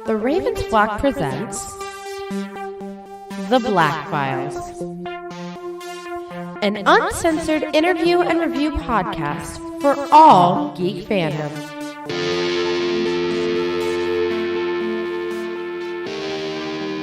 The Ravens Flock presents The Black Files, an uncensored interview and review podcast for all geek fandom.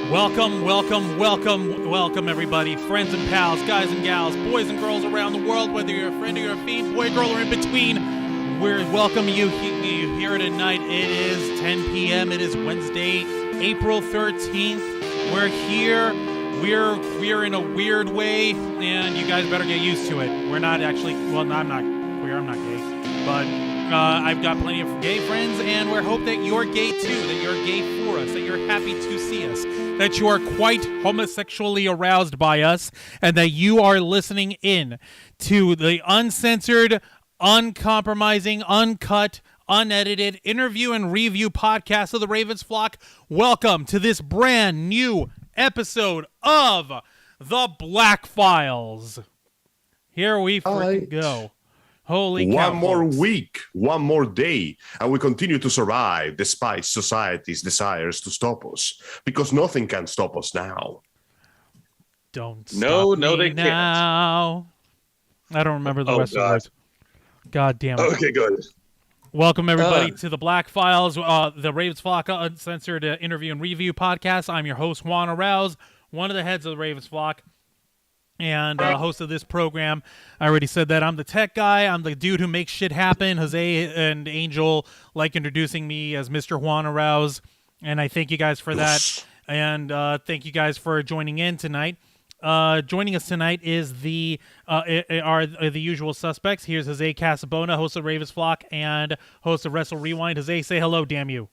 Welcome, everybody, friends and pals, guys and gals, boys and girls around the world, whether you're a friend or you're a fiend, boy, girl, or in between. We're welcoming you here tonight. It is 10 p.m. It is Wednesday, April 13th. We're here. We're in a weird way, and you guys better get used to it. We're not actually, well, I'm not queer, I'm not gay, but I've got plenty of gay friends, and we hope that you're gay too, that you're gay for us, that you're happy to see us, that you are quite homosexually aroused by us, and that you are listening in to the uncensored, uncompromising, uncut, unedited interview and review podcast of the Ravens Flock. Welcome to this brand new episode of The Black Files. Here we freaking go. Holy cow. One more week, one more day, and we continue to survive despite society's desires to stop us, because nothing can stop us now. Don't stop me now. I don't remember the rest of the words. God damn it. Okay, good. Welcome, everybody, to the Black Files, the Ravens Flock Uncensored Interview and Review Podcast. I'm your host, Juan Arauz, one of the heads of the Ravens Flock, and host of this program. I already said that. I'm the tech guy. I'm the dude who makes shit happen. Jose and Angel like introducing me as Mr. Juan Arauz, and I thank you guys for that. And thank you guys for joining in tonight. Joining us tonight is the usual suspects. Here's Jose Casabona, host of Ravens Flock and host of Wrestle Rewind. Jose, say hello, damn you.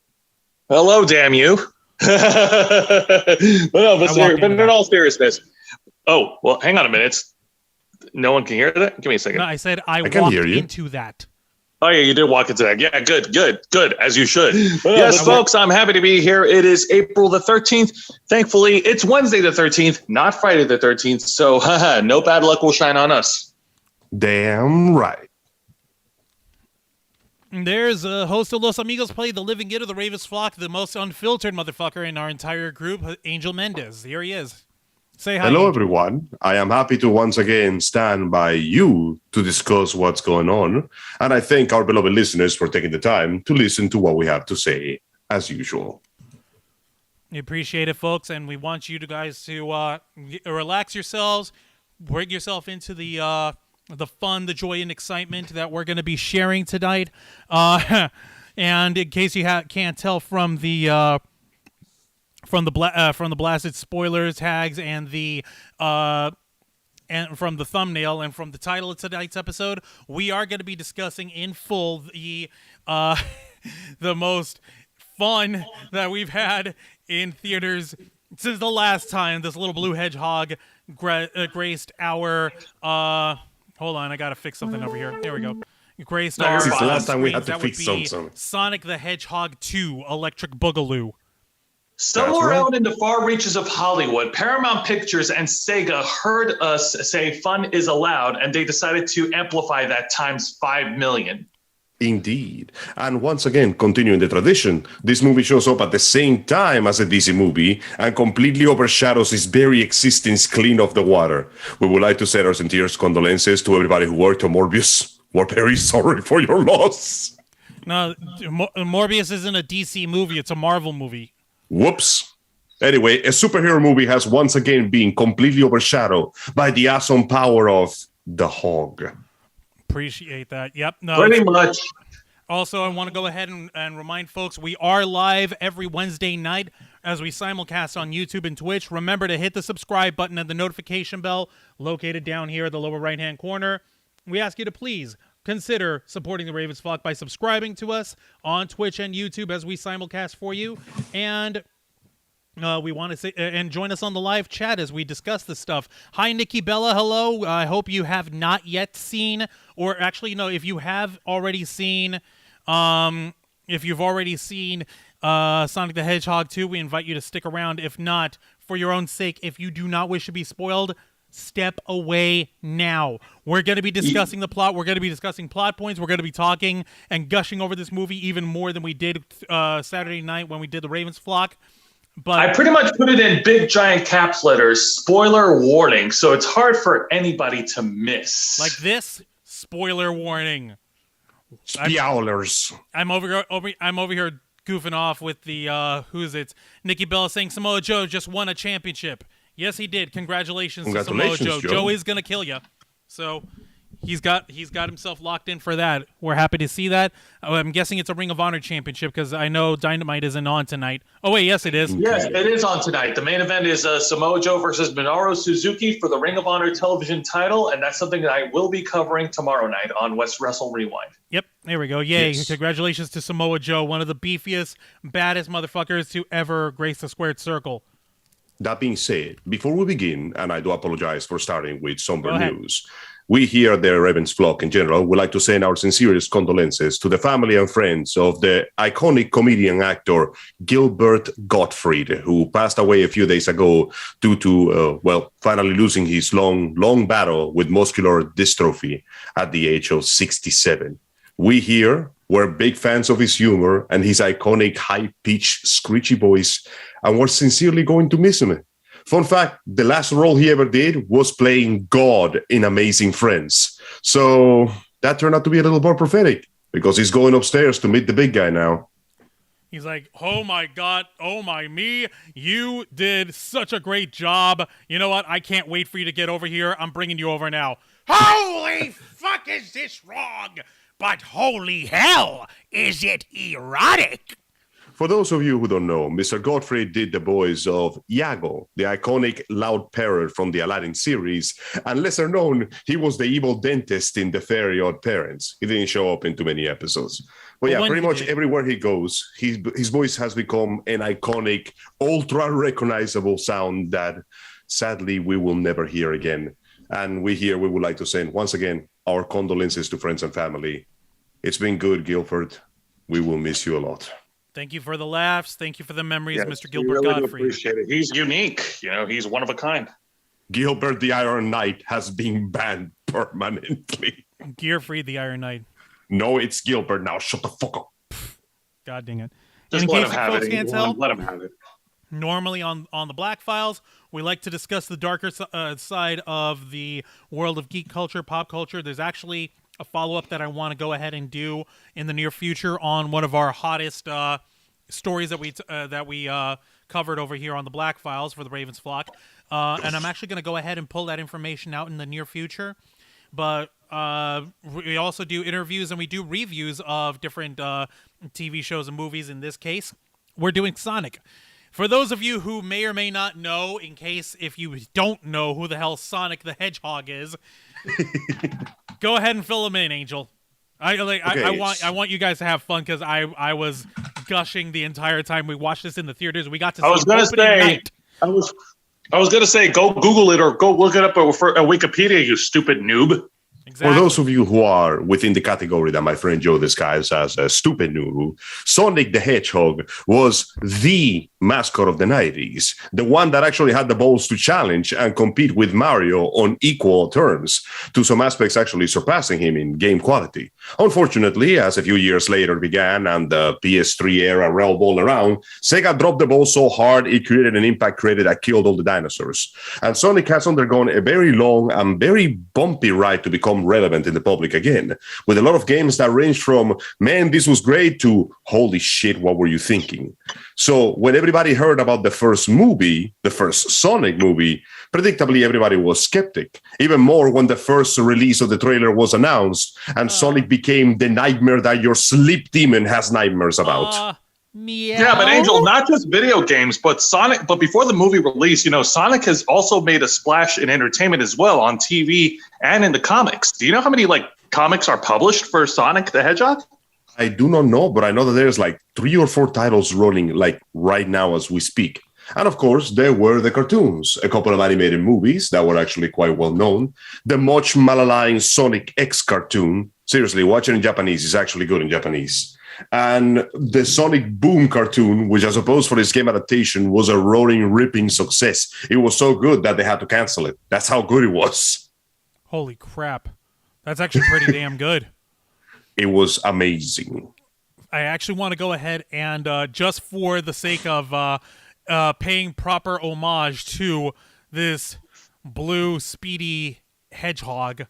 Hello, damn you. but in all seriousness. Oh, well, hang on a minute. No one can hear that? Give me a second. No, I said I walked into that. Oh, yeah, you did walk into that. Yeah, good, as you should. Yes, folks, I'm happy to be here. It is April the 13th. Thankfully, it's Wednesday the 13th, not Friday the 13th. So, no bad luck will shine on us. Damn right. There's a host of Los Amigos Play, the living kid of the Ravens Flock, the most unfiltered motherfucker in our entire group, Angel Mendez. Here he is. Say hi. Hello, everyone. I am happy to once again stand by you to discuss what's going on. And I thank our beloved listeners for taking the time to listen to what we have to say, as usual. We appreciate it, folks. And we want you guys to relax yourselves, bring yourself into the fun, the joy, and excitement that we're going to be sharing tonight. And in case you can't tell from the... From the blasted spoiler tags and from the thumbnail and from the title of tonight's episode, we are going to be discussing in full the most fun that we've had in theaters since the last time this little blue hedgehog graced our. Hold on, I gotta fix something over here. There we go. Graced our. Since the last time we had to fix something. Sonic the Hedgehog 2: Electric Boogaloo. Somewhere out in the far reaches of Hollywood, Paramount Pictures and Sega heard us say fun is allowed, and they decided to amplify that times 5 million. Indeed. And once again, continuing the tradition, this movie shows up at the same time as a DC movie and completely overshadows its very existence clean off the water. We would like to send our sincerest condolences to everybody who worked on Morbius. We're very sorry for your loss. No, Morbius isn't a DC movie, it's a Marvel movie. Whoops. Anyway, a superhero movie has once again been completely overshadowed by the awesome power of the Hog. Appreciate that. Yep. No, pretty much. Also, I want to go ahead and remind folks we are live every Wednesday night as we simulcast on YouTube and Twitch. Remember to hit the subscribe button and the notification bell located down here at the lower right-hand corner. We ask you to please consider supporting the Ravens Flock by subscribing to us on Twitch and YouTube as we simulcast for you. And we want to say, and join us on the live chat as we discuss this stuff. Hi, Nikki Bella. Hello. I hope you have not yet seen, or actually, no, if you have already seen, Sonic the Hedgehog 2, we invite you to stick around. If not, for your own sake, if you do not wish to be spoiled, step away now. We're going to be discussing the plot. We're going to be discussing plot points. We're going to be talking and gushing over this movie even more than we did Saturday night when we did the Ravens Flock. But I pretty much put it in big giant caps letters, spoiler warning, so it's hard for anybody to miss. Like this, spoiler warning. Spoilers. I'm over here goofing off with the who's it? Nikki Bella saying Samoa Joe just won a championship. Yes, he did. Congratulations to Samoa Joe. Joe is gonna kill you. So he's got himself locked in for that. We're happy to see that. I'm guessing it's a Ring of Honor championship because I know Dynamite isn't on tonight. Oh wait, yes it is. Yes, it is on tonight. The main event is Samoa Joe versus Minoru Suzuki for the Ring of Honor television title, and that's something that I will be covering tomorrow night on West Wrestle Rewind. Yep, there we go. Yay! Yes. Congratulations to Samoa Joe, one of the beefiest, baddest motherfuckers to ever grace the squared circle. That being said, before we begin, and I do apologize for starting with somber news, we here at the Ravens Flock in general would like to send our sincerest condolences to the family and friends of the iconic comedian actor Gilbert Gottfried, who passed away a few days ago due to, finally losing his long battle with muscular dystrophy at the age of 67. We here were big fans of his humor and his iconic high-pitched, screechy voice, and we're sincerely going to miss him. Fun fact, the last role he ever did was playing God in Amazing Friends. So that turned out to be a little more prophetic because he's going upstairs to meet the big guy now. He's like, oh my God, oh my me, you did such a great job. You know what? I can't wait for you to get over here. I'm bringing you over now. Holy fuck, is this wrong? But holy hell, is it erotic? For those of you who don't know, Mr. Gottfried did the voice of Iago, the iconic loud parrot from the Aladdin series, and lesser known, he was the evil dentist in The Very Odd Parents. He didn't show up in too many episodes. But yeah, pretty much everywhere he goes, his voice has become an iconic, ultra-recognizable sound that, sadly, we will never hear again. And we would like to send, once again, our condolences to friends and family. It's been good, Guilford. We will miss you a lot. Thank you for the laughs. Thank you for the memories, Yes, Mr. Gilbert really Gottfried. Appreciate it. He's unique. He's one of a kind. Gilbert the Iron Knight has been banned permanently. Gearfried the Iron Knight. No, it's Gilbert now. Shut the fuck up. God dang it. Just In let case him have folks it. can't tell, Let him have it. normally on the Black Files, we like to discuss the darker side of the world of geek culture, pop culture. There's actually a follow-up that I want to go ahead and do in the near future on one of our hottest stories that we covered over here on the Black Files for the Ravens Flock. And I'm actually going to go ahead and pull that information out in the near future. But we also do interviews and we do reviews of different TV shows and movies. In this case, we're doing Sonic. For those of you who may or may not know, in case if you don't know who the hell Sonic the Hedgehog is, go ahead and fill them in, Angel. I want you guys to have fun because I was gushing the entire time we watched this in the theaters. We got to see night. I was gonna say go Google it or go look it up for Wikipedia, you stupid noob. Exactly. For those of you who are within the category that my friend Joe describes as a stupid noob, Sonic the Hedgehog was the mascot of the 90s, the one that actually had the balls to challenge and compete with Mario on equal terms, to some aspects actually surpassing him in game quality. Unfortunately, as a few years later began and the PS3 era rolled around, Sega dropped the ball so hard it created an impact crater that killed all the dinosaurs. And Sonic has undergone a very long and very bumpy ride to become relevant in the public again, with a lot of games that range from, man, this was great, to, holy shit, what were you thinking? So when everybody heard about the first movie, the first Sonic movie, predictably everybody was skeptic. Even more when the first release of the trailer was announced and Sonic became the nightmare that your sleep demon has nightmares about. Meow. Yeah, but Angel, not just video games, but Sonic. But before the movie release, Sonic has also made a splash in entertainment as well, on TV and in the comics. Do you know how many comics are published for Sonic the Hedgehog? I do not know, but I know that there's 3 or 4 titles rolling right now as we speak. And of course, there were the cartoons, a couple of animated movies that were actually quite well known. The much maligned Sonic X cartoon. Seriously, watch it in Japanese. It's actually good in Japanese. And the Sonic Boom cartoon, which I suppose for this game adaptation was a roaring, ripping success. It was so good that they had to cancel it. That's how good it was. Holy crap. That's actually pretty damn good. It was amazing. I actually want to go ahead and, just for the sake of paying proper homage to this blue, speedy hedgehog,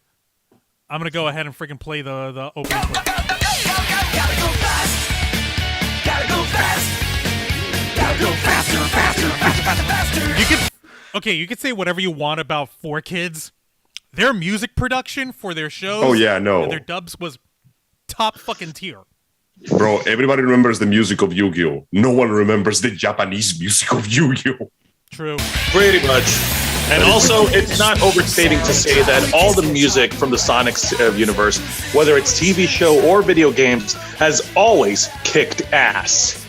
I'm going to go ahead and freaking play the opening clip. Gotta go fast. Gotta go fast. Gotta go faster. You could say whatever you want about 4Kids. Their music production for their shows, and their dubs was top fucking tier. Bro, everybody remembers the music of Yu-Gi-Oh! No one remembers the Japanese music of Yu-Gi-Oh! True. Pretty much. And also, it's not overstating to say that all the music from the Sonic universe, whether it's TV show or video games, has always kicked ass.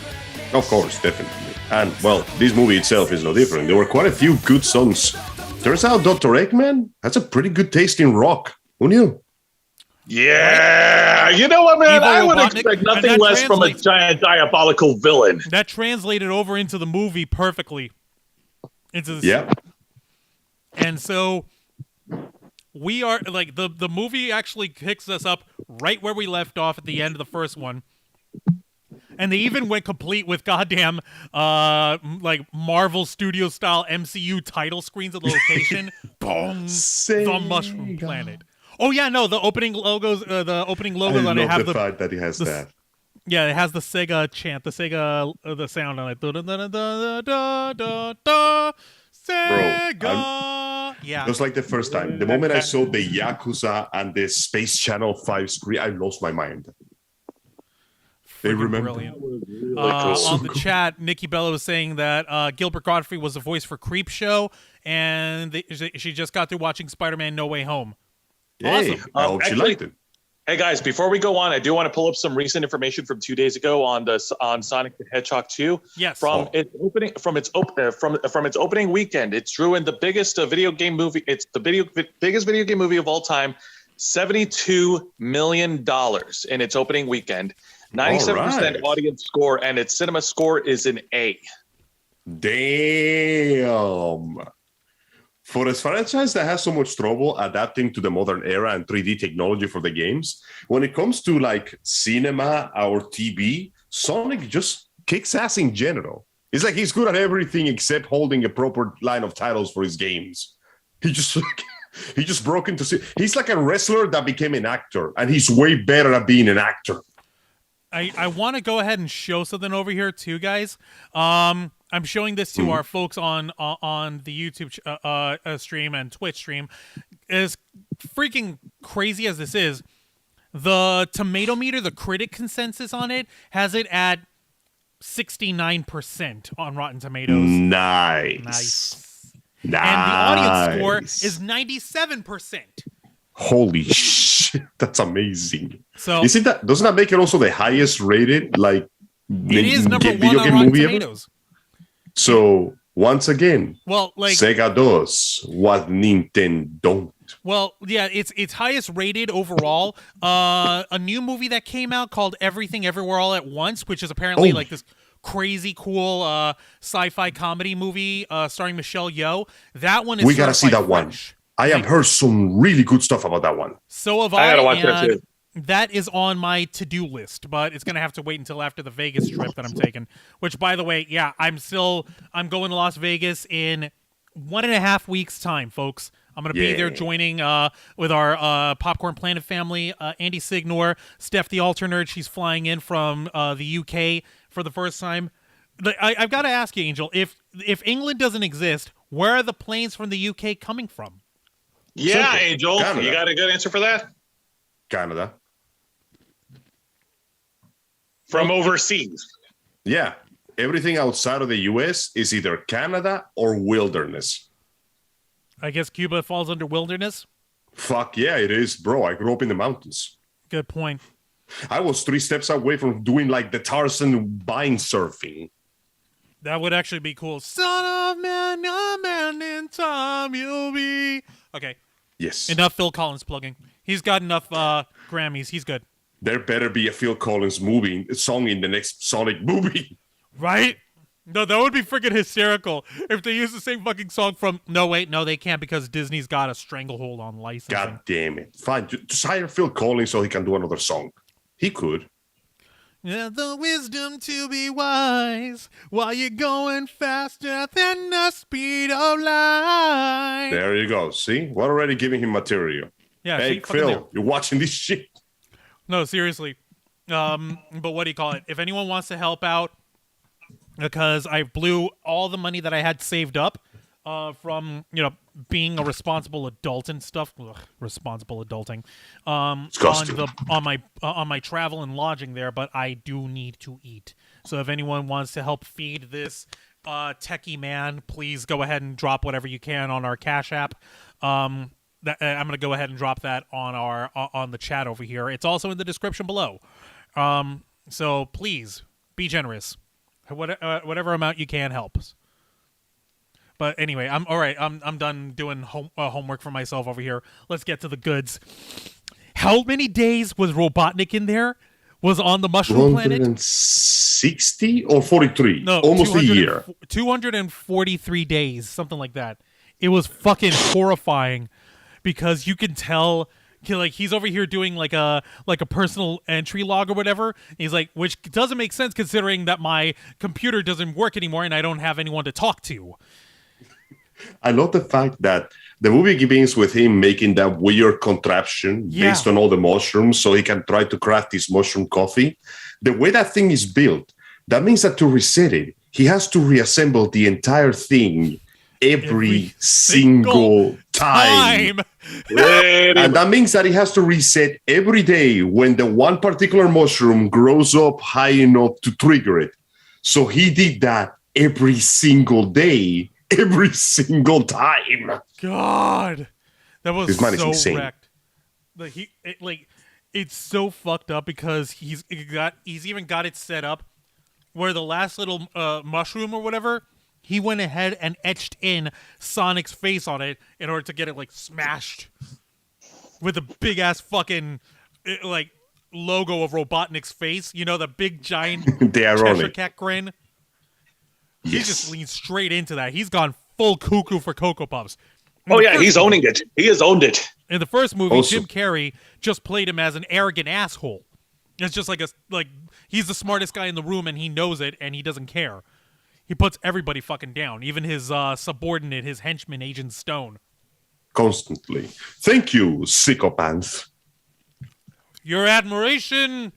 Of course, definitely. And, well, this movie itself is no different. There were quite a few good songs. Turns out Dr. Eggman has a pretty good taste in rock. Who knew? Yeah, you know what, man? Evil I would Robotnik, expect nothing less from a giant diabolical villain. That translated over into the movie perfectly. Yeah. And so we are like the movie actually picks us up right where we left off at the end of the first one. And they even went complete with goddamn like Marvel Studio style MCU title screens at the location. Boom, the Mushroom Planet. Oh yeah, no, the opening logos on it have the fact that it has that. Yeah, it has the Sega chant, the Sega the sound on it. Da, da, da, da, da, da, da, Sega. Bro, yeah. Just like the first time. The moment I saw the Yakuza and the Space Channel 5 screen, I lost my mind. They remember. Brilliant. On the chat, Nikki Bella was saying that Gilbert Gottfried was the voice for Creep Show, and she just got through watching Spider-Man No Way Home. Hey, awesome. I hope she liked it. Hey guys, before we go on, I do want to pull up some recent information from 2 days ago on Sonic the Hedgehog 2. Yes. From its opening weekend, it drew in the biggest video game movie. It's the biggest video game movie of all time, $72 million in its opening weekend. 97% audience score, and its cinema score is an A. Damn. For a franchise that has so much trouble adapting to the modern era and 3D technology for the games, when it comes to like cinema or TV, Sonic just kicks ass in general. It's like he's good at everything except holding a proper line of titles for his games. He just broke into. He's like a wrestler that became an actor, and he's way better at being an actor. I want to go ahead and show something over here too, guys. I'm showing this to our folks on the YouTube stream and Twitch stream. As freaking crazy as this is, the tomato meter, the critic consensus on it, has it at 69% on Rotten Tomatoes. Nice. And the audience score is 97%. Holy shit, that's amazing. So doesn't that make it also the highest rated it is number one on Rotten Tomatoes. So once again, well, like Sega does what Nintendo don't. Well, yeah, it's highest rated overall. A new movie that came out called Everything Everywhere All at Once, which is apparently like this crazy cool sci-fi comedy movie starring Michelle Yeoh. That one is we gotta see that one. I have heard some really good stuff about that one. So have I. I gotta watch that too. That is on my to-do list, but it's gonna have to wait until after the Vegas trip that I'm taking. Which, by the way, yeah, I'm going to Las Vegas in 1.5 weeks' time, folks. I'm gonna be there joining with our Popcorn Planet family, Andy Signor, Steph the Alter Nerd. She's flying in from the UK for the first time. I've got to ask you, Angel, if England doesn't exist, where are the planes from the UK coming from? Yeah, Simple. Angel, Canada. You got a good answer for that? Canada. From overseas. Yeah. Everything outside of the US is either Canada or wilderness. I guess Cuba falls under wilderness? Fuck yeah, it is, bro. I grew up in the mountains. Good point. I was 3 steps away from doing like the Tarzan vine surfing. That would actually be cool. Son of man, a man in time you'll be. Okay. Yes. Enough Phil Collins plugging. He's got enough Grammys. He's good. There better be a Phil Collins song in the next Sonic movie. Right? No, that would be freaking hysterical if they use the same fucking song from... No, wait, no, they can't because Disney's got a stranglehold on licensing. God damn it. Fine, just hire Phil Collins so he can do another song. He could. Yeah, the wisdom to be wise while you're going faster than the speed of light. There you go. See? We're already giving him material. Yeah, hey, Phil, you're watching this shit. No, seriously. But what do you call it? If anyone wants to help out, because I blew all the money that I had saved up from, being a responsible adult and stuff. Ugh, responsible adulting. On my travel and lodging there, but I do need to eat. So if anyone wants to help feed this techie man, please go ahead and drop whatever you can on our Cash App. I'm going to go ahead and drop that on the chat over here. It's also in the description below. So please be generous. Whatever amount you can helps. But anyway, I'm all right. I'm done doing homework for myself over here. Let's get to the goods. How many days was Robotnik in there? Was on the Mushroom Planet? 260 or 43? No, almost a year. 243 days, something like that. It was fucking horrifying because you can tell. Like he's over here doing like a personal entry log or whatever. He's like, which doesn't make sense considering that my computer doesn't work anymore and I don't have anyone to talk to. I love the fact that the movie begins with him making that weird contraption based on all the mushrooms so he can try to craft his mushroom coffee. The way that thing is built, that means that to reset it, he has to reassemble the entire thing every single time. And that means that he has to reset every day when the one particular mushroom grows up high enough to trigger it. So he did that every single day, every single time. God, that was this man is so insane. wrecked. It's so fucked up because he's even got it set up where the last little mushroom or whatever, he went ahead and etched in Sonic's face on it in order to get it like smashed with a big ass fucking logo of Robotnik's face. You know, the big giant Cheshire Cat grin. Yes. He just leaned straight into that. He's gone full cuckoo for Cocoa Puffs. He's owning it. He has owned it. In the first movie, Jim Carrey just played him as an arrogant asshole. It's just like he's the smartest guy in the room and he knows it and he doesn't care. He puts everybody fucking down, even his subordinate, his henchman, Agent Stone. Constantly. Thank you, psychopath. Your admiration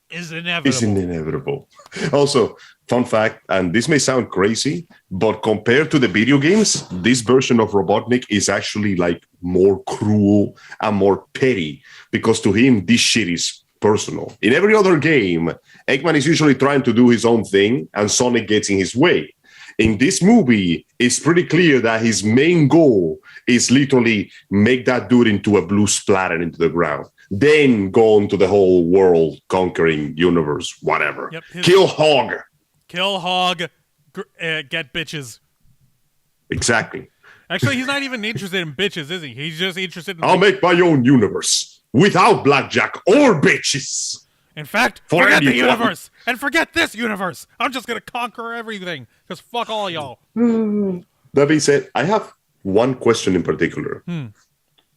is inevitable. It's inevitable. Also, fun fact, and this may sound crazy, but compared to the video games, this version of Robotnik is actually like more cruel and more petty because to him, this shit is personal. In every other game, Eggman is usually trying to do his own thing and Sonic gets in his way. In this movie, it's pretty clear that his main goal is literally make that dude into a blue splatter into the ground. Then go on to the whole world conquering universe, whatever. Yep, Kill Hog. Kill Hog, get bitches. Exactly. Actually, he's not even interested in bitches, is he? He's just interested in... I'll make my own universe without blackjack or bitches. In fact, forget the universe and forget this universe. I'm just going to conquer everything because fuck all y'all. That being said, I have one question in particular.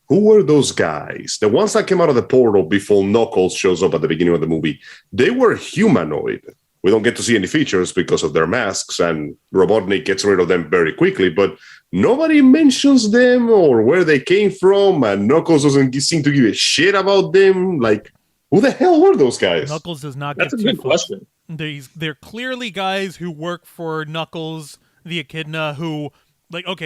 Who were those guys? The ones that came out of the portal before Knuckles shows up at the beginning of the movie. They were humanoid. We don't get to see any features because of their masks, and Robotnik gets rid of them very quickly, but nobody mentions them or where they came from, and Knuckles doesn't seem to give a shit about them. Like, who the hell were those guys? Knuckles does not That's get a good question. They're clearly guys who work for Knuckles, the Echidna, who,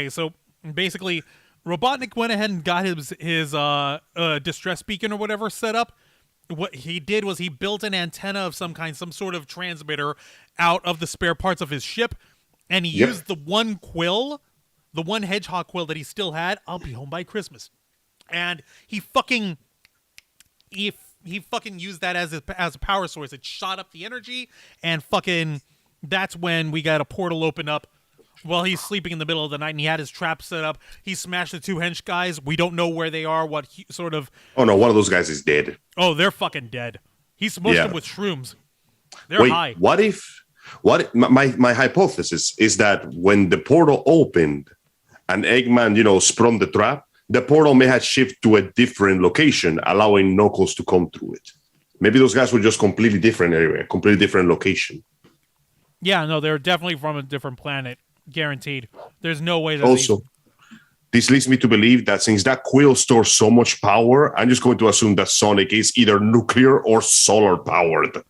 so basically, Robotnik went ahead and got his distress beacon or whatever set up. What he did was he built an antenna of some kind, some sort of transmitter out of the spare parts of his ship, and he used the one quill, the one hedgehog quill that he still had. I'll be home by Christmas. And he fucking used that as a power source. It shot up the energy, and fucking that's when we got a portal open up Well, he's sleeping in the middle of the night, and he had his trap set up. He smashed the 2 hench guys. We don't know where they are, sort of... Oh, no, one of those guys is dead. Oh, they're fucking dead. He smushed them with shrooms. They're Wait, high. My hypothesis is that when the portal opened and Eggman, sprung the trap, the portal may have shifted to a different location, allowing Knuckles to come through it. Maybe those guys were just completely different area, completely different location. Yeah, no, they're definitely from a different planet. Guaranteed. There's no way that Also, this leads me to believe that since that quill stores so much power, I'm just going to assume that Sonic is either nuclear or solar powered.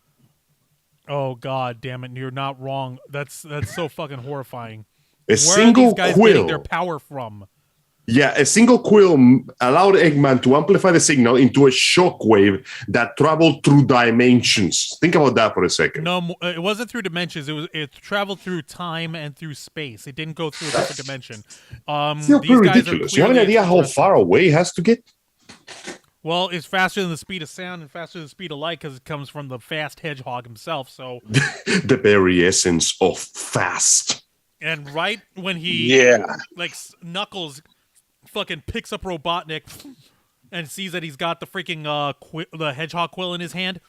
Oh god damn it, you're not wrong. That's so fucking horrifying. Where are these guys getting their power from? Yeah, a single quill allowed Eggman to amplify the signal into a shockwave that traveled through dimensions. Think about that for a second. No, it wasn't through dimensions. It traveled through time and through space. It didn't go through a different dimension. Still pretty ridiculous. You have an idea how far away it has to get? Well, it's faster than the speed of sound and faster than the speed of light because it comes from the fast Hedgehog himself. So the very essence of fast. And right when he, Knuckles fucking picks up Robotnik and sees that he's got the freaking the Hedgehog quill in his hand,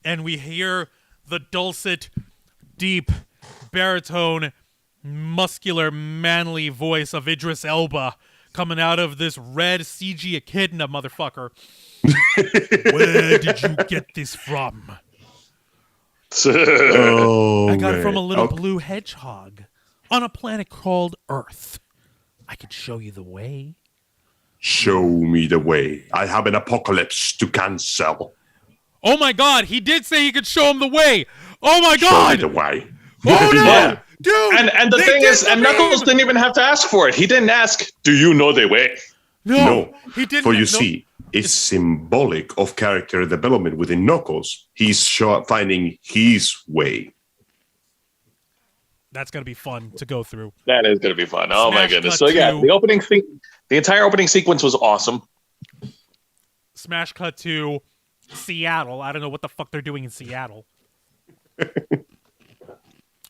and we hear the dulcet, deep, baritone, muscular, manly voice of Idris Elba coming out of this red CG echidna motherfucker. Where did you get this from? I got it from a little blue hedgehog on a planet called Earth. I could show you the way. Show me the way. I have an apocalypse to cancel. Oh my god, he did say he could show him the way. Oh my god. Show me the way. Oh no. Yeah. Dude. And the thing is, and Knuckles didn't even have to ask for it. He didn't ask, do you know the way? No, he didn't. For you see, it's symbolic of character development within Knuckles. He's finding his way. That's going to be fun to go through. That is going to be fun. Oh my goodness. So cut yeah, to- the entire opening sequence was awesome. Smash cut to Seattle. I don't know what the fuck they're doing in Seattle.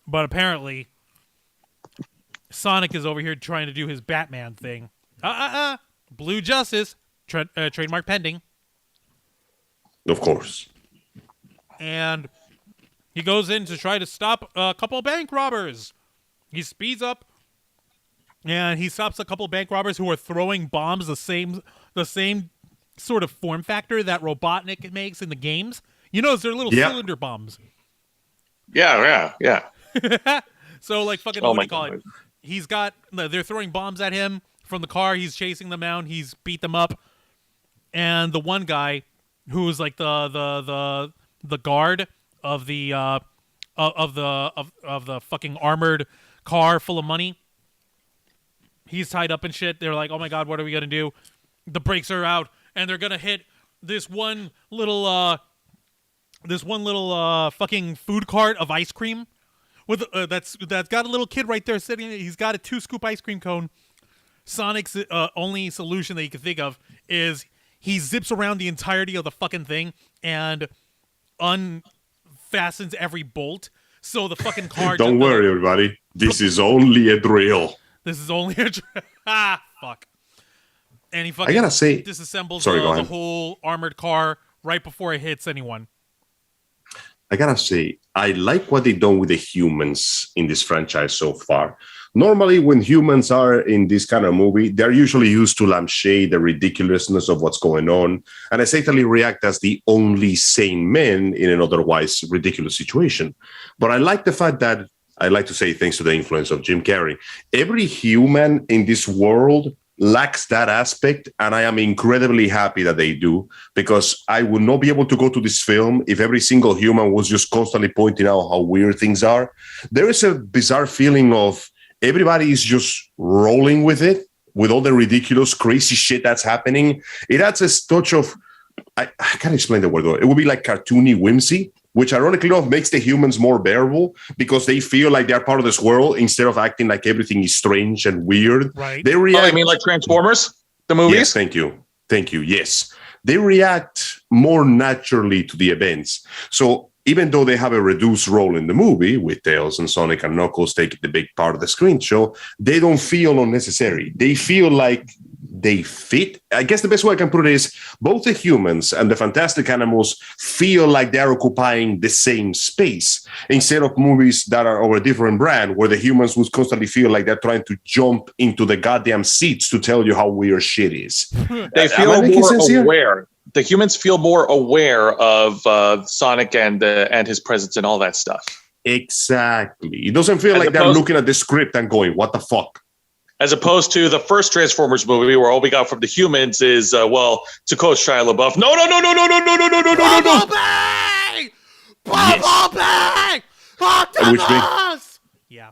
But apparently, Sonic is over here trying to do his Batman thing. Blue Justice. Trademark pending. Of course. And he goes in to try to stop a couple of bank robbers. He speeds up, and he stops a couple of bank robbers who are throwing bombs the same sort of form factor that Robotnik makes in the games. You know, they're little cylinder bombs. Yeah. So, like, fucking, what do you call it? They're throwing bombs at him from the car. He's chasing them out. He's beat them up. And the one guy who's like the guard of the fucking armored car full of money, he's tied up and shit. They're like, oh my god, what are we gonna do? The brakes are out, and they're gonna hit this one little fucking food cart of ice cream with that's got a little kid right there sitting. He's got a 2-scoop ice cream cone. Sonic's only solution that he can think of is he zips around the entirety of the fucking thing and unfastens every bolt, so the fucking car. Don't worry, everybody. This is only a drill. This is only a drill. Fuck. And he fucking disassembles the whole armored car right before it hits anyone. I gotta say, I like what they've done with the humans in this franchise so far. Normally, when humans are in this kind of movie, they're usually used to lampshade the ridiculousness of what's going on, and essentially react as the only sane men in an otherwise ridiculous situation. But I like the fact that, I like to say, thanks to the influence of Jim Carrey, every human in this world lacks that aspect, and I am incredibly happy that they do, because I would not be able to go to this film if every single human was just constantly pointing out how weird things are. There is a bizarre feeling of everybody is just rolling with it, with all the ridiculous, crazy shit that's happening. It adds a touch of, I can't explain the word though. It would be like cartoony whimsy, which ironically enough makes the humans more bearable because they feel like they're part of this world instead of acting like everything is strange and weird. Right. They react. I mean, like Transformers, the movies? Yes, thank you. Yes. They react more naturally to the events. So even though they have a reduced role in the movie, with Tails and Sonic and Knuckles taking the big part of the screen show, they don't feel unnecessary. They feel like they fit. I guess the best way I can put it is both the humans and the fantastic animals feel like they're occupying the same space, instead of movies that are of a different brand where the humans would constantly feel like they're trying to jump into the goddamn seats to tell you how weird shit is. They feel more aware. The humans feel more aware of Sonic and his presence and all that stuff. Exactly. It doesn't feel like they're looking at the script and going, what the fuck? As opposed to the first Transformers movie, where all we got from the humans is, to quote Shia LaBeouf, no. Bumblebee! Octopus! Yeah.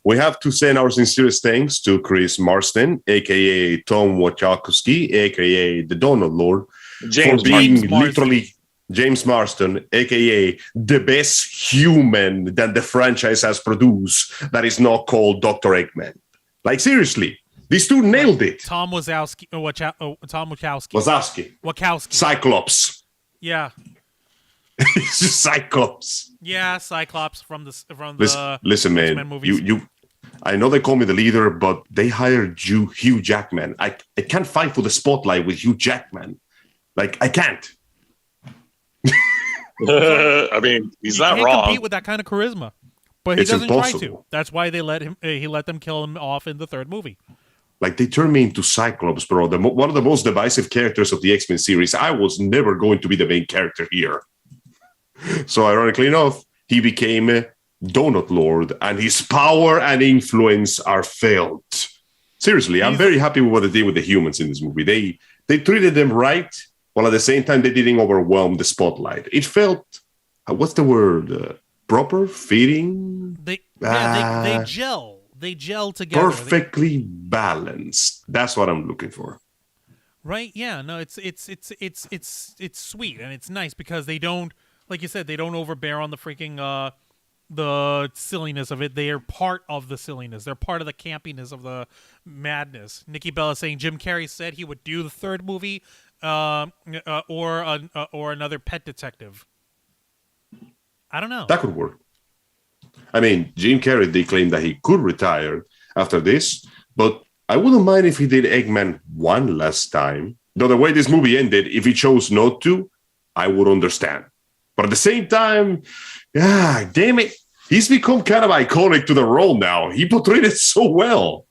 We have to send our sincerest thanks to Chris Marston, a.k.a. Tom Wachowski, a.k.a. the Donut Lord, for being literally James Marston, a.k.a. the best human that the franchise has produced that is not called Dr. Eggman. Like, seriously, these two nailed it. Tom Wachowski. Wachowski. Cyclops. Yeah. It's just Cyclops. Yeah, Cyclops from the listen, man. X-Men movies. You. I know they call me the leader, but they hired Hugh Jackman. I can't fight for the spotlight with Hugh Jackman. Like, I can't. I mean, he's not wrong. He can't compete with that kind of charisma. But he doesn't impossible. try to. That's why they let them kill him off in the third movie. Like, they turned me into Cyclops, bro. One of the most divisive characters of the X-Men series. I was never going to be the main character here. So, ironically enough, he became a Donut Lord, and his power and influence are felt. Seriously, I'm very happy with what they did with the humans in this movie. They treated them right, while at the same time they didn't overwhelm the spotlight. It felt, what's the word? Proper, fitting. They gel. They gel together. Perfectly balanced. That's what I'm looking for. Right? Yeah. No, it's sweet and it's nice because they don't, like you said, they don't overbear on the freaking the silliness of it. They are part of the silliness. They're part of the campiness of the madness. Nikki Bella saying Jim Carrey said he would do the third movie, or another Pet Detective. I don't know. That could work. I mean, Jim Carrey, they claim that he could retire after this, but I wouldn't mind if he did Eggman one last time. Though the way this movie ended, if he chose not to, I would understand. But at the same time, damn it, he's become kind of iconic to the role now. He portrayed it so well.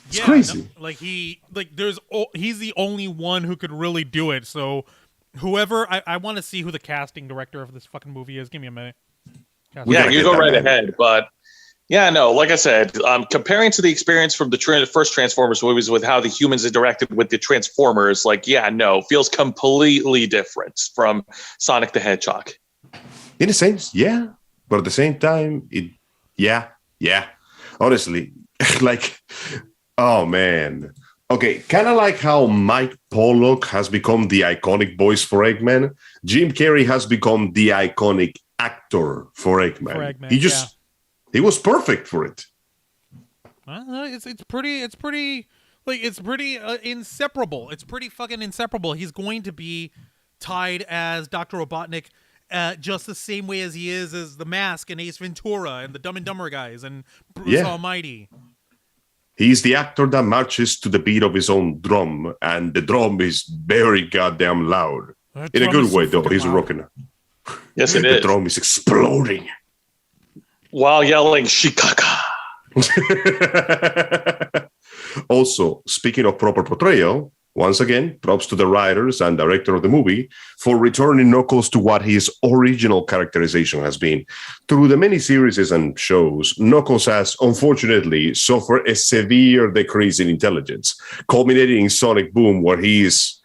It's crazy. No, he's the only one who could really do it. So whoever, I want to see who the casting director of this fucking movie is. Give me a minute. Yeah, you go right ahead. But yeah, no, like I said, comparing to the experience from the first Transformers movies with how the humans interacted with the Transformers, feels completely different from Sonic the Hedgehog. In a sense, yeah. But at the same time, yeah. Honestly, oh man. Okay, kind of like how Mike Pollock has become the iconic voice for Eggman, Jim Carrey has become the iconic actor for Eggman. He was perfect for it. It's pretty inseparable. It's pretty fucking inseparable. He's going to be tied as Dr. Robotnik just the same way as he is as the Mask and Ace Ventura and the Dumb and Dumber guys and Bruce Almighty. He's the actor that marches to the beat of his own drum, and the drum is very goddamn loud. In a good way, though. He's rocking. Yes, it is. The drum is exploding. While yelling, Shikaka. Also, speaking of proper portrayal, once again, props to the writers and director of the movie for returning Knuckles to what his original characterization has been. Through the many series and shows, Knuckles has, unfortunately, suffered a severe decrease in intelligence, culminating in Sonic Boom, where he's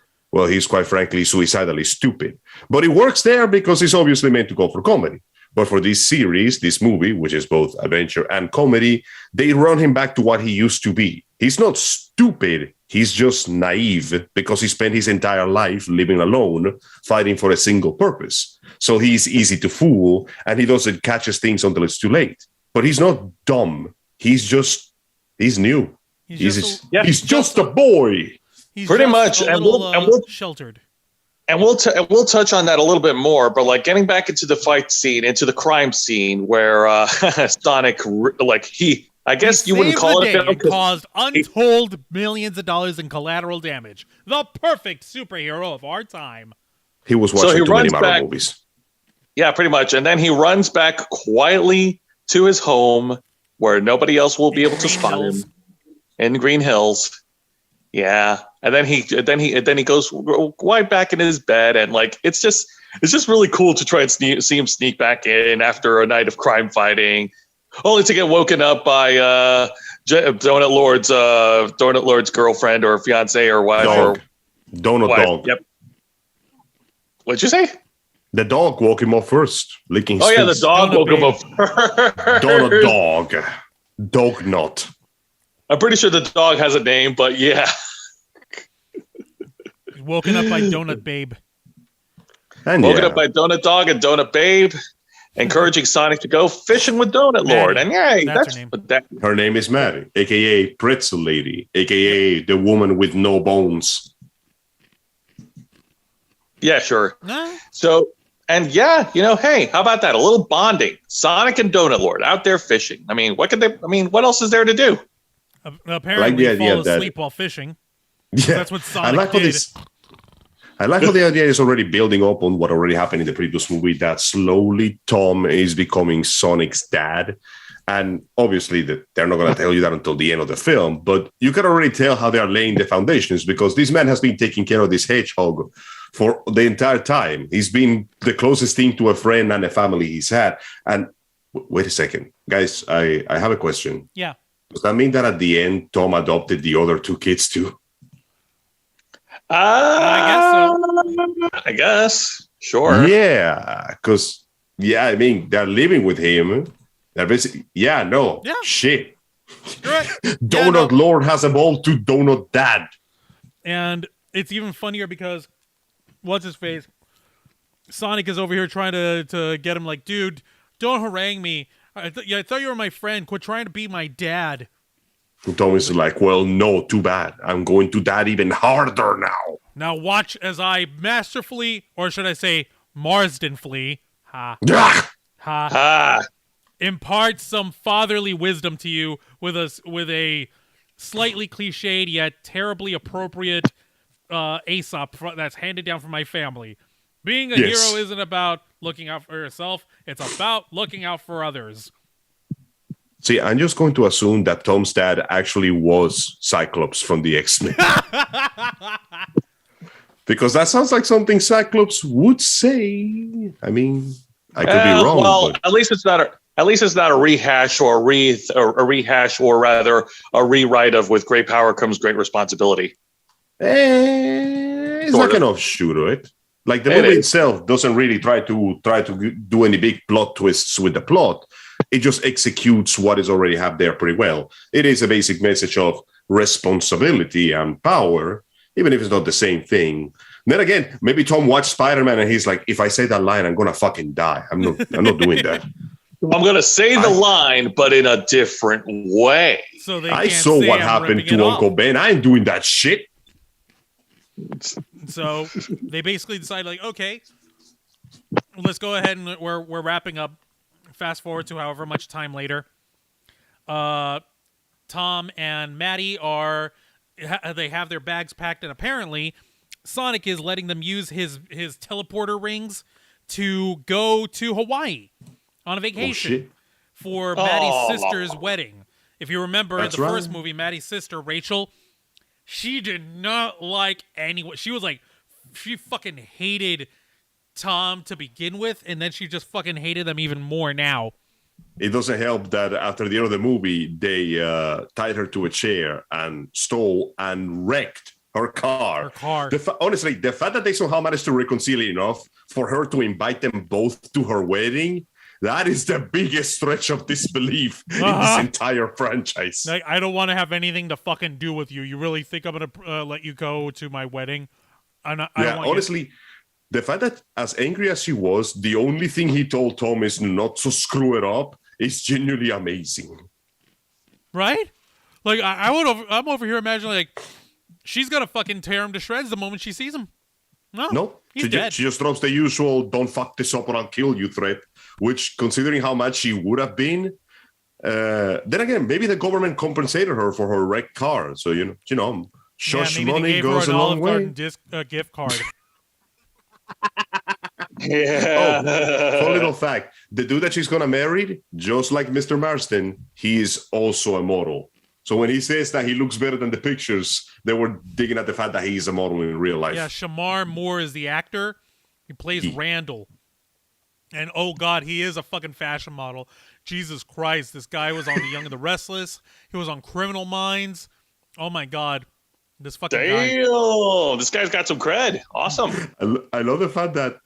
quite frankly suicidally stupid. But it works there because he's obviously meant to go for comedy. But for this series, this movie, which is both adventure and comedy, they run him back to what he used to be. He's not stupid. He's just naive because he spent his entire life living alone, fighting for a single purpose. So he's easy to fool, and he doesn't catch things until it's too late. But he's not dumb. He's new. He's just a boy. He's pretty much, and we're sheltered. And we'll touch on that a little bit more, but like getting back into the fight scene, into the crime scene where Sonic, I guess you wouldn't call it a film. It caused untold millions of dollars in collateral damage. The perfect superhero of our time. He was watching too many Marvel movies. Yeah, pretty much. And then he runs back quietly to his home where nobody else will be able to spot him in Green Hills. Yeah. And then he goes right back in his bed, and like it's just really cool to try and see him sneak back in after a night of crime fighting, only to get woken up by Donut Lord's girlfriend or fiance or wife Dog. or Donut wife. dog. Yep. What'd you say? The dog woke him up first, licking his Oh yeah, the face. dog woke him up first. Donut dog. Dog nut. I'm pretty sure the dog has a name, but yeah. He's woken up by Donut Babe. And Woken up by Donut Dog and Donut Babe, encouraging Sonic to go fishing with Donut Lord. Maddie. And That's her name. her name is Maddie, a.k.a. Pretzel Lady, a.k.a. the woman with no bones. Yeah, sure. Nah. So, and yeah, hey, how about that? A little bonding. Sonic and Donut Lord out there fishing. I mean, what else is there to do? Apparently, the idea fall that- asleep while fishing. Yeah, That's what Sonic did. I like how the idea is already building up on what already happened in the previous movie, that slowly Tom is becoming Sonic's dad. And obviously they're not going to tell you that until the end of the film, but you can already tell how they are laying the foundations, because this man has been taking care of this hedgehog for the entire time. He's been the closest thing to a friend and a family he's had. And wait a second, guys, I have a question. Yeah. Does that mean that at the end, Tom adopted the other two kids too? I guess. Sure. Yeah, because, I mean, they're living with him. They're basically, shit. Right. Donut Lord has evolved to Donut Dad. And it's even funnier because, what's his face? Sonic is over here trying to get him like, dude, don't harangue me. I thought you were my friend. Quit trying to be my dad. And Tom is like, well, no, too bad. I'm going to dad even harder now. Now watch as I masterfully, or should I say Marsdenfully, impart some fatherly wisdom to you with a slightly cliched yet terribly appropriate Aesop that's handed down from my family. Being a hero isn't about looking out for yourself. It's about looking out for others. See, I'm just going to assume that Tom's dad actually was Cyclops from the X-Men. Because that sounds like something Cyclops would say. I mean, I could be wrong. Well, but... at least it's not a rehash or a rehash, or rather a rewrite of "With great power comes great responsibility." It's like an offshoot of it. Like the movie itself doesn't really try to do any big plot twists with the plot. It just executes what is already have there pretty well. It is a basic message of responsibility and power, even if it's not the same thing. Then again, maybe Tom watched Spider-Man and he's like, if I say that line, I'm gonna fucking die. I'm not doing that. I'm gonna say the line, but in a different way. So I saw what happened to Uncle Ben. I ain't doing that shit. So they basically decide, like, okay, let's go ahead and we're wrapping up. Fast forward to however much time later. Tom and Maddie they have their bags packed, and apparently Sonic is letting them use his teleporter rings to go to Hawaii on a vacation for Maddie's sister's wedding. If you remember in the first movie, Maddie's sister, Rachel, she did not like anyone. She was like, she fucking hated Tom to begin with, and then she just fucking hated them even more now. It doesn't help that after the end of the movie, they tied her to a chair and stole and wrecked her car. Honestly, the fact that they somehow managed to reconcile enough for her to invite them both to her wedding, that is the biggest stretch of disbelief in this entire franchise. Like, I don't want to have anything to fucking do with you. You really think I'm going to let you go to my wedding? Honestly, the fact that as angry as she was, the only thing he told Tom is not to screw it up is genuinely amazing. Right? Like, I'm over here imagining, like, she's going to fucking tear him to shreds the moment she sees him. No. dead. She just drops the usual "don't fuck this up or I'll kill you" threat, which, considering how much she would have been, then again, maybe the government compensated her for her wrecked car. So shush maybe they money gave goes her a an long Olive way. Garden gift card. Yeah. Fun little fact: the dude that she's gonna marry, just like Mr. Marsden, he is also a model. So when he says that he looks better than the pictures, they were digging at the fact that he is a model in real life. Yeah, Shamar Moore is the actor. He plays Randall. And oh god, he is a fucking fashion model. Jesus Christ, this guy was on The Young and the Restless. He was on Criminal Minds. Oh my god. This fucking guy. Damn, this guy's got some cred. Awesome. I love the fact that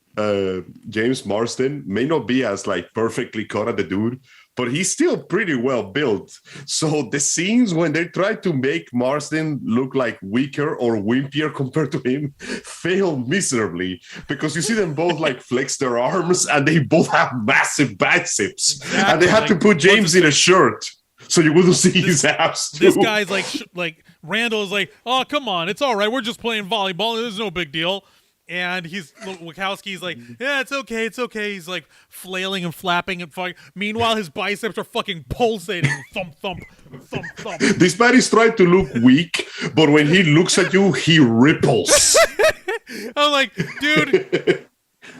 James Marsden may not be as perfectly cut at the dude, but he's still pretty well built. So the scenes when they try to make Marsden look weaker or wimpier compared to him fail miserably, because you see them both flex their arms and they both have massive biceps. Exactly. And they had to put James in a shirt so you wouldn't see his abs too. This guy's Randall is oh, come on, it's all right. We're just playing volleyball. There's no big deal. And Wachowski's yeah, it's okay. He's flailing and flapping and fucking. Meanwhile, his biceps are fucking pulsating. Thump, thump, thump, thump. This man is trying to look weak, but when he looks at you, he ripples. I'm dude,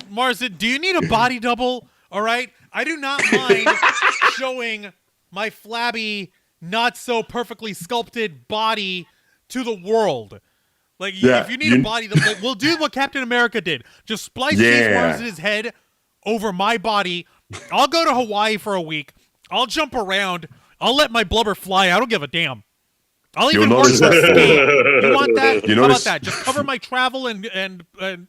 Marsden, do you need a body double? All right, I do not mind showing my flabby, not so perfectly sculpted body to the world. If you need a body, we'll do what Captain America did. Just splice James Marsden's head over my body. I'll go to Hawaii for a week. I'll jump around. I'll let my blubber fly. I don't give a damn. I'll even work for scale. You want that? How about that? Just cover my travel and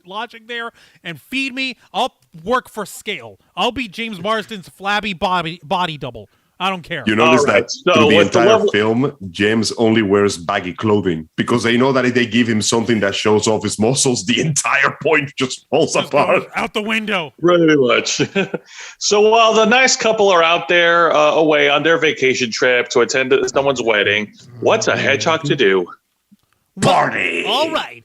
lodging there and feed me. I'll work for scale. I'll be James Marsden's flabby body double. I don't care. You notice that through the entire film, James only wears baggy clothing because they know that if they give him something that shows off his muscles, the entire point just falls apart. Out the window. Pretty much. So while the nice couple are out there away on their vacation trip to attend someone's wedding, what's a hedgehog to do? Party! All right.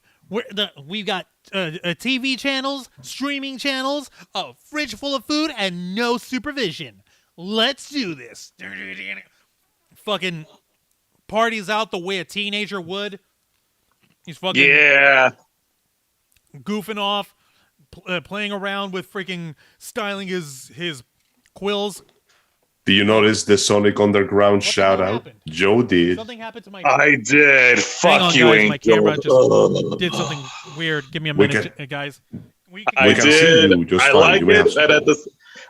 We've got TV channels, streaming channels, a fridge full of food, and no supervision. Let's do this. Fucking parties out the way a teenager would. He's fucking goofing off, playing around with freaking styling his quills. Do you notice the Sonic Underground shout out? Happened? Joe did. Something happened to my. I did. Fuck you, guys. My camera Angel. just did something weird. Give me a minute, guys. I did. I like it,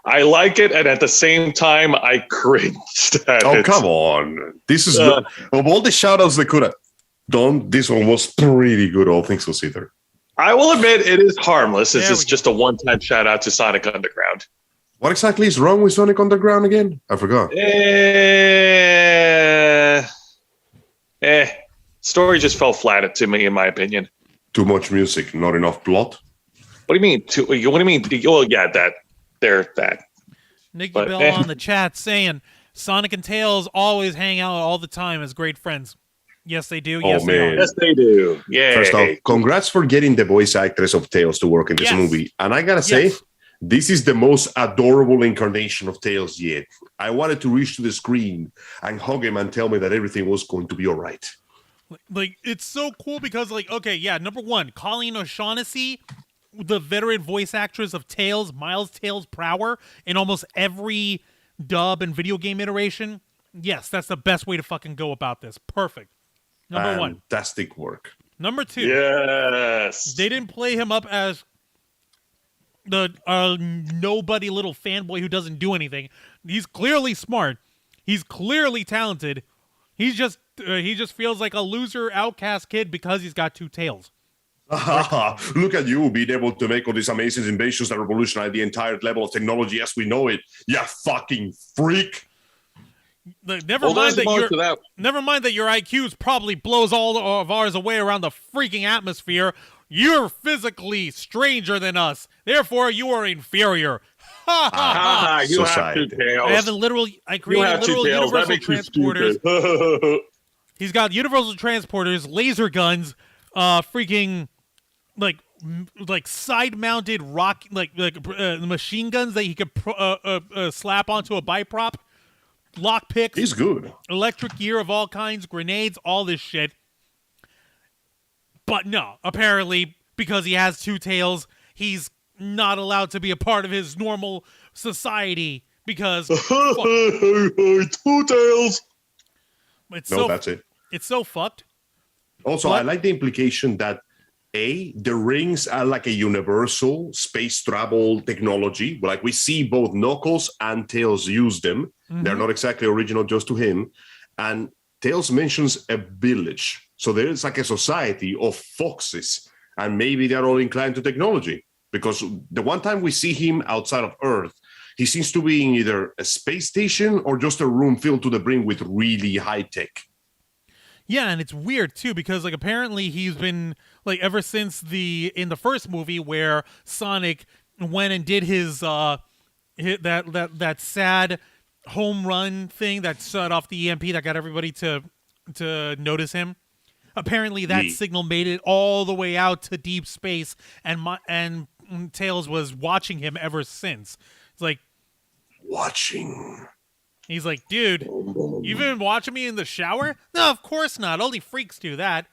I like it, and at the same time, I cringed at it. Oh, come on. This is, of all the shout-outs they could have done, this one was pretty good, all things considered. I will admit, it is harmless. This is just a one-time shout-out to Sonic Underground. What exactly is wrong with Sonic Underground again? I forgot. Story just fell flat to me, in my opinion. Too much music, not enough plot? What do you mean? What do you mean? Well, yeah, that. Nikki Bell on the chat saying Sonic and Tails always hang out all the time as great friends. Yes, they do. Yes, they are. Yes, they do. Yeah. First off, congrats for getting the voice actress of Tails to work in this movie. And I gotta say, this is the most adorable incarnation of Tails yet. I wanted to reach to the screen and hug him and tell me that everything was going to be all right. It's so cool because, number one, Colleen O'Shaughnessy, the veteran voice actress of Tails, Miles Tails Prower, in almost every dub and video game iteration. Yes, that's the best way to fucking go about this. Perfect. Number one. Fantastic work. Number two. Yes. They didn't play him up as the nobody little fanboy who doesn't do anything. He's clearly smart. He's clearly talented. He just feels like a loser outcast kid because he's got two tails. Look at you being able to make all these amazing innovations that revolutionize the entire level of technology as we know it. You fucking freak. Never mind that your IQs probably blows all of ours away around the freaking atmosphere. You're physically stranger than us. Therefore, you are inferior. You have two tails. I created literal universal transporters. He's got universal transporters, laser guns, freaking like side-mounted machine guns that he could slap onto a bike prop, lockpicks. He's good. Electric gear of all kinds, grenades, all this shit. But no, apparently because he has two tails, he's not allowed to be a part of his normal society because Two tails. That's it. It's so fucked. Also, What? I like the implication that the rings are like a universal space travel technology. Like we see both Knuckles and Tails use them. They're not exactly original just to him. And Tails mentions a village. So there is like a society of foxes. And maybe they're all inclined to technology. Because the one time we see him outside of Earth, he seems to be in either a space station or just a room filled to the brim with really high tech. Yeah, and it's weird too because like apparently he's been like ever since in the first movie where Sonic went and did his that sad home run thing that set off the EMP that got everybody to notice him. Apparently that signal made it all the way out to deep space, and Tails was watching him ever since. It's like Watching. he's like, dude, you've been watching me in the shower? No, of course not. Only freaks do that.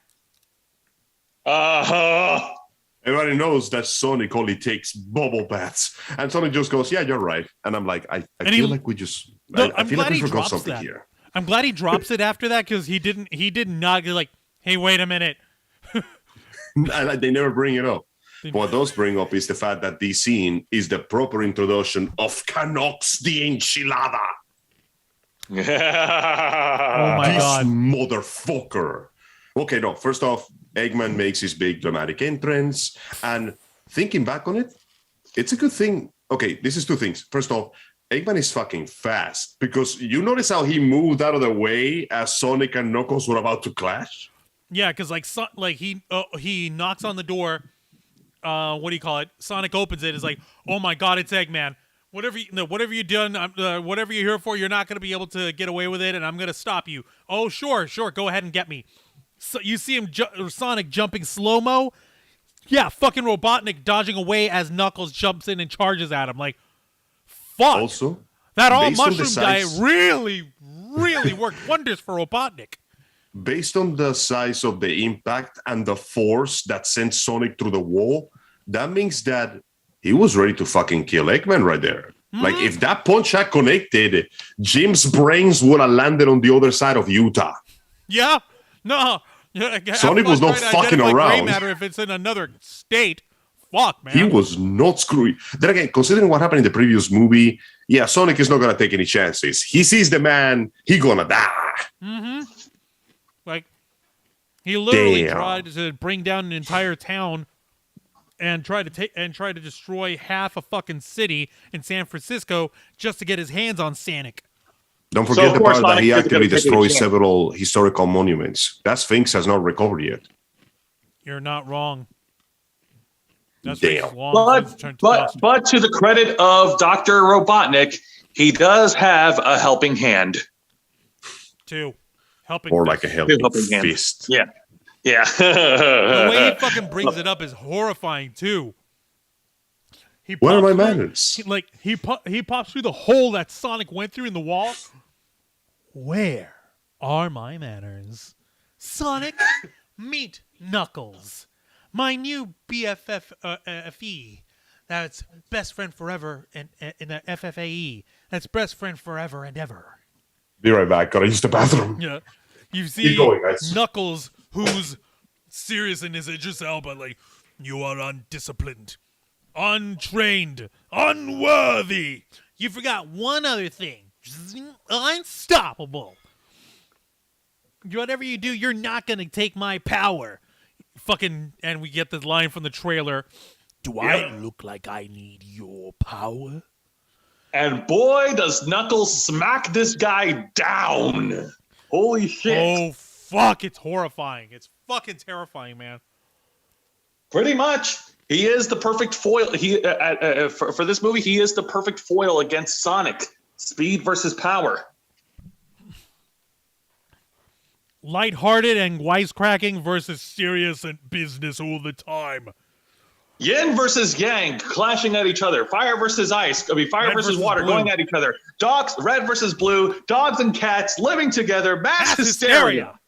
Everybody knows that Sonic only takes bubble baths. And Sonic just goes, yeah, you're right. And I'm like, I feel like we just... No, I I'm feel like glad we he forgot drops something that. here. I'm glad he drops it after that because he did not get like, hey, wait a minute. And they never bring it up. What does bring up is the fact that this scene is the proper introduction of Canucks the Enchilada. Oh my This god. motherfucker. Okay, no, first off, Eggman makes his big dramatic entrance. And thinking back on it, it's a good thing. Okay, this is two things. First off, Eggman is fucking fast because you notice how he moved out of the way as Sonic and Knuckles were about to clash? Yeah, because he knocks on the door. What do you call it? Sonic opens it. Is like, oh my god, it's Eggman. Whatever you done, whatever you're here for, you're not gonna be able to get away with it, and I'm gonna stop you. Oh sure, go ahead and get me. So you see him, Sonic jumping slow mo. Yeah, fucking Robotnik dodging away as Knuckles jumps in and charges at him. Like, fuck. Also, That all based on the mushroom diet size- really worked wonders for Robotnik. based on the size of the impact and the force that sent Sonic through the wall, that means that he was ready to fucking kill Eggman right there. Like, if that punch had connected, Jim's brains would have landed on the other side of Utah. Yeah, no. Yeah, Sonic was not fucking Gray around. matter if it's in another state. Fuck, man. He was not screwy. Then again, considering what happened in the previous movie, yeah, Sonic is not going to take any chances. He sees the man, he gonna die. Like, he literally Damn. tried to bring down an entire town and try to destroy half a fucking city in San Francisco just to get his hands on Sonic. Don't So, forget of the course, part that Sonic he isn't actively gonna take any destroyed chance. several historical monuments. That Sphinx has not recovered yet. You're not wrong. That's Damn. But to the credit of Dr. Robotnik, he does have a helping hand. Two. Helping Or fist. like a helping Helping hand. fist. Yeah. Yeah. The way he fucking brings it up is horrifying too. He What are pops my through- manners? He pops through the hole that Sonic went through in the wall. Where are my manners? Sonic, meet Knuckles, my new BFF That's best friend forever and in the FFAE. That's best friend forever and ever. Be right back. Gotta use the bathroom. Yeah, you see going, guys. Knuckles, who's serious in his Idris Elba, like, you are undisciplined, untrained, unworthy. You forgot one other thing. Unstoppable. Whatever you do, you're not gonna take my power. Fucking, and we get the line from the trailer. Do I look like I need your power? And boy, does Knuckles smack this guy down. Holy shit. Oh, fuck, it's horrifying. It's fucking terrifying, man. Pretty much. He is the perfect foil. For this movie, he is the perfect foil against Sonic. Speed versus power. Lighthearted and wisecracking versus serious and business all the time. Yin versus yang clashing at each other. Fire versus ice. Fire versus water blue. going at each other. Dogs, red versus blue. Dogs and cats living together. Mass hysteria.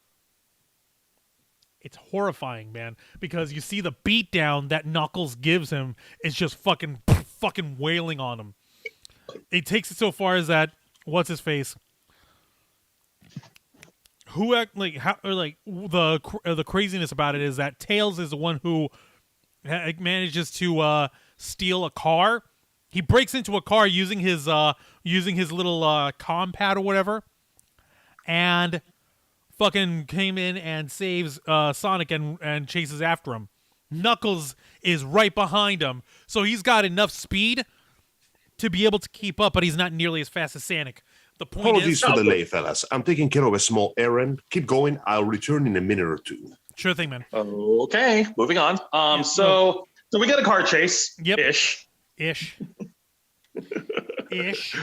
It's horrifying, man, because you see the beatdown that Knuckles gives him is just fucking wailing on him. It takes it so far as that what's his face? The craziness about it is that Tails is the one who manages to steal a car. He breaks into a car using his little comm pad or whatever, and fucking came in and saves Sonic and chases after him. Knuckles is right behind him, so he's got enough speed to be able to keep up, but he's not nearly as fast as Sonic. The point Apologies is, for the delay, fellas. I'm taking care of a small errand. Keep going. I'll return in a minute or two. sure thing, man. Okay, moving on. So we get a car chase. Yep. Ish. Ish.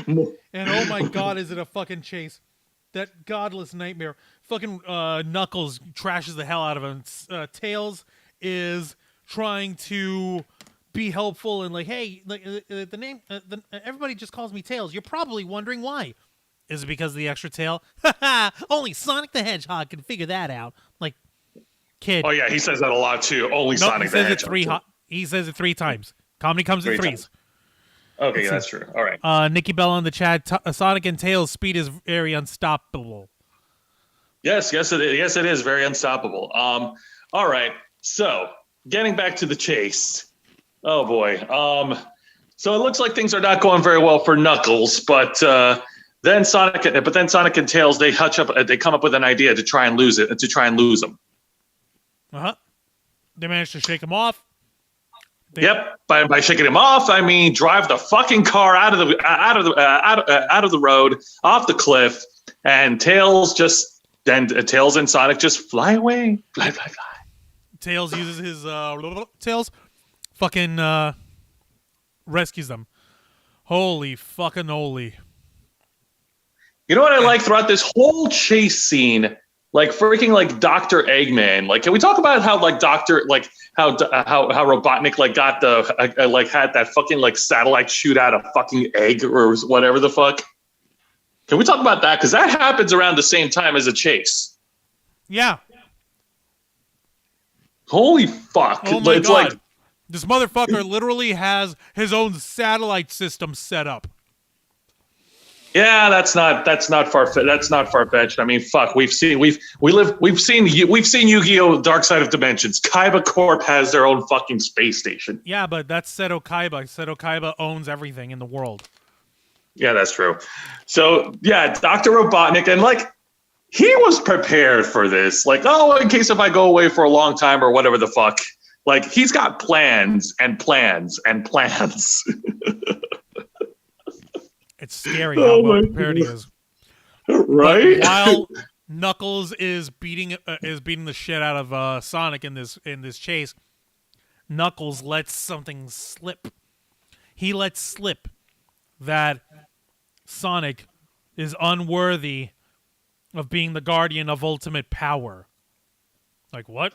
And oh my god, is it a fucking chase? That godless nightmare. Fucking Knuckles trashes the hell out of him. Tails is trying to be helpful and like, hey, the name, everybody just calls me Tails. You're probably wondering why. Is it because of the extra tail? Only Sonic the Hedgehog can figure that out. Like, kid. Oh yeah, he says that a lot too. Only Sonic the Hedgehog. He says it 3 times. Comedy comes in 3s. Okay, that's true. All right. Nikki Bell in the chat. Sonic and Tails' speed is very unstoppable. Yes, it is. Yes, it is very unstoppable. All right. So getting back to the chase. Oh boy. So it looks like things are not going very well for Knuckles, but then Sonic and Tails they come up with an idea to try and lose them. They managed to shake him off. Yep. By shaking him off, I mean drive the fucking car out of the road, off the cliff, and Tails and Sonic just fly away. Fly. Tails uses his Tails fucking rescues them. Holy fucking holy. You know what I like throughout this whole chase scene? Like freaking like Dr. Eggman. Like, can we talk about how like how Robotnik like got the like had that fucking like satellite shoot out a fucking egg or whatever the fuck? Can we talk about that? Because that happens around the same time as a chase. Yeah. Holy fuck! Oh my it's god! Like, this motherfucker literally has his own satellite system set up. Yeah, that's not far fetched. I mean, fuck. We've seen Yu-Gi-Oh! Dark Side of Dimensions. Kaiba Corp has their own fucking space station. Yeah, but that's Seto Kaiba. Seto Kaiba owns everything in the world. Yeah, that's true. So yeah, Dr. Robotnik, and like he was prepared for this. Like, oh, in case if I go away for a long time or whatever the fuck. Like he's got plans and plans and plans. It's scary how well prepared he is. Right? But while Knuckles is beating the shit out of Sonic in this chase, Knuckles lets something slip. He lets slip that Sonic is unworthy of being the guardian of ultimate power. Like what?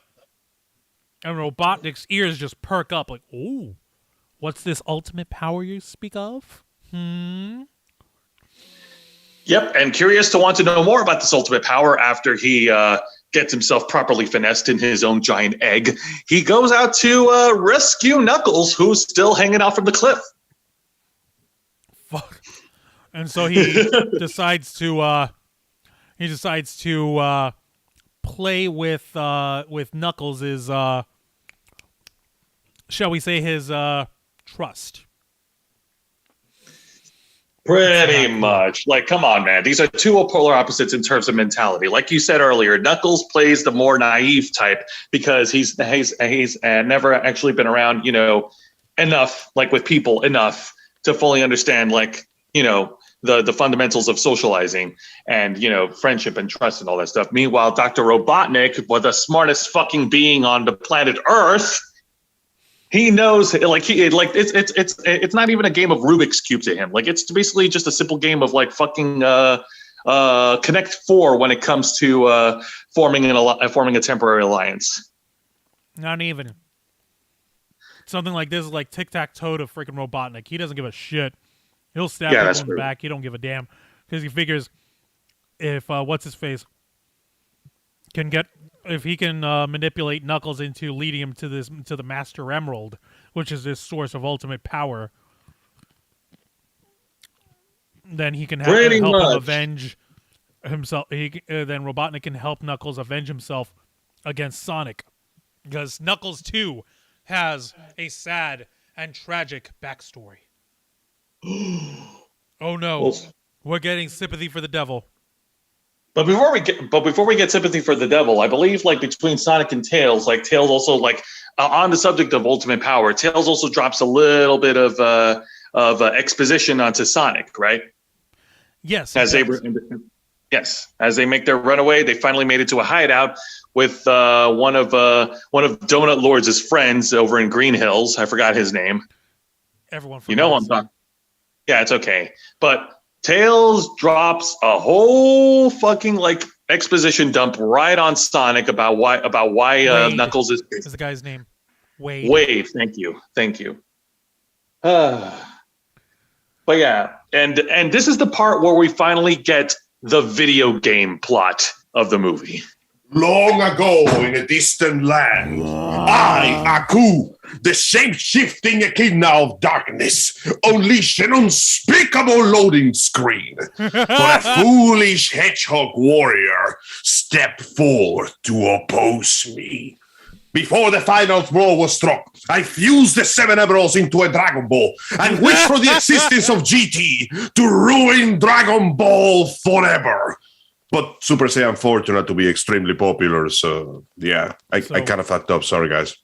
And Robotnik's ears just perk up like, ooh, what's this ultimate power you speak of? Yep, and curious to want to know more about this ultimate power after he gets himself properly finessed in his own giant egg. He goes out to rescue Knuckles, who's still hanging out from the cliff. Fuck. And so he decides to play with Knuckles' shall we say his trust. Pretty much. Like, come on, man. These are two polar opposites in terms of mentality. Like you said earlier, Knuckles plays the more naive type because he's never actually been around, enough, like with people enough to fully understand, like, the fundamentals of socializing and, friendship and trust and all that stuff. Meanwhile, Dr. Robotnik was the smartest fucking being on the planet Earth. He knows, it's not even a game of Rubik's Cube to him. Like, it's basically just a simple game of, like, fucking Connect 4 when it comes to forming a temporary alliance. Not even. something like this is like tic-tac-toe to freaking Robotnik. He doesn't give a shit. He'll stab Yeah, people that's in the true. back. He don't give a damn because he figures if what's his face if he can manipulate Knuckles into leading him to the Master Emerald, which is this source of ultimate power, then he can help him avenge himself. Then Robotnik can help Knuckles avenge himself against Sonic, because Knuckles too has a sad and tragic backstory. Oh no, Well, we're getting sympathy for the devil. But before we get sympathy for the devil, I believe like between Sonic and Tails, like Tails also like on the subject of ultimate power, Tails also drops a little bit of exposition onto Sonic, right? Yes. As they make their runaway, they finally made it to a hideout with one of Donut Lord's friends over in Green Hills. I forgot his name. Everyone, you know I'm talking. Yeah, it's okay. But Tails drops a whole fucking like exposition dump right on Sonic about why Knuckles is the guy's name. Wade. Wade, thank you. But yeah, and this is the part where we finally get the video game plot of the movie. Long ago in a distant land, I, Aku, the shape-shifting echidna of darkness, unleashed an unspeakable loading screen. But a foolish hedgehog warrior stepped forth to oppose me. Before the final blow was struck, I fused the 7 emeralds into a Dragon Ball and wished for the existence of GT to ruin Dragon Ball forever. But Super Saiyan 4 turned out to be extremely popular, so yeah, I kind of fucked up. Sorry, guys.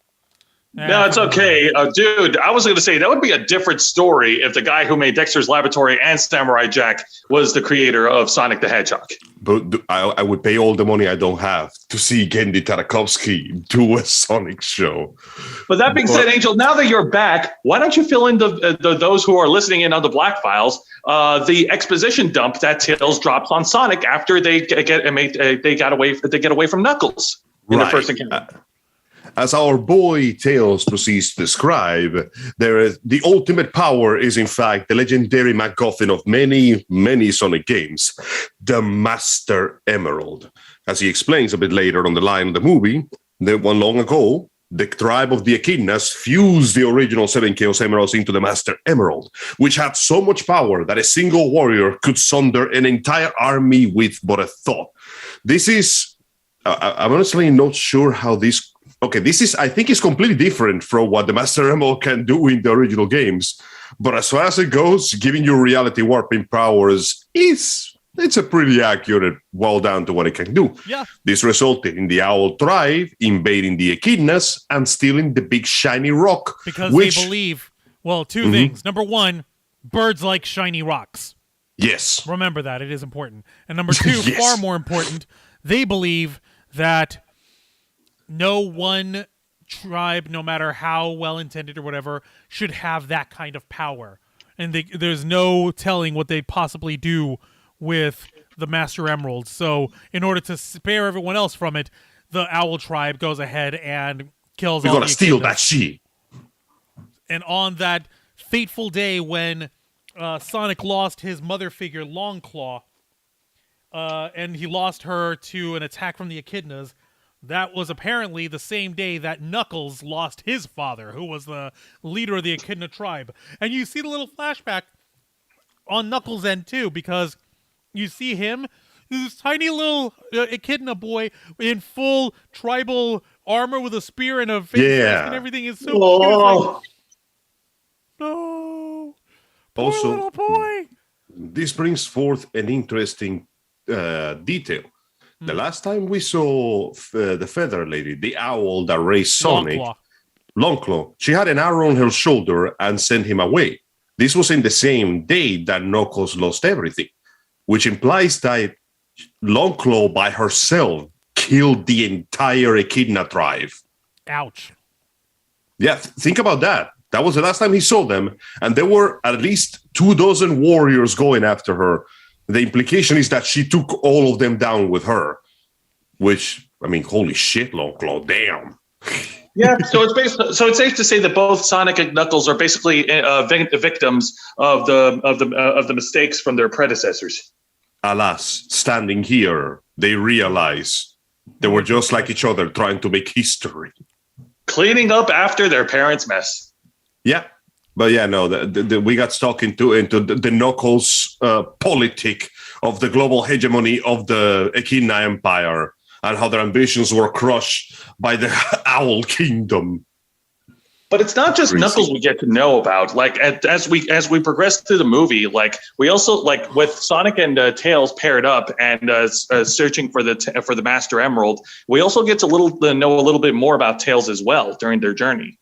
No, it's okay. Dude, I was going to say that would be a different story if the guy who made Dexter's Laboratory and Samurai Jack was the creator of Sonic the Hedgehog. But I would pay all the money I don't have to see Gendy Tartakovsky do a Sonic show. But that being said, Angel, now that you're back, why don't you fill in those who are listening in on the Black Files, the exposition dump that Tails drops on Sonic after they get away from Knuckles in the first encounter. As our boy Tails proceeds to describe, the ultimate power is in fact the legendary MacGuffin of many, many Sonic games, the Master Emerald. As he explains a bit later on the line of the movie, that one long ago, the tribe of the Echidnas fused the original 7 Chaos Emeralds into the Master Emerald, which had so much power that a single warrior could sunder an entire army with but a thought. This is, I'm honestly not sure how this... Okay, I think it's completely different from what the Master Emerald can do in the original games. But as far as it goes, giving you reality warping powers it's a pretty accurate, well down to what it can do. Yeah. This resulted in the Owl tribe invading the Echidnas and stealing the big shiny rock. Because they believe, two things. Number one, birds like shiny rocks. Yes. Remember that. It is important. And number two, Yes. far more important, they believe that no one tribe, no matter how well-intended or whatever, should have that kind of power. And there's no telling what they'd possibly do with the Master Emerald. So in order to spare everyone else from it, the Owl tribe goes ahead and kills all the Echidnas. We're gonna steal that shit. And on that fateful day when Sonic lost his mother figure, Longclaw, and he lost her to an attack from the Echidnas, that was apparently the same day that Knuckles lost his father, who was the leader of the Echidna tribe. And you see the little flashback on Knuckles' end, too, because you see him, this tiny little Echidna boy in full tribal armor with a spear and a face mask and everything is so cute. Like, no, poor little boy. This brings forth an interesting detail. The last time we saw the Feather Lady, the owl that raised Sonic, Longclaw, she had an arrow on her shoulder and sent him away. This was in the same day that Knuckles lost everything, which implies that Longclaw by herself killed the entire Echidna tribe. Ouch. Yeah, think about that. That was the last time he saw them, and there were at least 24 warriors going after her. The implication is that she took all of them down with her, which, I mean, holy shit, Longclaw, damn. Yeah, so it's safe to say that both Sonic and Knuckles are basically victims of the mistakes from their predecessors. Alas, standing here, they realize they were just like each other, trying to make history, cleaning up after their parents' mess. Yeah, but yeah, no, we got stuck into the Knuckles politic of the global hegemony of the Echidna Empire, and how their ambitions were crushed by the Owl Kingdom. But it's not just Knuckles we get to know about. Like as we progress through the movie, like we also like with Sonic and Tails paired up and searching for the Master Emerald. We also get to know a little bit more about Tails as well during their journey.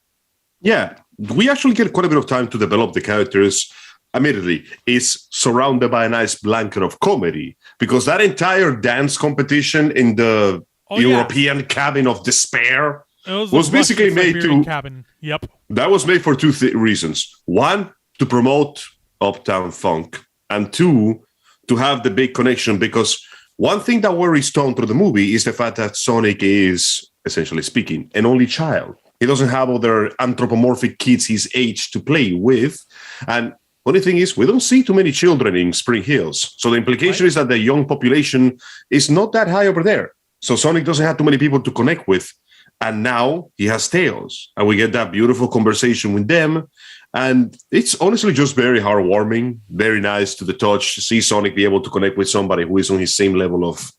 Yeah, we actually get quite a bit of time to develop the characters. Admittedly, it's surrounded by a nice blanket of comedy, because that entire dance competition in the European cabin of despair was basically made to cabin. Yep. That was made for two reasons. One, to promote Uptown Funk, and two, to have the big connection, because one thing that worries Tom through the movie is the fact that Sonic is, essentially speaking, an only child. He doesn't have other anthropomorphic kids his age to play with, and funny thing is, we don't see too many children in Spring Hills. So the implication is that the young population is not that high over there. So Sonic doesn't have too many people to connect with. And now he has Tails. And we get that beautiful conversation with them. And it's honestly just very heartwarming, very nice to the touch to see Sonic be able to connect with somebody who is on his same level of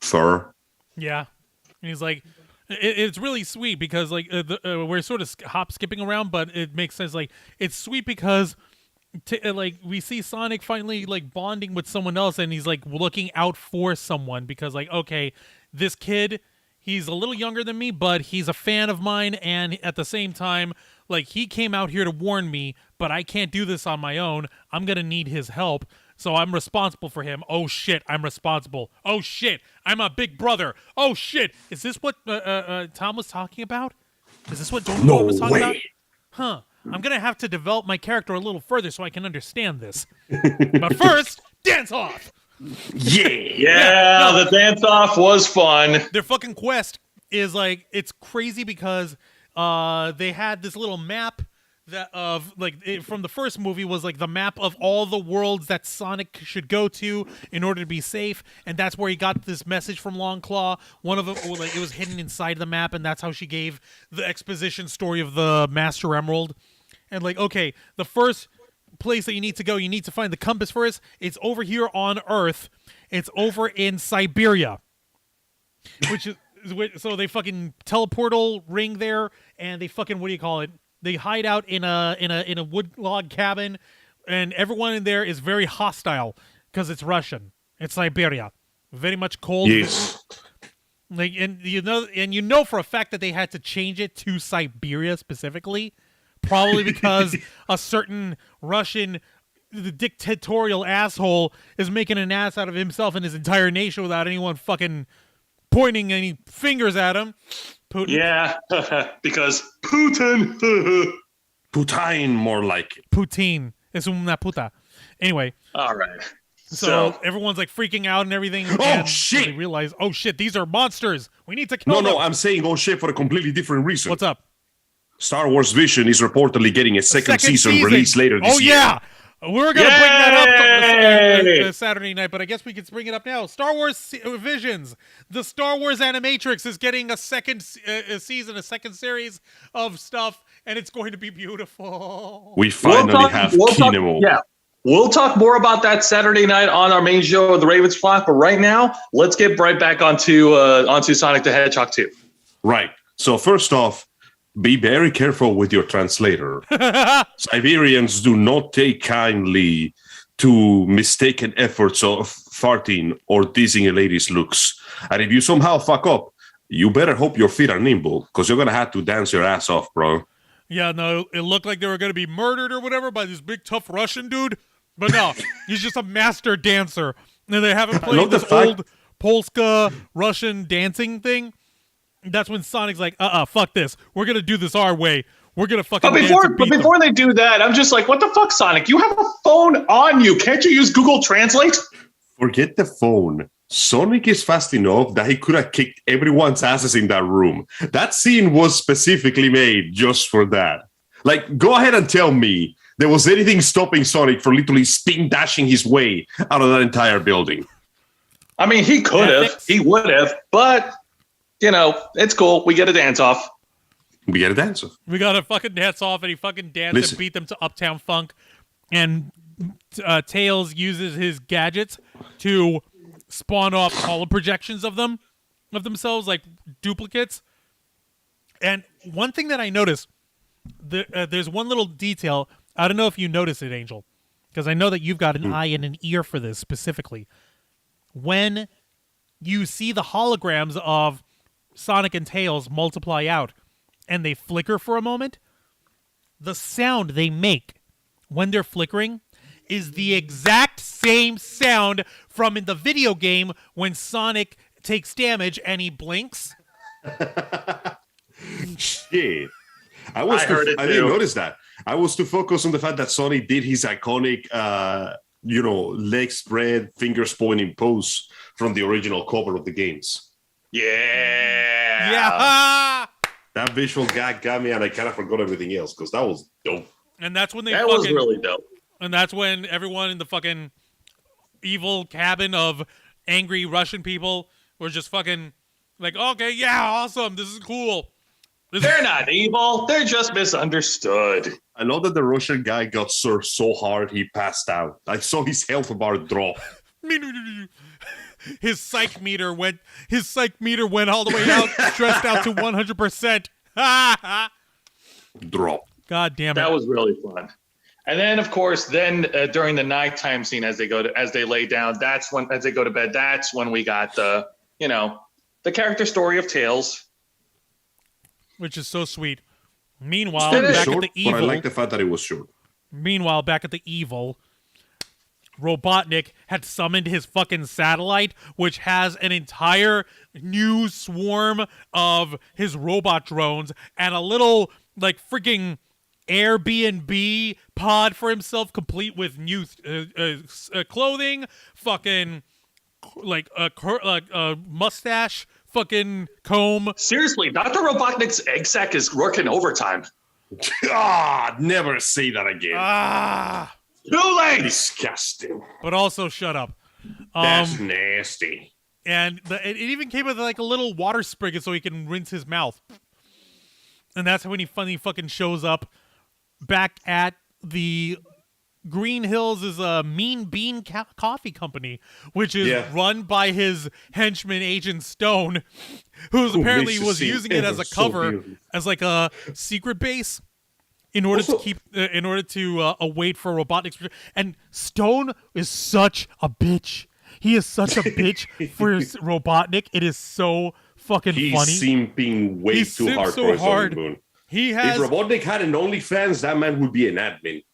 fur. Yeah. And he's like, it's really sweet because like we're sort of skipping around, but it makes sense. Like it's sweet because like we see Sonic finally like bonding with someone else, and he's like looking out for someone because like, okay, this kid, he's a little younger than me, but he's a fan of mine, and at the same time, like he came out here to warn me, but I can't do this on my own. I'm gonna need his help, so I'm responsible for him. Oh shit, I'm responsible. Oh shit, I'm a big brother. Oh shit, is this what Tom was talking about? Is this what Jordan was talking about? Huh. I'm going to have to develop my character a little further so I can understand this. But first, dance off! Yeah, the dance off was fun. Their fucking quest is like, it's crazy because they had this little map that from the first movie was like the map of all the worlds that Sonic should go to in order to be safe, and that's where he got this message from Longclaw. One of them, like, it was hidden inside the map, and that's how she gave the exposition story of the Master Emerald. And like, okay, the first place that you need to go, you need to find the compass first. It's over here on Earth. It's over in Siberia, which is so they fucking teleportal ring there, and they fucking, what do you call it? They hide out in a wood log cabin, and everyone in there is very hostile because it's Russian. It's Siberia, very much cold. Yes. Like, and you know for a fact that they had to change it to Siberia specifically, probably because a certain Russian, the dictatorial asshole, is making an ass out of himself and his entire nation without anyone fucking pointing any fingers at him. Putin. Yeah, because Putin. Putin, more like it. Putin. Es una puta. Anyway. All right. So everyone's like freaking out and everything. Oh, and shit. They realize, oh shit, these are monsters. We need to kill them. No, I'm saying oh shit for a completely different reason. What's up? Star Wars Vision is reportedly getting a second season released later this year. Oh, yeah. We're going to bring that up Saturday night, but I guess we could bring it up now. Star Wars Visions. The Star Wars Animatrix is getting a second season, a second series of stuff, and it's going to be beautiful. We finally have Kinemo. Yeah. We'll talk more about that Saturday night on our main show of the Ravens Flock, but right now, let's get right back onto Sonic the Hedgehog 2. Right. So first off, be very careful with your translator. Siberians do not take kindly to mistaken efforts of farting or teasing a lady's looks. And if you somehow fuck up, you better hope your feet are nimble, because you're going to have to dance your ass off, bro. Yeah, no, it looked like they were going to be murdered or whatever by this big, tough Russian dude. But no, he's just a master dancer. And they haven't played this old Polska Russian dancing thing. That's when Sonic's like, fuck this. We're going to do this our way. We're going to fucking But before they do that, I'm just like, what the fuck, Sonic? You have a phone on you. Can't you use Google Translate? Forget the phone. Sonic is fast enough that he could have kicked everyone's asses in that room. That scene was specifically made just for that. Like, go ahead and tell me there was anything stopping Sonic from literally spin dashing his way out of that entire building. I mean, he could have, he would have, but you know, it's cool. We get a dance off. We get a dance off. We got a fucking dance off, and he fucking danced and beat them to Uptown Funk. And Tails uses his gadgets to spawn off hollow projections of themselves, like duplicates. And one thing that I noticed, there's one little detail. I don't know if you notice it, Angel, because I know that you've got an eye and an ear for this specifically. When you see the holograms of Sonic and Tails multiply out and they flicker for a moment, the sound they make when they're flickering is the exact same sound from in the video game when Sonic takes damage and he blinks. Shit. I didn't notice that. I was too focused on the fact that Sonic did his iconic, leg spread, fingers pointing pose from the original cover of the games. Yeah. That visual gag got me, and I kind of forgot everything else because that was dope. And that's when that was really dope. And that's when everyone in the fucking evil cabin of angry Russian people were just fucking like, okay, yeah, awesome, this is cool. They're not evil. They're just misunderstood. I know that the Russian guy got served so hard he passed out. I saw his health bar drop. His psych meter went all the way out, stressed out to 100%. Drop. God damn it. That was really fun. And then, of course, during the nighttime scene, as they lay down, as they go to bed, that's when we got the character story of Tails. Which is so sweet. Meanwhile, back at the evil. But I like the fact that it was short. Meanwhile, back at the evil, Robotnik had summoned his fucking satellite, which has an entire new swarm of his robot drones and a little, like, freaking Airbnb pod for himself, complete with new clothing, fucking, like, a mustache, fucking comb. Seriously, Dr. Robotnik's egg sack is working overtime. Never say that again. Too late. Disgusting. But also, shut up. That's nasty. And it even came with like a little water spigot so he can rinse his mouth. And that's when he fucking shows up back at the Green Hills is a Mean Bean Coffee Company, which is run by his henchman Agent Stone, who apparently was using it as a cover, as like a secret base, in order to await for Robotnik's. And Stone is such a bitch. He is such a bitch for Robotnik. It is so fucking funny. He's simping way too hard for his own moon. If Robotnik had an OnlyFans, that man would be an admin.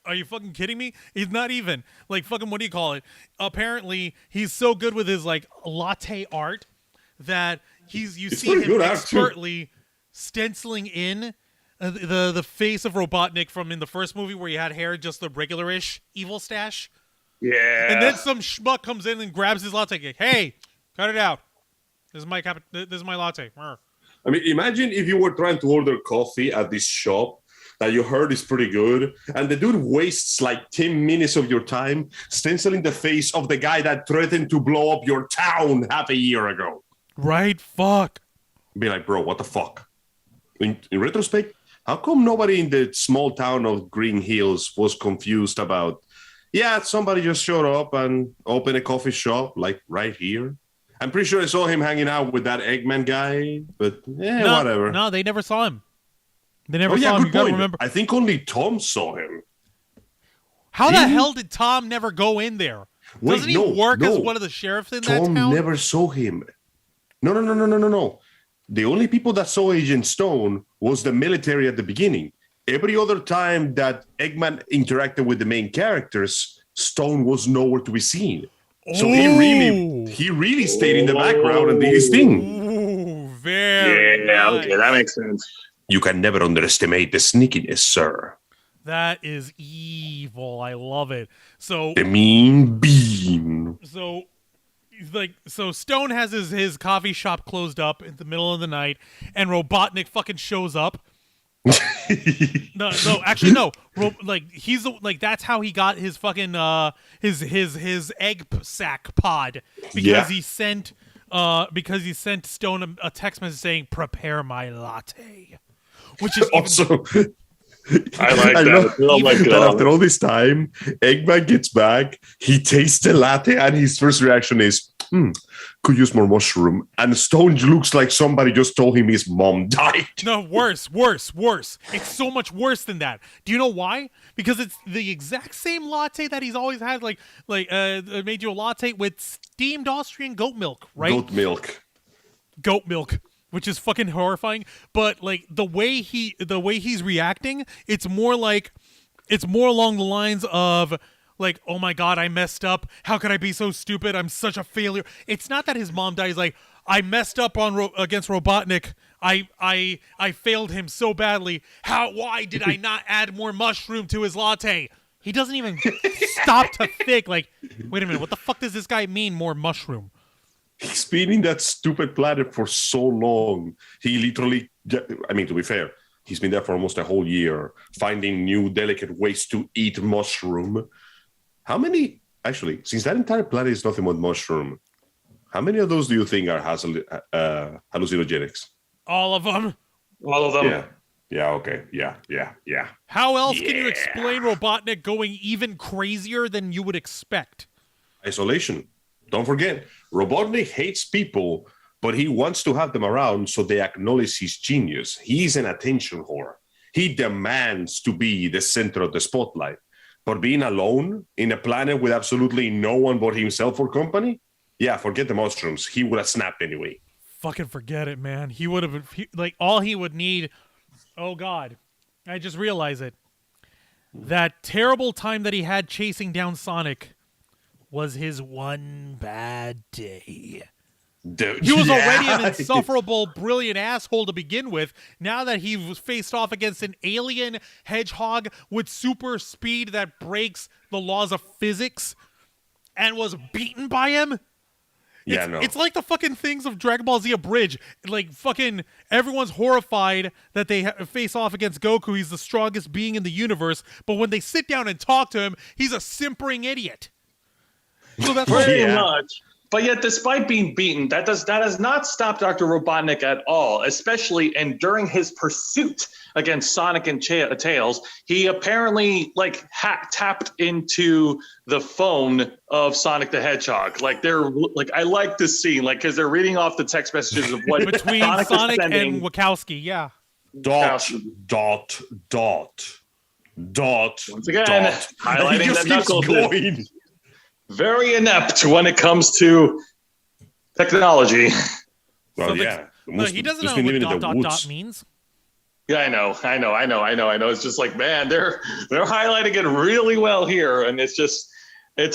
Are you fucking kidding me? He's not even. Like, fucking, what do you call it? Apparently, he's so good with his, like, latte art that you see him expertly stenciling in the face of Robotnik from in the first movie where he had hair, just the regular-ish evil stash. Yeah. And then some schmuck comes in and grabs his latte. Like, hey, cut it out. This is my latte. I mean, imagine if you were trying to order coffee at this shop that you heard is pretty good, and the dude wastes like 10 minutes of your time stenciling the face of the guy that threatened to blow up your town half a year ago. Right? Fuck. Be like, bro, what the fuck? In retrospect, how come nobody in the small town of Green Hills was confused about, somebody just showed up and opened a coffee shop, like right here? I'm pretty sure I saw him hanging out with that Eggman guy, but whatever. No, they never saw him. They never saw him. Good point. Remember. I think only Tom saw him. How the hell did Tom never go in there? Doesn't he work as one of the sheriffs in that town? Tom never saw him. No. The only people that saw Agent Stone was the military at the beginning. Every other time that Eggman interacted with the main characters, Stone was nowhere to be seen. So he really stayed in the background and did his thing. Ooh, very nice. Okay, that makes sense. You can never underestimate the sneakiness, sir. That is evil. I love it. So the mean bean. So so Stone has his coffee shop closed up in the middle of the night, and Robotnik fucking shows up. Actually no. That's how he got his fucking his egg sack pod because he sent Stone a text message saying "prepare my latte," which is Also, I like that. Oh my That god! after all this time, Eggman gets back, he tastes the latte, and his first reaction is, could use more mushroom. And Stone looks like somebody just told him his mom died. No, worse. It's so much worse than that. Do you know why? Because it's the exact same latte that he's always had, made you a latte with steamed Austrian goat milk, right? Goat milk. Which is fucking horrifying, but like the way he's reacting, it's more along the lines of like, oh my god, I messed up. How could I be so stupid? I'm such a failure. It's not that his mom died. He's like, I messed up against Robotnik. I failed him so badly. Why did I not add more mushroom to his latte? He doesn't even stop to think. Like, wait a minute, what the fuck does this guy mean? More mushroom? He's been in that stupid planet for so long. He literally, I mean, to be fair, he's been there for almost a whole year, finding new delicate ways to eat mushroom. How many, actually, since that entire planet is nothing but mushroom, how many of those do you think are hallucinogenics? All of them. All of them. Yeah. Yeah, okay. Yeah. How else can you explain Robotnik going even crazier than you would expect? Isolation. Don't forget, Robotnik hates people, but he wants to have them around so they acknowledge his genius. He's an attention whore. He demands to be the center of the spotlight. But being alone in a planet with absolutely no one but himself for company? Yeah, forget the mushrooms. He would have snapped anyway. Fucking forget it, man. He would have, all he would need, oh god, I just realized it. That terrible time that he had chasing down Sonic was his one bad day. Dude, he was already an insufferable, brilliant asshole to begin with. Now that he was faced off against an alien hedgehog with super speed that breaks the laws of physics and was beaten by him. It's like the fucking things of Dragon Ball Z Abridged. Like, fucking everyone's horrified that they face off against Goku. He's the strongest being in the universe. But when they sit down and talk to him, he's a simpering idiot. So that's pretty much. But yet, despite being beaten, that has not stopped Dr. Robotnik at all, especially and during his pursuit against Sonic and Tails, he apparently tapped into the phone of Sonic the Hedgehog. I like this scene, because they're reading off the text messages of what between Sonic and Wachowski, yeah. Dot. Once again, highlighting that Knuckles very inept when it comes to technology. Well, he doesn't know what dot means. Yeah, I know. It's just like, man, they're highlighting it really well here, and it's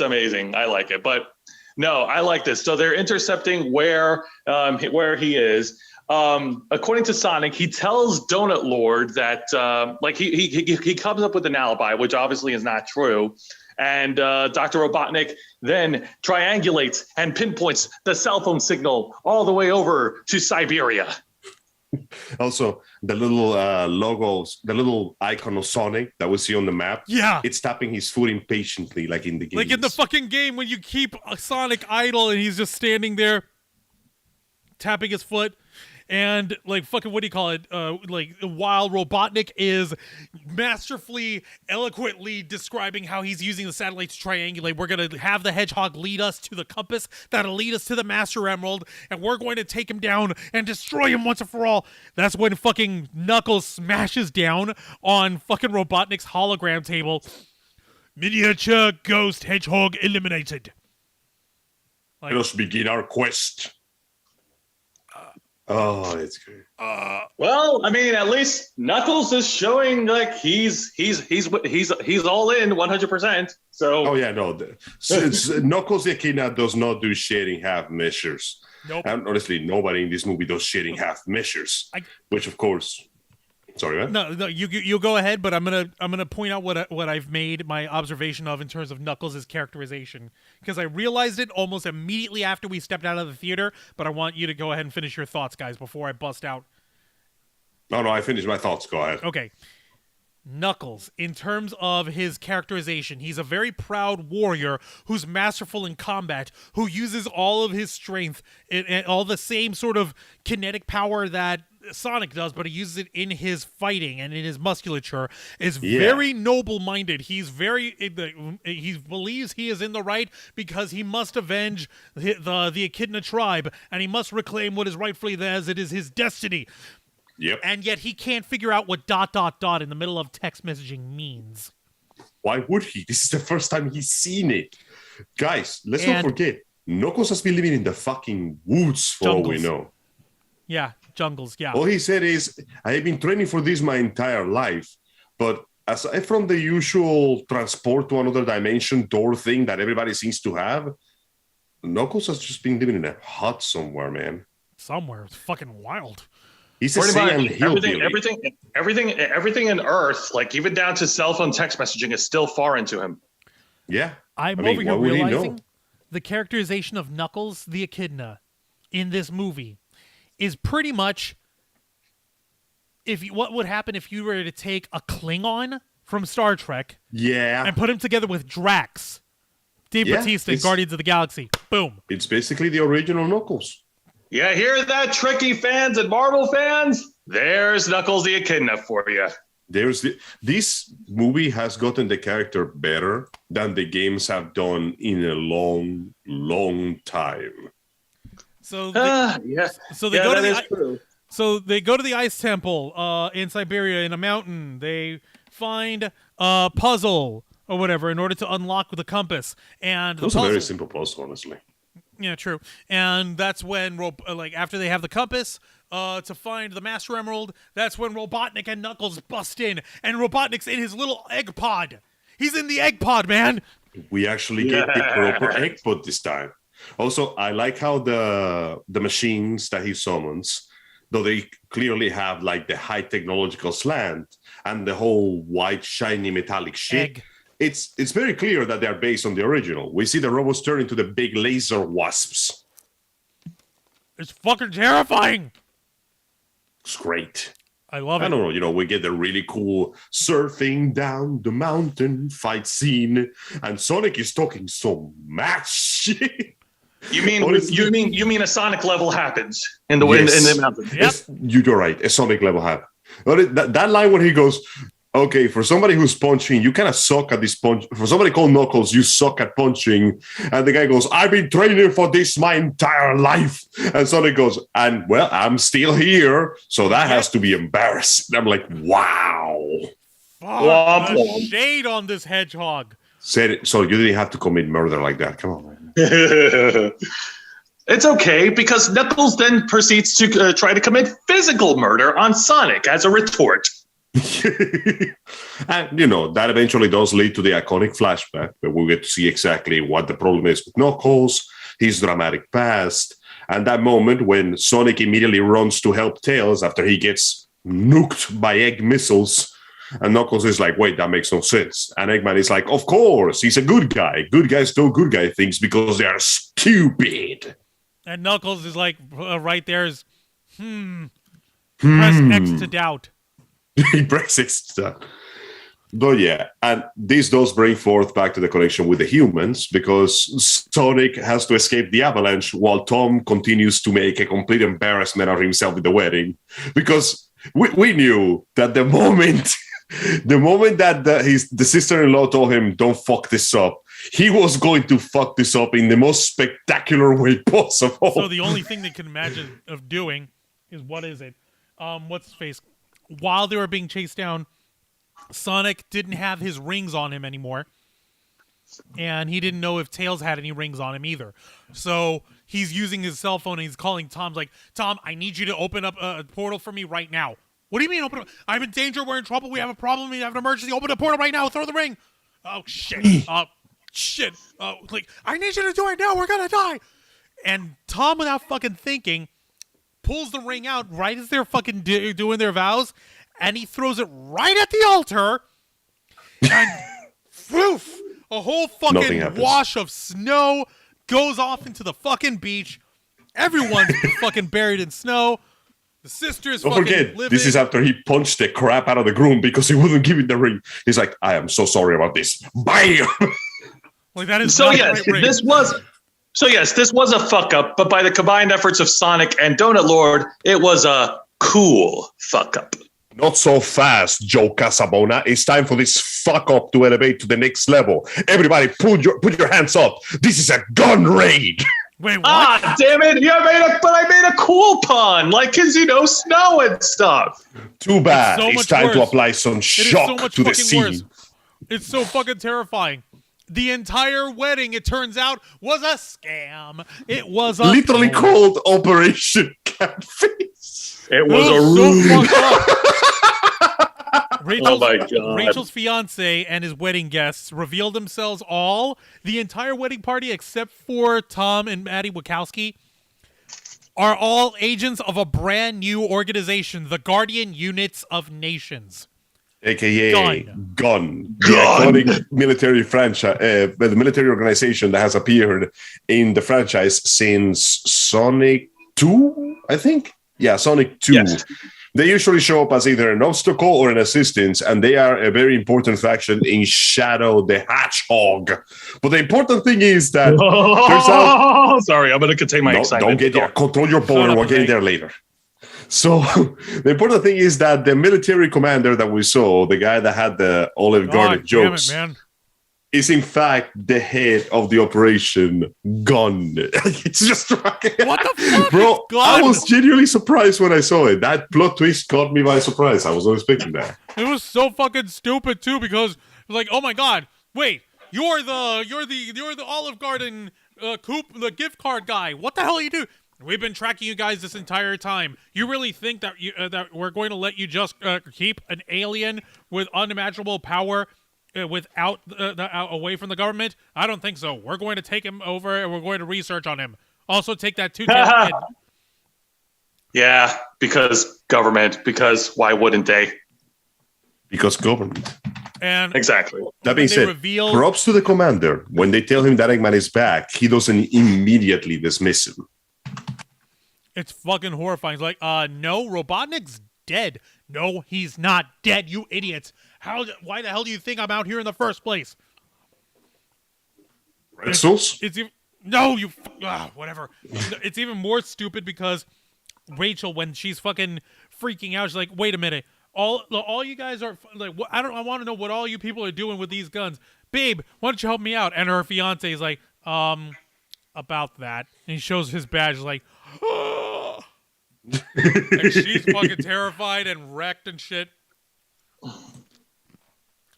amazing. I like it, but no, I like this. So they're intercepting where he is. According to Sonic, he tells Donut Lord that he comes up with an alibi, which obviously is not true. And Dr. Robotnik then triangulates and pinpoints the cell phone signal all the way over to Siberia. Also, the little logos, the little icon of Sonic that we see on the map, it's tapping his foot impatiently, like in the game. Like in the fucking game when you keep Sonic idle and he's just standing there tapping his foot. And fucking, what do you call it? While Robotnik is masterfully, eloquently describing how he's using the satellite to triangulate, we're going to have the Hedgehog lead us to the compass that'll lead us to the Master Emerald, and we're going to take him down and destroy him once and for all. That's when fucking Knuckles smashes down on fucking Robotnik's hologram table. Miniature Ghost Hedgehog eliminated. Let us begin our quest. Oh, it's great. Well, I mean, at least Knuckles is showing he's all in 100%. So. Oh yeah, no. Knuckles the Echidna does not do shading half measures. Nope. And honestly, nobody in this movie does shading half measures. Which, of course, Sorry, man. No, you go ahead, but I'm gonna point out what I've made my observation of in terms of Knuckles' characterization, because I realized it almost immediately after we stepped out of the theater. But I want you to go ahead and finish your thoughts, guys, before I bust out. No, I finished my thoughts. Go ahead. Okay. Knuckles, in terms of his characterization, he's a very proud warrior who's masterful in combat, who uses all of his strength and all the same sort of kinetic power that Sonic does, but he uses it in his fighting and in his musculature. Is very noble-minded. He believes he is in the right because he must avenge the Echidna tribe, and he must reclaim what is rightfully theirs. It is his destiny. Yep. And yet he can't figure out what ... in the middle of text messaging means. Why would he? This is the first time he's seen it. Guys, let's not forget, Knuckles has been living in the fucking woods for all we know. Yeah, jungles, yeah. All he said is, I have been training for this my entire life, but aside from the usual transport to another dimension door thing that everybody seems to have, Knuckles has just been living in a hut somewhere, man. Somewhere. It's fucking wild. He's a Saiyan hillbilly. Everything in Earth, like even down to cell phone text messaging, is still foreign to him. Yeah. I'm over here realizing the characterization of Knuckles, the Echidna, in this movie is pretty much what would happen if you were to take a Klingon from Star Trek and put him together with Drax, Dave Bautista in Guardians of the Galaxy. Boom. It's basically the original Knuckles. Yeah, hear that, tricky fans and Marvel fans? There's Knuckles the Echidna for you. This movie has gotten the character better than the games have done in a long, long time. So they go to the ice temple in Siberia in a mountain. They find a puzzle or whatever in order to unlock the compass. And it was a very simple puzzle, honestly. Yeah, true. And that's when, after they have the compass to find the Master Emerald, that's when Robotnik and Knuckles bust in. And Robotnik's in his little egg pod. He's in the egg pod, man. We actually get the proper egg pod this time. Also, I like how the machines that he summons, though they clearly have like the high technological slant and the whole white, shiny, metallic shit. Egg. It's very clear that they're based on the original. We see the robots turn into the big laser wasps. It's fucking terrifying. It's great. I love it. I don't know, we get the really cool surfing down the mountain fight scene, and Sonic is talking so much shit. You mean a Sonic level happens in the wind in the mountain? Yep. You're right. A Sonic level happens. That line when he goes, okay, for somebody who's punching, you kind of suck at this punch. For somebody called Knuckles, you suck at punching. And the guy goes, I've been training for this my entire life. And Sonic goes, and well, I'm still here. So that has to be embarrassing. I'm like, wow. Fuck the shade on this hedgehog. Said it. So you didn't have to commit murder like that. Come on, man. It's okay, because Knuckles then proceeds to try to commit physical murder on Sonic as a retort. And that eventually does lead to the iconic flashback where we get to see exactly what the problem is with Knuckles, his dramatic past, and that moment when Sonic immediately runs to help Tails after he gets nuked by egg missiles, and Knuckles is like, wait, that makes no sense. And Eggman is like, of course, he's a good guy. Good guys do good guy things because they are stupid. And Knuckles is like, right there is, press X to doubt. He presses that. But yeah, and this does bring forth back to the connection with the humans, because Sonic has to escape the avalanche while Tom continues to make a complete embarrassment of himself at the wedding. Because we knew that the moment that the sister-in-law told him, don't fuck this up, he was going to fuck this up in the most spectacular way possible. So the only thing they can imagine of doing is, what is it? What's his face? While they were being chased down, Sonic didn't have his rings on him anymore. And he didn't know if Tails had any rings on him either. So he's using his cell phone and he's calling Tom's like, Tom, I need you to open up a portal for me right now. What do you mean open up? I'm in danger. We're in trouble. We have a problem. We have an emergency. Open a portal right now. Throw the ring. Oh, shit. Shit. I need you to do it now. We're going to die. And Tom, without fucking thinking, pulls the ring out right as they're fucking doing their vows, and he throws it right at the altar, and poof, a whole fucking wash of snow goes off into the fucking beach. Everyone's fucking buried in snow. The sisters Don't fucking forget, living. this is after he punched the crap out of the groom because he wouldn't give him the ring. He's like, I am so sorry about this. Bam! Like, that is So not yes, the right ring. this was a fuck up, but by the combined efforts of Sonic and Donut Lord, it was a cool fuck up. Not so fast, Joe Casabona. It's time for this fuck up to elevate to the next level. Everybody, put your hands up. This is a gun raid. Wait, what? Ah, damn it! I made a cool pun, like, cause snow and stuff. Too bad. so It's much time to worse. apply some It is shock so much to the fucking scene. worse. It's so fucking terrifying. The entire wedding, it turns out, was a scam. It was a Literally called Operation Catfish. It It was a was rude. so fucked up. Oh my God. Rachel's fiance and his wedding guests revealed themselves all. The entire wedding party, except for Tom and Maddie Wachowski, are all agents of a brand new organization, the Guardian Units of Nations. AKA Gun. Gun. The iconic military franchise, the military organization that has appeared in the franchise since Sonic 2, I think. Yeah, Sonic 2. Yes. They usually show up as either an obstacle or an assistance, and they are a very important faction in Shadow the Hedgehog. But the important thing is that turns out, Sorry, I'm gonna contain my no, excitement. don't get there. Control your Shut boner. up, We're getting Jose. there later. So the important thing is that the military commander that we saw, the guy that had the Olive Garden God damn jokes, it, man. is in fact the head of the Operation Gun. It's just What the fuck? bro. It's Gun. I was genuinely surprised when I saw it. That plot twist caught me by surprise. I was not expecting that. It was so fucking stupid too, because like, oh my god, wait, you're the Olive Garden the gift card guy. What the hell are you doing? We've been tracking you guys this entire time. You really think that that we're going to let you just keep an alien with unimaginable power without away from the government? I don't think so. We're going to take him over and we're going to research on him. Also, take that two-tailed kid. Yeah, because government. Because why wouldn't they? Because government. And Exactly. That being they said, reveal- props to the commander. When they tell him that Eggman is back, he doesn't immediately dismiss him. it's fucking horrifying. It's like, no, Robotnik's dead. No, he's not dead, you idiots. Why the hell do you think I'm out here in the first place? Pretzels? It's even, no, you, whatever. It's even more stupid because Rachel, when she's fucking freaking out, she's like, wait a minute. All you guys are like, I want to know what all you people are doing with these guns. Babe, why don't you help me out? And her fiance is like, about that. And he shows his badge, like, and she's fucking terrified and wrecked and shit.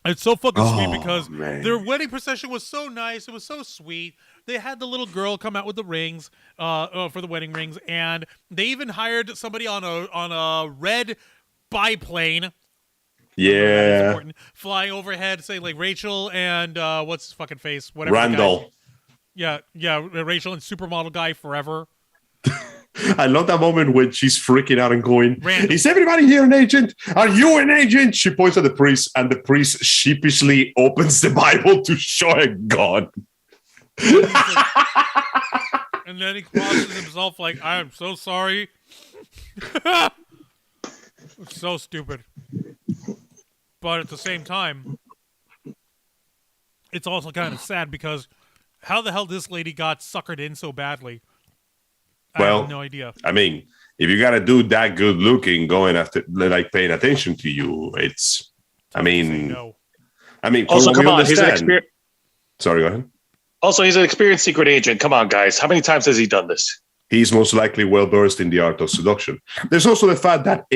It's so fucking sweet because man. their wedding procession was so nice. It was so sweet. They had the little girl come out with the rings, for the wedding rings, and they even hired somebody on a red biplane. Yeah. Important, flying overhead, saying like Rachel and what's his fucking face, whatever. the guy- Randall. Yeah, Rachel and supermodel guy forever. I love that moment when she's freaking out and going, Randall. is everybody here an agent? Are you an agent? She points at the priest, and the priest sheepishly opens the Bible to show a gun. And then he crosses himself like, I am so sorry. It's so stupid. But at the same time, it's also kind of sad because how the hell this lady got suckered in so badly? I Well, have no idea. I mean, if you got to do that good looking, going after, like, paying attention to you, it's, I mean, No. Also, we come on, he's an understand. Sorry, go ahead. Also, he's an experienced secret agent. Come on, guys. How many times has he done this? He's most likely well versed in the art of seduction. There's also the fact that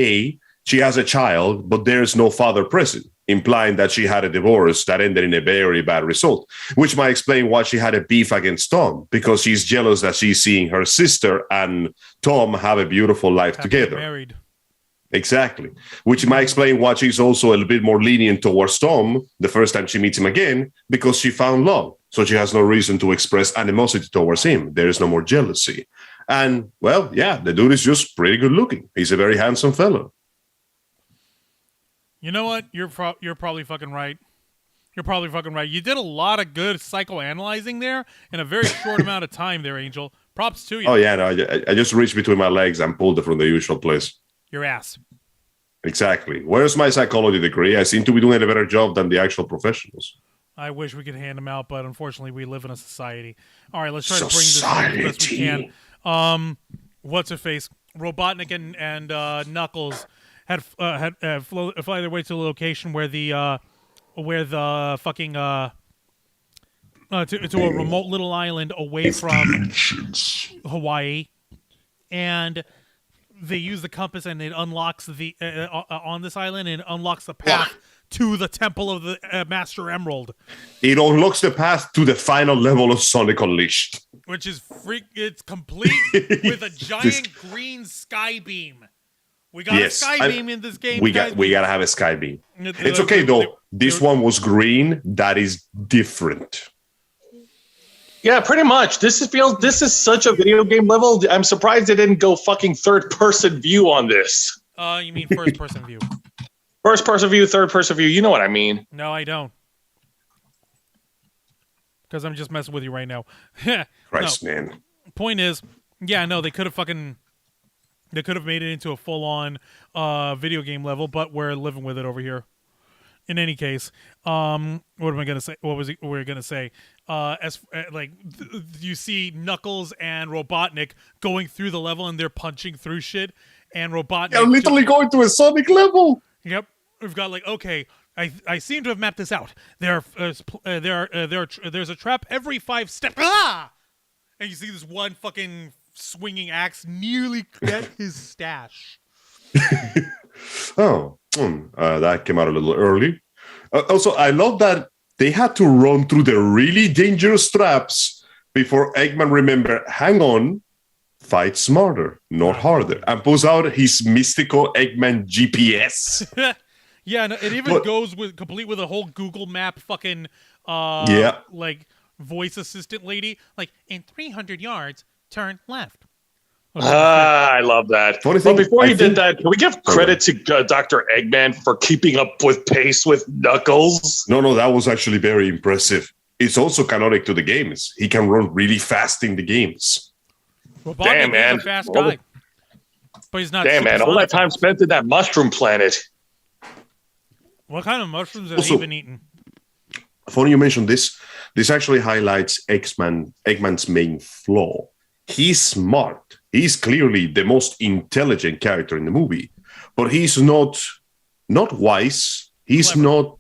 she has a child, but there's no father present, implying that she had a divorce that ended in a very bad result, which might explain why she had a beef against Tom, because she's jealous that she's seeing her sister and Tom have a beautiful life Happily together. married. Exactly. Which might explain why she's also a little bit more lenient towards Tom the first time she meets him again, because she found love. So she has no reason to express animosity towards him. There is no more jealousy. And, well, yeah, the dude is just pretty good looking. He's a very handsome fellow. You know what? You're probably fucking right. You're probably fucking right. You did a lot of good psychoanalyzing there in a very short amount of time there, Angel. Props to you. Oh, yeah, no, I just reached between my legs and pulled it from the usual place. Your ass. Exactly. Where's my psychology degree? I seem to be doing a better job than the actual professionals. I wish we could hand them out, but unfortunately we live in a society. All right, let's try to bring this as best we can. What's her face? Robotnik and Knuckles had fly their way to a location where the fucking to a remote little island away from Hawaii, and they use the compass and it unlocks the on this island and it unlocks the path to the Temple of the Master Emerald. It unlocks the path to the final level of Sonic Unleashed, which is it's complete with a giant green sky beam. We got a sky beam in this game. We gotta have a sky beam. It's okay though. This one was green. That is different. Yeah, pretty much. This is such a video game level. I'm surprised they didn't go fucking third person view on this. You mean first person view? First person view, third person view. You know what I mean? No, I don't. Because I'm just messing with you right now. Christ, man. Point is, yeah, no, they could have made it into a full-on video game level, but we're living with it over here. In any case, what am I gonna say? What was we gonna say? You see Knuckles and Robotnik going through the level, and they're punching through shit, and Robotnik. They're literally going to a Sonic level. Yep, we've got okay. I seem to have mapped this out. There's a trap every 5 steps. Ah! And you see this one fucking swinging axe nearly get his stash. That came out a little early. Also, I love that they had to run through the really dangerous traps before Eggman remembered, hang on, fight smarter, not harder, and pulls out his mystical Eggman GPS. Yeah, no, it even goes complete with a whole Google Map fucking voice assistant lady. Like, in 300 yards, turn left. I love that. But before he did that, can we give credit to Dr. Eggman for keeping up with pace with Knuckles? No, that was actually very impressive. It's also canonic to the games. He can run really fast in the games. Damn, man. He's a fast guy. But he's not. Damn, man. All that time spent in that mushroom planet. What kind of mushrooms have he been eating? Funny you mentioned this. This actually highlights Eggman's main flaw. He's smart. He's clearly the most intelligent character in the movie, but he's not wise. He's clever.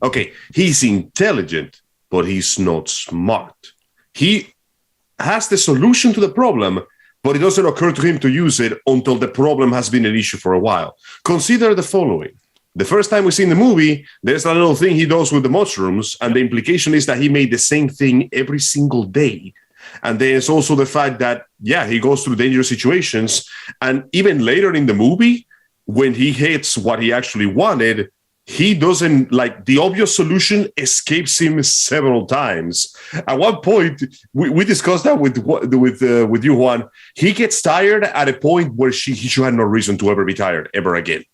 Okay, he's intelligent, but he's not smart. He has the solution to the problem, but it doesn't occur to him to use it until the problem has been an issue for a while. Consider the following. The first time we see in the movie, there's a little thing he does with the mushrooms, and the implication is that he made the same thing every single day. And there's also the fact that, he goes through dangerous situations, and even later in the movie, when he hits what he actually wanted, he doesn't, the obvious solution escapes him several times. At one point, we discussed that with you, Juan. He gets tired at a point where he should have no reason to ever be tired ever again.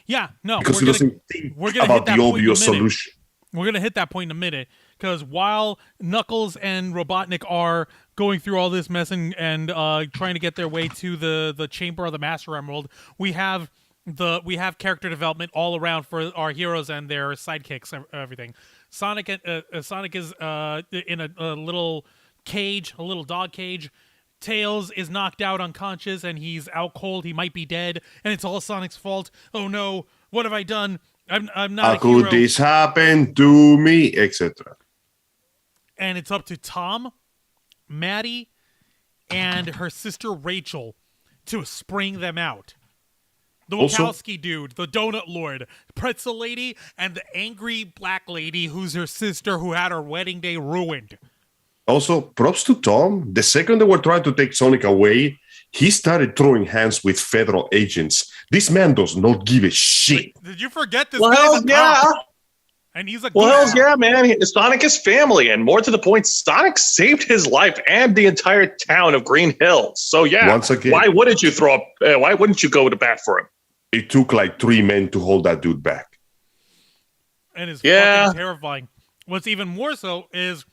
Yeah, no, because he doesn't think about the obvious solution. We're going to hit that point in a minute, because while Knuckles and Robotnik are going through all this mess and trying to get their way to the Chamber of the Master Emerald, we have character development all around for our heroes and their sidekicks and everything. Sonic is in a little cage, a little dog cage. Tails is knocked out unconscious and he's out cold. He might be dead, and it's all Sonic's fault. Oh no, what have I done? I'm not a hero. How could this happen to me, etc. And it's up to Tom, Maddie, and her sister Rachel to spring them out. The Wachowski dude, the Donut Lord, Pretzel Lady, and the angry black lady who's her sister who had her wedding day ruined. Also, props to Tom. The second they were trying to take Sonic away, he started throwing hands with federal agents. This man does not give a shit. Did you forget this guy's a cop? And he's a Well, good yeah, man. Sonic is family, and more to the point, Sonic saved his life and the entire town of Green Hills. So yeah, Once again, why wouldn't you throw up? Why wouldn't you go to bat for him? it took like 3 men to hold that dude back. and is Yeah. fucking terrifying. What's even more so is,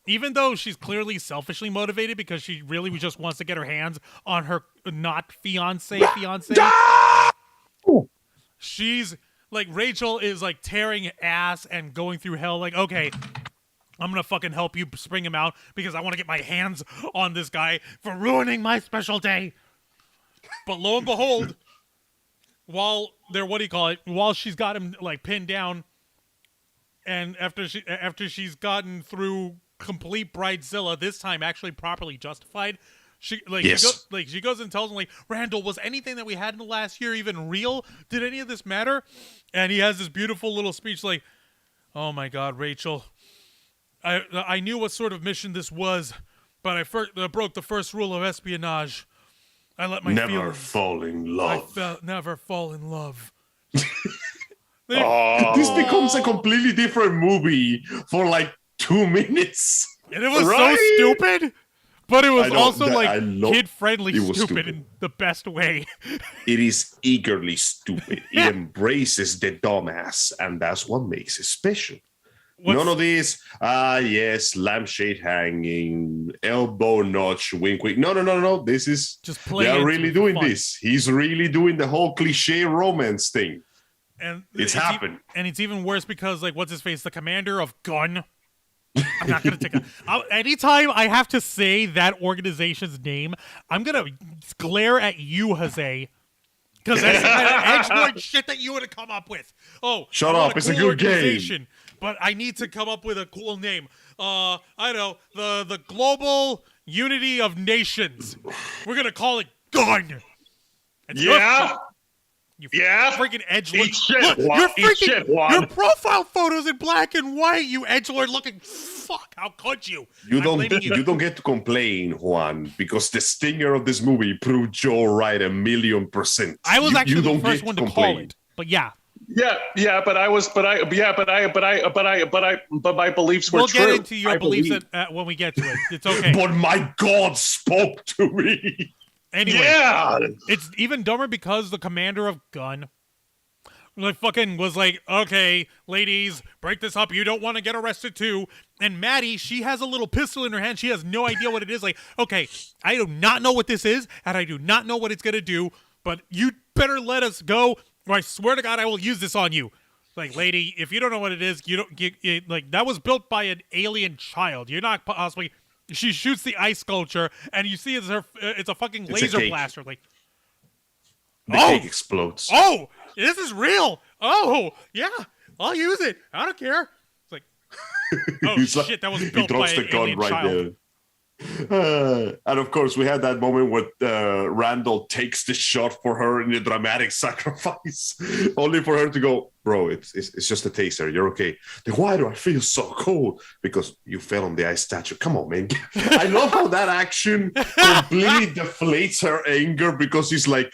even though she's clearly selfishly motivated because she really just wants to get her hands on her not fiance, she's like, Rachel is like tearing ass and going through hell. Like, okay, I'm gonna fucking help you spring him out because I want to get my hands on this guy for ruining my special day. But lo and behold, while she's got him like pinned down, and after she's gotten through complete bridezilla, this time actually properly justified, she goes and tells him, like, Randall, was anything that we had in the last year even real? Did any of this matter? And he has this beautiful little speech like, oh my God, Rachel, I knew what sort of mission this was, but I broke the first rule of espionage. I let my Never fall in love. Never fall in love. This becomes a completely different movie for like 2 minutes. And it was so stupid, but it was also like kid-friendly stupid in the best way. It is eagerly stupid. It embraces the dumbass, and that's what makes it special. None of this, yes, lampshade hanging, elbow notch, wink, wink. No. This is just they are really doing this. He's really doing the whole cliche romance thing. And it's happened. And it's even worse because, like, what's his face? The commander of Gun. I'm not going to take anytime I have to say that organization's name, I'm going to glare at you, Jose. Because that's the kind of edgelord shit that you would have come up with. Oh, shut up. It's a good game. But I need to come up with a cool name. I know, the Global Unity of Nations. We're going to call it Gun. And you freaking edgelord. Your profile photo's in black and white, you edgelord looking fuck. How could you? You don't get to complain, Juan, because the stinger of this movie proved Joe right 1,000,000%. I was actually the first one to call it. But yeah. Yeah, but my beliefs were true. We'll get into your beliefs when we get to it. It's okay. But my God spoke to me. Anyway, it's even dumber because the commander of Gun, like, fucking was like, okay, ladies, break this up. You don't want to get arrested too. And Maddie, she has a little pistol in her hand. She has no idea what it is. Like, okay, I do not know what this is, and I do not know what it's gonna do. But you better let us go, or I swear to God, I will use this on you. Like, lady, if you don't know what it is, like, that was built by an alien child. You're not possibly. She shoots the ice sculpture, and you see it's a fucking laser blaster. Like, the cake explodes. Oh, this is real. Oh, yeah, I'll use it. I don't care. It's like, oh shit, that was built by an alien child. And of course, we had that moment where Randall takes the shot for her in a dramatic sacrifice, only for her to go, bro, it's just a taser. You're okay. Then why do I feel so cold? Because you fell on the ice statue. Come on, man. I love how that action completely deflates her anger because he's like,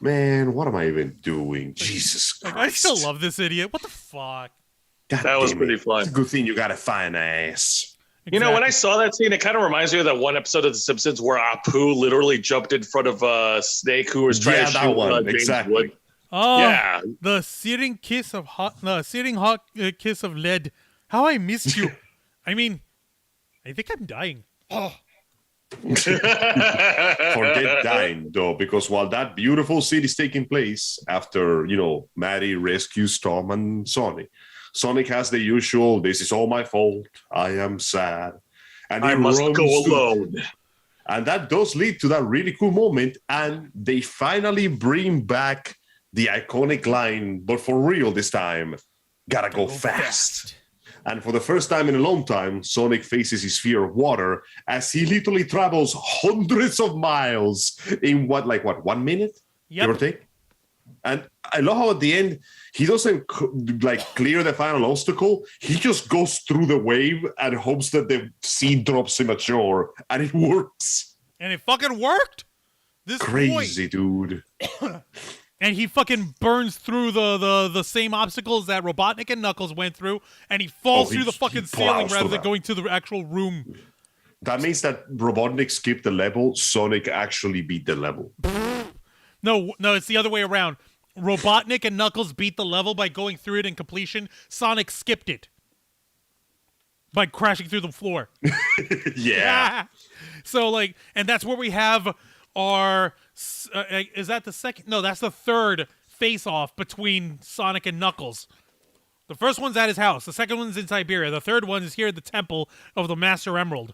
man, what am I even doing? Jesus Christ. I still love this idiot. What the fuck? God, that was pretty fun. It's a good thing you got a fine ass. Exactly. You know, when I saw that scene, it kind of reminds me of that one episode of The Simpsons where Apu literally jumped in front of Snake, who was trying to shoot James exactly. Wood. Oh, yeah, the searing hot kiss of lead. How I missed you. I mean, I think I'm dying. Oh. Forget dying, though, because while that beautiful scene is taking place after, Maddie rescues Tom and Sonic has the usual, this is all my fault, I am sad. And I must go alone. And that does lead to that really cool moment, and they finally bring back the iconic line, but for real this time, gotta go fast. And for the first time in a long time, Sonic faces his fear of water as he literally travels hundreds of miles in 1 minute? Yep. Give or take? And I love how at the end, he doesn't clear the final obstacle. He just goes through the wave and hopes that the sea drops him ashore. And it works. And it fucking worked. This crazy, dude. And he fucking burns through the same obstacles that Robotnik and Knuckles went through, and he falls through the fucking ceiling rather than going to the actual room. That means that Robotnik skipped the level, Sonic actually beat the level. No, it's the other way around. Robotnik and Knuckles beat the level by going through it in completion. Sonic skipped it by crashing through the floor. Yeah. So, like, and that's where we have our... is that the second? No, that's the third face-off between Sonic and Knuckles. The first one's at his house. The second one's in Siberia. The third one is here at the Temple of the Master Emerald.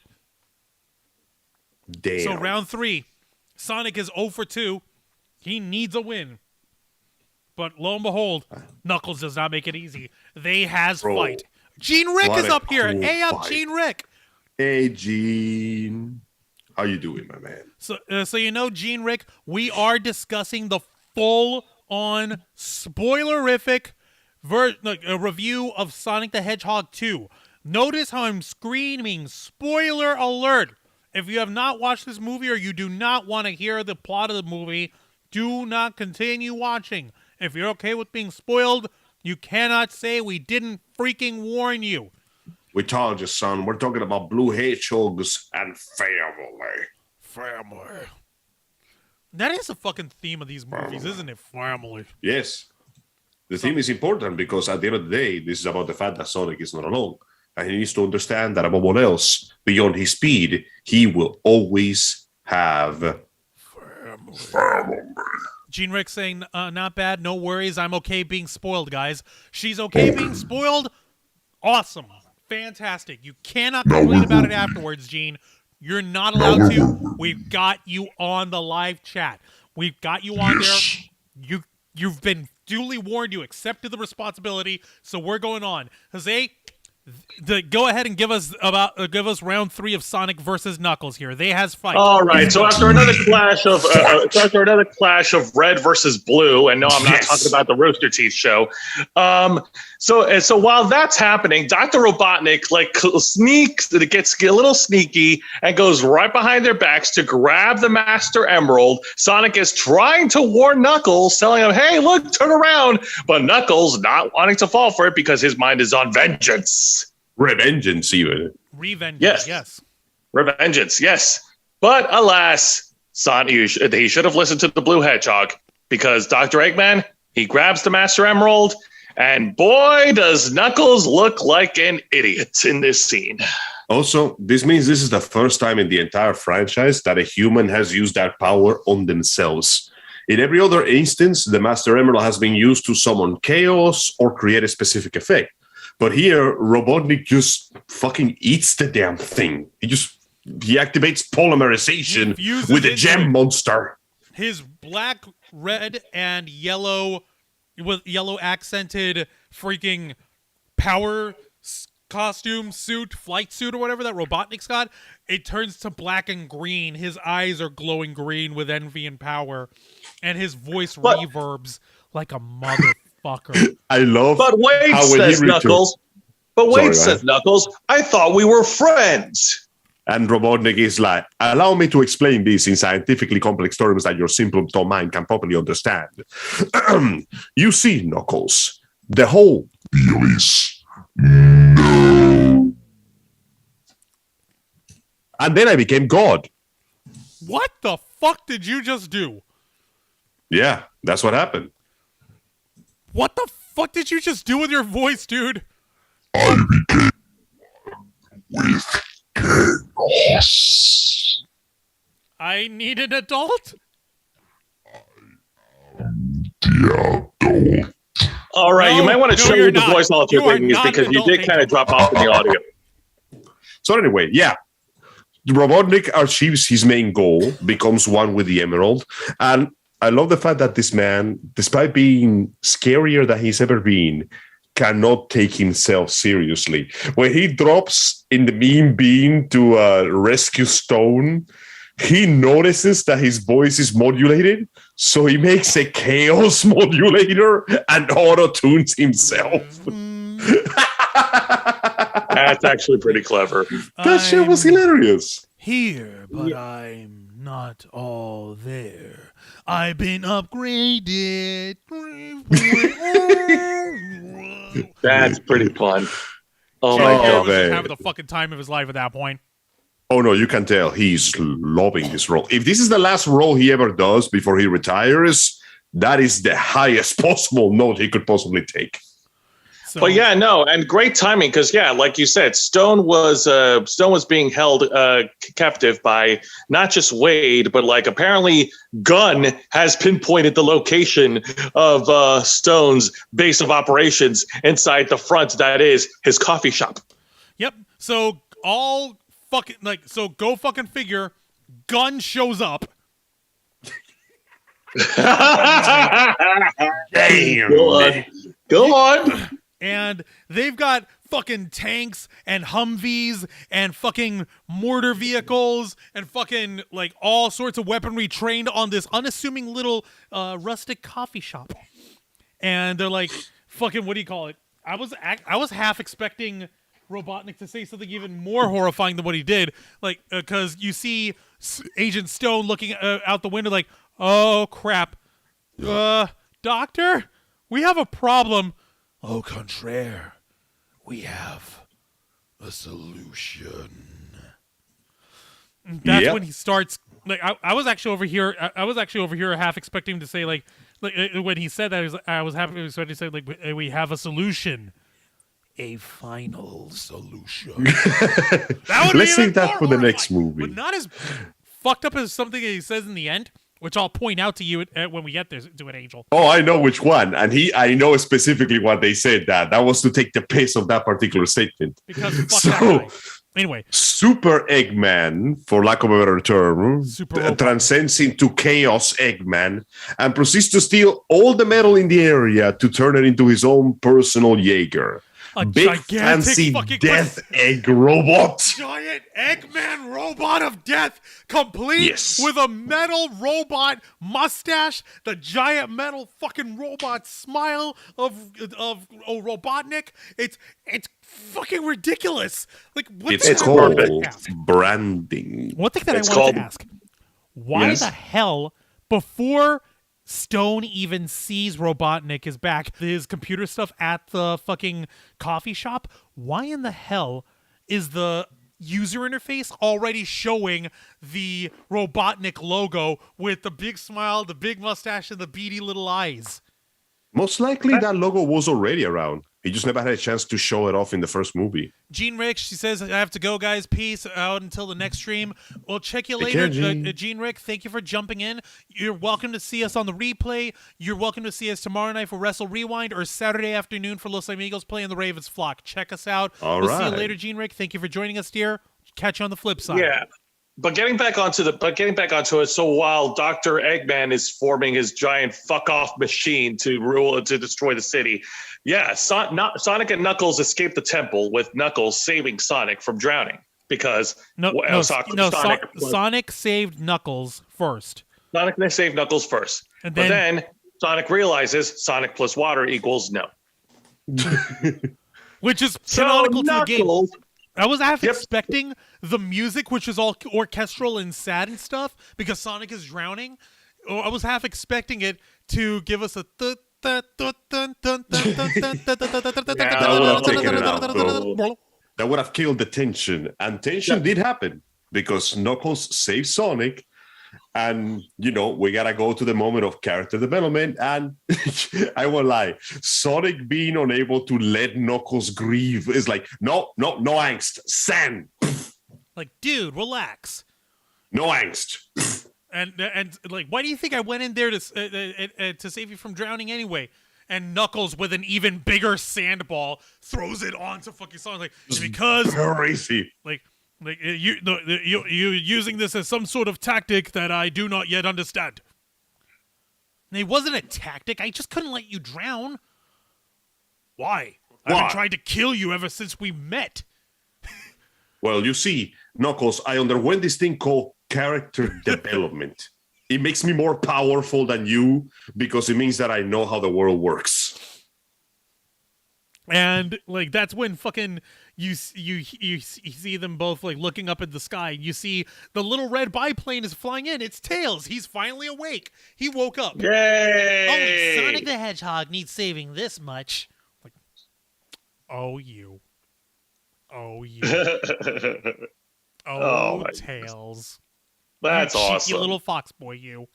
Damn. So round 3, Sonic is 0 for 2. He needs a win. But lo and behold, Knuckles does not make it easy. They has fight. Gene Rick is up here. Cool Hey up, fight. Gene Rick. Hey, Gene. How you doing, my man? So you know, Gene Rick, we are discussing the full-on spoilerific review of Sonic the Hedgehog 2. Notice how I'm screaming, spoiler alert. If you have not watched this movie or you do not want to hear the plot of the movie, do not continue watching. If you're okay with being spoiled, you cannot say we didn't freaking warn you. We told you, son. We're talking about blue hedgehogs and family. Family. That is the fucking theme of these movies, isn't it? Family. Yes. The theme is important because at the end of the day, this is about the fact that Sonic is not alone. And he needs to understand that above all else, beyond his speed, he will always have family. Gene Rick saying, not bad, no worries, I'm okay being spoiled, guys. She's okay being spoiled? Awesome. Fantastic. You cannot complain about it afterwards, Gene. You're not allowed to. We've got you on the live chat. We've got you on there. You've been duly warned. You accepted the responsibility, so we're going on. Jose, go ahead and give us round 3 of Sonic versus Knuckles here. They has fight. All right. So after another clash of red versus blue, and no, I'm not talking about the Rooster Teeth show. So while that's happening, Dr. Robotnik gets a little sneaky and goes right behind their backs to grab the Master Emerald. Sonic is trying to warn Knuckles, telling him, "Hey, look, turn around!" But Knuckles not wanting to fall for it because his mind is on vengeance. Revengeance, even. Revengeance, yes. Revengeance, yes. But alas, he should have listened to the Blue Hedgehog because Dr. Eggman, he grabs the Master Emerald, and boy, does Knuckles look like an idiot in this scene. Also, this means this is the first time in the entire franchise that a human has used that power on themselves. In every other instance, the Master Emerald has been used to summon chaos or create a specific effect. But here, Robotnik just fucking eats the damn thing. He activates polymerization with a gem monster. His black, red, and yellow with yellow accented freaking power costume suit, flight suit or whatever that Robotnik's got, it turns to black and green. His eyes are glowing green with envy and power, and his voice reverbs like a motherfucker. I love. But wait, says Knuckles. Says Knuckles. I thought we were friends. And Robotnik is like, allow me to explain this in scientifically complex terms that your simple mind can properly understand. You see, Knuckles, the whole deal is no. And then I became God. What the fuck did you just do? Yeah, that's what happened. What the fuck did you just do with your voice, dude? I became with chaos. I need an adult? The adult. All right, you might want to show me the voice altering is because you did kind of drop off in the audio. So anyway, yeah. Robotnik achieves his main goal, becomes one with the Emerald, and I love the fact that this man, despite being scarier than he's ever been, cannot take himself seriously. When he drops in the mean bean to rescue Stone, he notices that his voice is modulated, so he makes a chaos modulator and auto-tunes himself. That's actually pretty clever. That shit was hilarious. Here, but I'm not all there. I've been upgraded. That's pretty fun. Oh my Jim Carrey god. was just man. having the fucking time of his life at that point. Oh no, you can tell he's loving this role. If this is the last role he ever does before he retires, that is the highest possible note he could possibly take. So, But yeah, no, and great timing because like you said, Stone was being held captive by not just Wade, but like apparently Gunn has pinpointed the location of Stone's base of operations inside the front. That is his coffee shop. Yep. So go fucking figure. Gunn shows up. Damn. Go on. And they've got fucking tanks and Humvees and fucking mortar vehicles and fucking like all sorts of weaponry trained on this unassuming little rustic coffee shop. And they're like, fucking, what do you call it? I was half expecting Robotnik to say something even more horrifying than what he did. Like, because you see Agent Stone looking out the window like, oh crap. Doctor, we have a problem. Au contraire, we have a solution. That's when he starts. Like I was actually over here. I was actually over here, half expecting him to say like when he said that, I was happy to say like we have a solution, a final solution. That would Let's be save that more for the next horrifying, movie. but not as fucked up as something that he says in the end, which I'll point out to you when we get there to it, Angel. Oh, I know which one. And I know specifically what they said that. That was to take the piss of that particular statement. Because fuck that guy. Anyway. Super Eggman, for lack of a better term, Super transcends into Chaos Eggman and proceeds to steal all the metal in the area to turn it into his own personal Jaeger. A Big gigantic fancy fucking death egg robot. Giant Eggman robot of death, complete with a metal robot mustache, the giant metal fucking robot smile of Robotnik. It's fucking ridiculous. Like It's called branding. One thing that I wanted to ask: why the hell before Stone even sees Robotnik is back, his computer stuff at the fucking coffee shop, why in the hell is the user interface already showing the Robotnik logo with the big smile, the big mustache, and the beady little eyes? Most likely that logo was already around. He just never had a chance to show it off in the first movie. Jean Rick, she says, I have to go, guys. Peace out until the next stream. We'll check you Take later. care, Jean Rick, thank you for jumping in. You're welcome to see us on the replay. You're welcome to see us tomorrow night for Wrestle Rewind or Saturday afternoon for Los Amigos playing the Ravens Flock. Check us out. We'll see you later, Jean Rick. Thank you for joining us, dear. Catch you on the flip side. Yeah. But getting back onto it, so while Dr. Eggman is forming his giant fuck off machine to destroy the city, Sonic and Knuckles escape the temple with Knuckles saving Sonic from drowning because Sonic saved Knuckles first. Sonic saved Knuckles first, but then Sonic realizes Sonic plus water equals no, which is canonical to the game. I was half Yep. expecting the music, which is all orchestral and sad and stuff, because Sonic is drowning. Or I was half expecting it to give us a That would have taken it out, though. That would have killed the tension. And tension did happen because Knuckles saved Sonic. And, we got to go to the moment of character development. And I won't lie, Sonic being unable to let Knuckles grieve is like, no angst. Sand. Like, dude, relax. No angst. And like, why do you think I went in there to save you from drowning anyway? And Knuckles, with an even bigger sandball, throws it onto fucking Sonic. Like, because crazy. Like you're using this as some sort of tactic that I do not yet understand. And it wasn't a tactic. I just couldn't let you drown. Why? I've been trying to kill you ever since we met. Well, you see, Knuckles, I underwent this thing called character development. It makes me more powerful than you because it means that I know how the world works. And like that's when fucking you see them both like looking up at the sky. You see the little red biplane is flying in. It's Tails. He's finally awake. He woke up. Yay! Only Sonic the Hedgehog needs saving this much. Like, oh you. Oh my Tails. That's you cheeky awesome. little fox boy, you.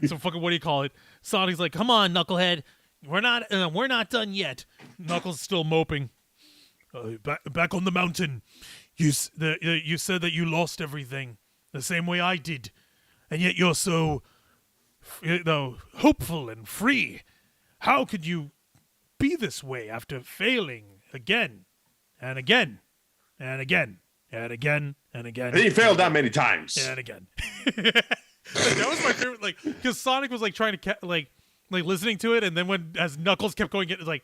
So fucking what do you call it? Sonic's like, come on, Knucklehead. We're not done yet. Knuckles still moping. Back on the mountain. You said that you lost everything the same way I did, and yet you're so, hopeful and free. How could you be this way after failing again and again and again and again and again? He failed that many times. And again. That was my favorite, like, because Sonic was like trying to like listening to it, and then as Knuckles kept going, it was like,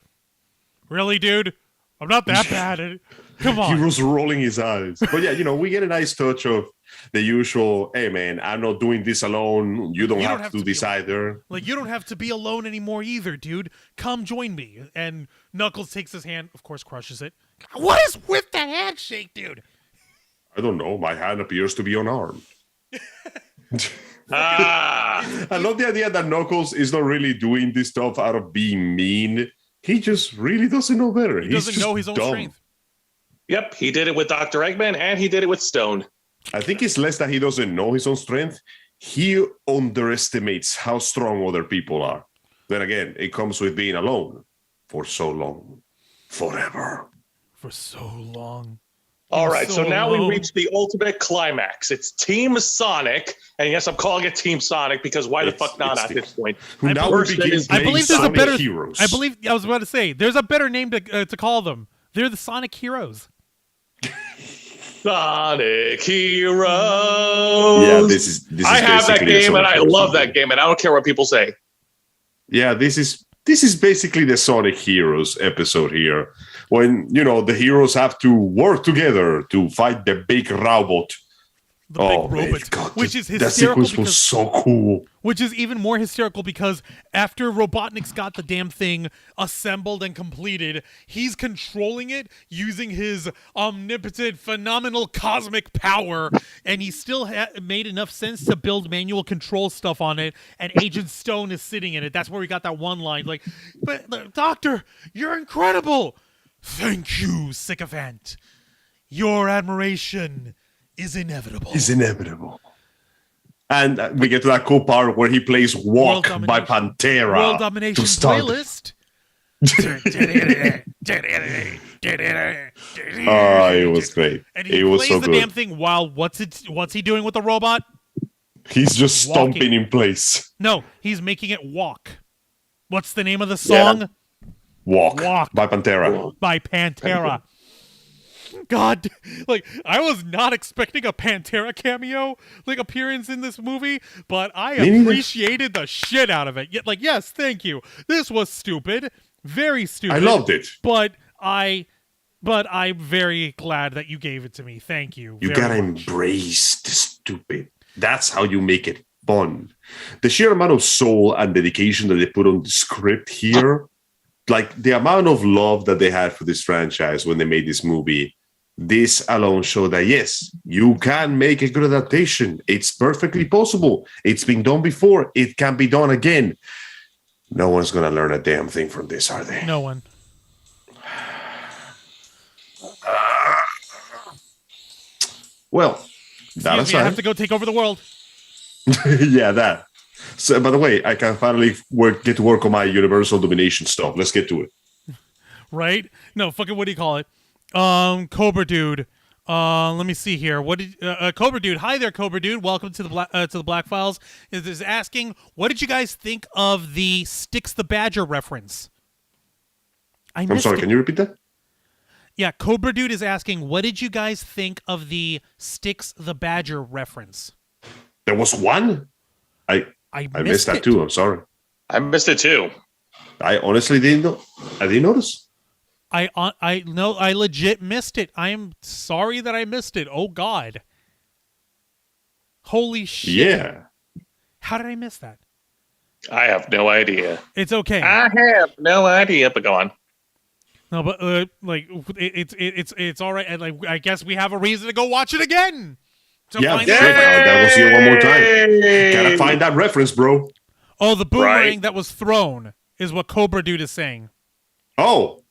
really, dude? I'm not that bad. Come on. He was rolling his eyes. But yeah, we get a nice touch of the usual, hey man, I'm not doing this alone. You don't have to do this either. Like, you don't have to be alone anymore either, dude. Come join me. And Knuckles takes his hand, of course, crushes it. What is with the handshake, dude? I don't know. My hand appears to be unarmed. I love the idea that Knuckles is not really doing this stuff out of being mean. He just really doesn't know better. He doesn't know his own strength. Yep, he did it with Dr. Eggman, and he did it with Stone. I think it's less that he doesn't know his own strength. He underestimates how strong other people are. Then again, it comes with being alone for so long. Forever. For so long. All right, so now we reach the ultimate climax. It's Team Sonic, and yes, I'm calling it Team Sonic because why the fuck not at this point? Now we begin I believe there's a better heroes. I was about to say there's a better name to call them. They're the Sonic Heroes. Sonic Heroes. Yeah, this is. I have that game, and I love that game, and I don't care what people say. Yeah, this is basically the Sonic Heroes episode here. When, the heroes have to work together to fight the big robot. The big robot, God, which is hysterical. That sequence was so cool. Which is even more hysterical because after Robotnik's got the damn thing assembled and completed, he's controlling it using his omnipotent, phenomenal cosmic power, and he still made enough sense to build manual control stuff on it, and Agent Stone is sitting in it. That's where we got that one line, like, but Doctor, you're incredible! Thank you, sycophant. Your admiration is inevitable. And we get to that cool part where he plays Walk by Pantera. World Domination playlist. It was great. And he it was plays so the good. damn thing while what's he doing with the robot? He's just stomping in place. No, he's making it walk. What's the name of the song? Yeah. Walk by Pantera. By Pantera. God, like, I was not expecting a Pantera cameo, like, appearance in this movie, but I appreciated the shit out of it. Like, yes, thank you. This was stupid. Very stupid. I loved it. But I'm very glad that you gave it to me. Thank you. You gotta embrace the stupid. That's how you make it fun. The sheer amount of soul and dedication that they put on the script here, like the amount of love that they had for this franchise when they made this movie, this alone showed that, yes, you can make a good adaptation. It's perfectly possible. It's been done before. It can be done again. No one's going to learn a damn thing from this, are they? No one. Well, that Excuse me, I have to go take over the world. Yeah, that. So, by the way, I can finally get to work on my universal domination stuff. Let's get to it. Right? No, fucking what do you call it? Cobra Dude. Let me see here. What did Cobra Dude? Hi there, Cobra Dude. Welcome to the Black Files. Is asking, what did you guys think of the Styx the Badger reference? I'm sorry. Can you repeat that? Yeah, Cobra Dude is asking, what did you guys think of the Styx the Badger reference? There was one. I missed that too. I'm sorry. I missed it too. I honestly didn't know. I didn't notice. I legit missed it. I'm sorry that I missed it. Oh God. Holy shit. Yeah. How did I miss that? I have no idea. It's okay. I have no idea, but go on. No, but it's all right, and like I guess we have a reason to go watch it again. Yeah, I gotta go see it one more time. Gotta find that reference, bro. Oh, the boomerang that was thrown is what Cobra Dude is saying. Oh,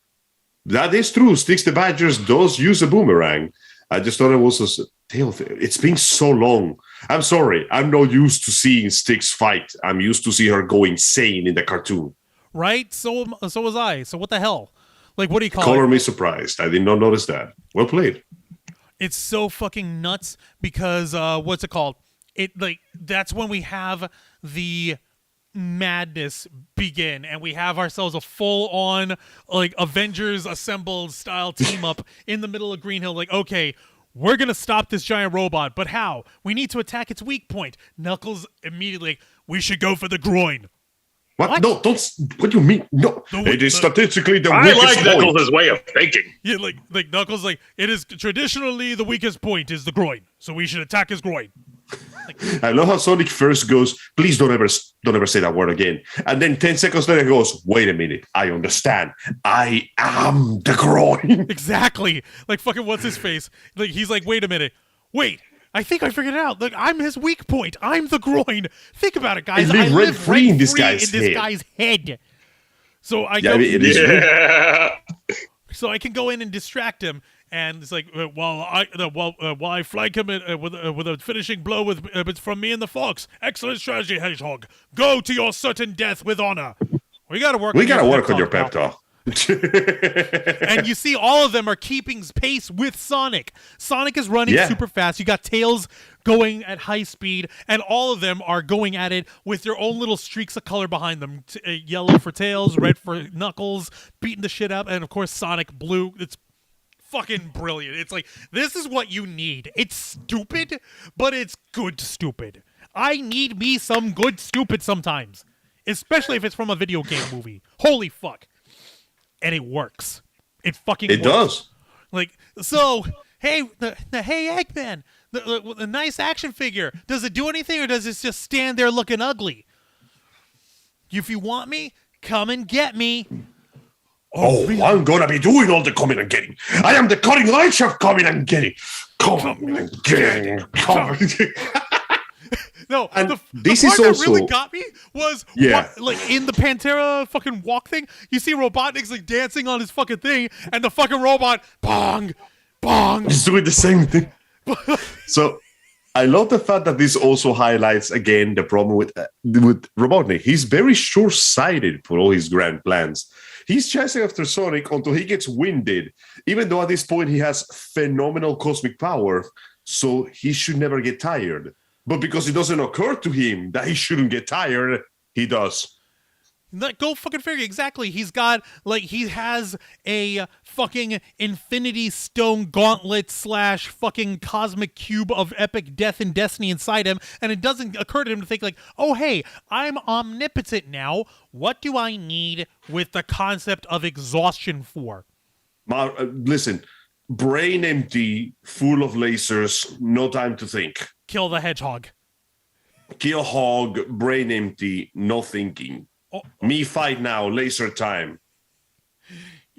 that is true. Sticks the Badgers does use a boomerang. I just thought it was a tail. It's been so long. I'm sorry. I'm not used to seeing Sticks fight. I'm used to see her go insane in the cartoon. Right? So was I. So what the hell? Like, what do you call it? Color me surprised. I did not notice that. Well played. It's so fucking nuts because what's it called? That's when we have the madness begin, and we have ourselves a full-on like Avengers Assembled style team up in the middle of Green Hill. Like, okay, we're gonna stop this giant robot, but how? We need to attack its weak point. Knuckles immediately, we should go for the groin. What? No, don't. What do you mean? No, it is statistically the I weakest like point. Knuckles' way of thinking. Yeah, like Knuckles, like it is traditionally the weakest point is the groin, so we should attack his groin. I love how Sonic first goes, please don't ever say that word again. And then 10 seconds later goes, wait a minute, I understand. I am the groin. Exactly. Like fucking what's his face? Like he's like, wait a minute. Wait, I think I figured it out. Like I'm his weak point. I'm the groin. Think about it, guys. I live live free in this guy's head. So I go, it is so I can go in and distract him. And it's like, while I flank him with a finishing blow with from me and the Fox. Excellent strategy, Hedgehog. Go to your certain death with honor. We gotta work on your pep talk. And you see all of them are keeping pace with Sonic. Sonic is running super fast. You got Tails going at high speed, and all of them are going at it with their own little streaks of color behind them. Yellow for Tails, red for Knuckles, beating the shit up, and of course Sonic blue. It's fucking brilliant. It's like, this is what you need. It's stupid, but it's good stupid. I need me some good stupid sometimes, especially if it's from a video game movie. Holy fuck. And it works. It fucking works. It does. Like, so, hey, hey Eggman, the nice action figure. Does it do anything, or does it just stand there looking ugly? If you want me, come and get me. Oh, really? I'm gonna be doing all the coming and getting. I am the cutting edge of coming and getting. Coming and getting. No, and the this part is also that really got me was like in the Pantera fucking walk thing, you see Robotnik's like dancing on his fucking thing, and the fucking robot bong. He's doing the same thing. So I love the fact that this also highlights again the problem with Robotnik. He's very short-sighted for all his grand plans. He's chasing after Sonic until he gets winded, even though at this point he has phenomenal cosmic power, so he should never get tired. But because it doesn't occur to him that he shouldn't get tired, he does. Go fucking figure. Exactly. He has a fucking Infinity Stone gauntlet / fucking cosmic cube of epic death and destiny inside him, and it doesn't occur to him to think like, oh hey, I'm omnipotent now. What do I need with the concept of exhaustion for? Listen, brain empty, full of lasers, no time to think. Kill the Hedgehog. Kill Hog, brain empty, no thinking. Me fight now, laser time.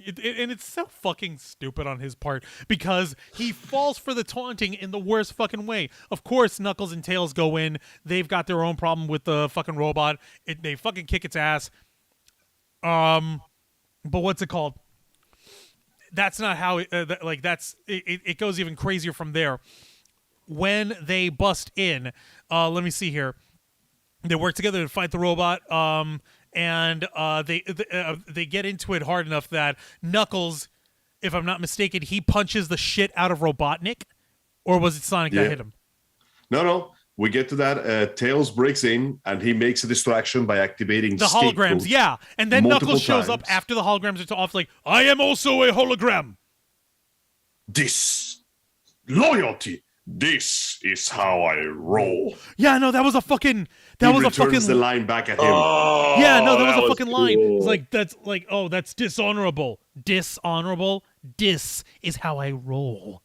And it's so fucking stupid on his part because he falls for the taunting in the worst fucking way. Of course, Knuckles and Tails go in. They've got their own problem with the fucking robot. They fucking kick its ass. But what's it called? That's not how it goes even crazier from there. When they bust in, let me see here. They work together to fight the robot. And they get into it hard enough that Knuckles, if I'm not mistaken, he punches the shit out of Robotnik, or was it Sonic that hit him? No. We get to that. Tails breaks in, and he makes a distraction by activating the holograms. Yeah, and then Knuckles shows up after the holograms are off, like, I am also a hologram. This loyalty. This is how I roll. Yeah, no, that was a fucking. He returns the line back at him. Oh, yeah, no, that was a fucking cool. line. It's like that's dishonorable. Dishonorable. This is how I roll.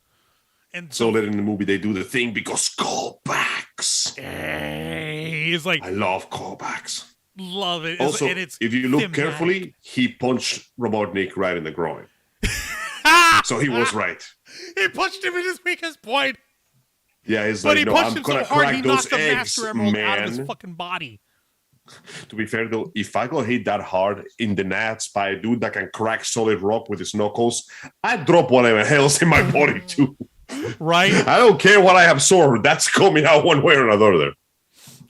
And so later in the movie, they do the thing because callbacks. He's like, I love callbacks. Love it. Also, and it's if you look thematic. carefully, he punched Robotnik right in the groin. So he was right. He punched him in his weakest point. Yeah, he's But like, he no, punched I'm him so gonna hard he crack those knocked the eggs, Master Emerald man. out of his fucking body. To be fair, though, if I got hit that hard in the nuts by a dude that can crack solid rock with his knuckles, I'd drop whatever hell's in my body, too. Right? I don't care what I absorb. That's coming out one way or another.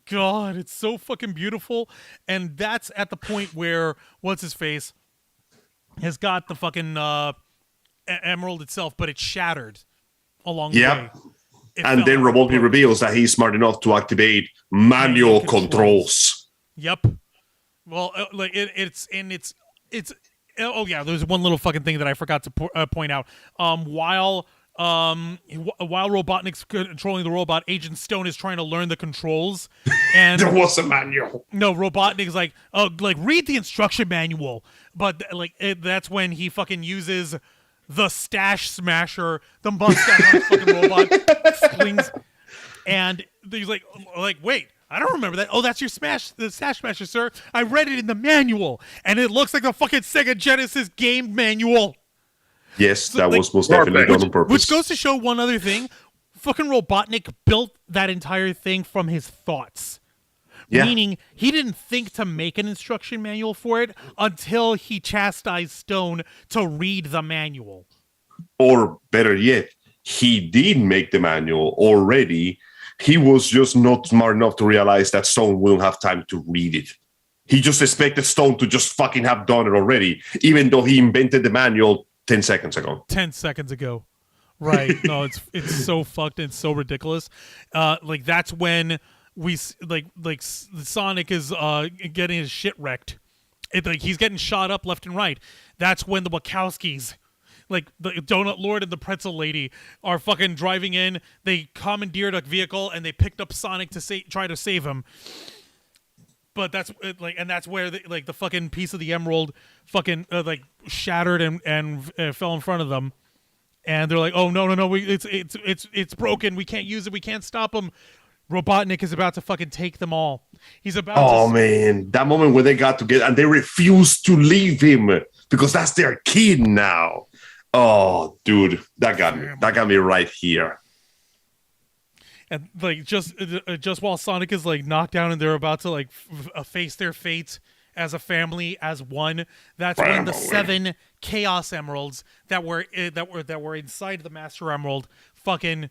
God, it's so fucking beautiful. And that's at the point where, what's-his-face has got the fucking emerald itself, but it's shattered along the way. And then Robotnik reveals that he's smart enough to activate manual controls. Yep. Well, it's oh yeah, there's one little fucking thing that I forgot to point out. While Robotnik's controlling the robot, Agent Stone is trying to learn the controls, and There was a manual. no, Robotnik's like, oh, like read the instruction manual, but that's when he fucking uses the Stash Smasher, the mustache on his fucking robot, slings, and he's like, wait. I don't remember that. Oh, that's the Stash Smasher, sir. I read it in the manual, and it looks like the fucking Sega Genesis game manual. Yes, So, that like, was most definitely done on purpose. Which goes to show one other thing. Fucking Robotnik built that entire thing from his thoughts. Yeah. Meaning, he didn't think to make an instruction manual for it until he chastised Stone to read the manual. Or better yet, he did make the manual already. He was just not smart enough to realize that Stone wouldn't have time to read it. He just expected Stone to just fucking have done it already, even though he invented the manual 10 seconds ago. 10 seconds ago. Right. No, it's so fucked and so ridiculous. Like that's when we like Sonic is getting his shit wrecked. Like he's getting shot up left and right. That's when the Wachowskis, like the Donut Lord and the Pretzel Lady, are fucking driving in. They commandeered a vehicle and they picked up Sonic to try to save him. But that's that's where the fucking piece of the emerald fucking shattered and fell in front of them. And they're like, "Oh no, it's broken. We can't use it. We can't stop him." Robotnik is about to fucking take them all. He's about to... Oh man, that moment when they got together and they refused to leave him because that's their kid now. Oh, dude, that got me right here. And like just while Sonic is like knocked down and they're about to like face their fate as a family, as one, that's when the 7 Chaos Emeralds that were inside the Master Emerald fucking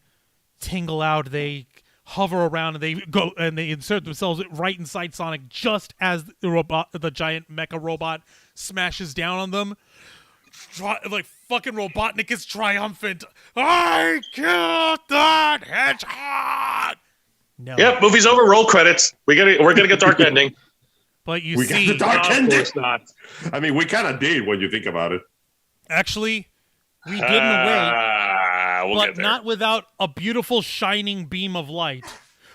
tingle out. They hover around and they go and they insert themselves right inside Sonic just as the giant mecha robot smashes down on them. Like fucking Robotnik is triumphant. I killed that hedgehog. No. Yep, movie's over. Roll credits. We're gonna get dark ending. But We got the dark Of ending. course not. I mean, we kind of did when you think about it. actually, we did in a way, We'll but get there. not without a beautiful shining beam of light.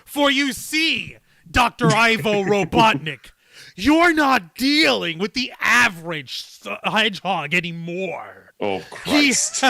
For you see, Dr. Ivo Robotnik, you're not dealing with the average hedgehog anymore. Oh, Christ.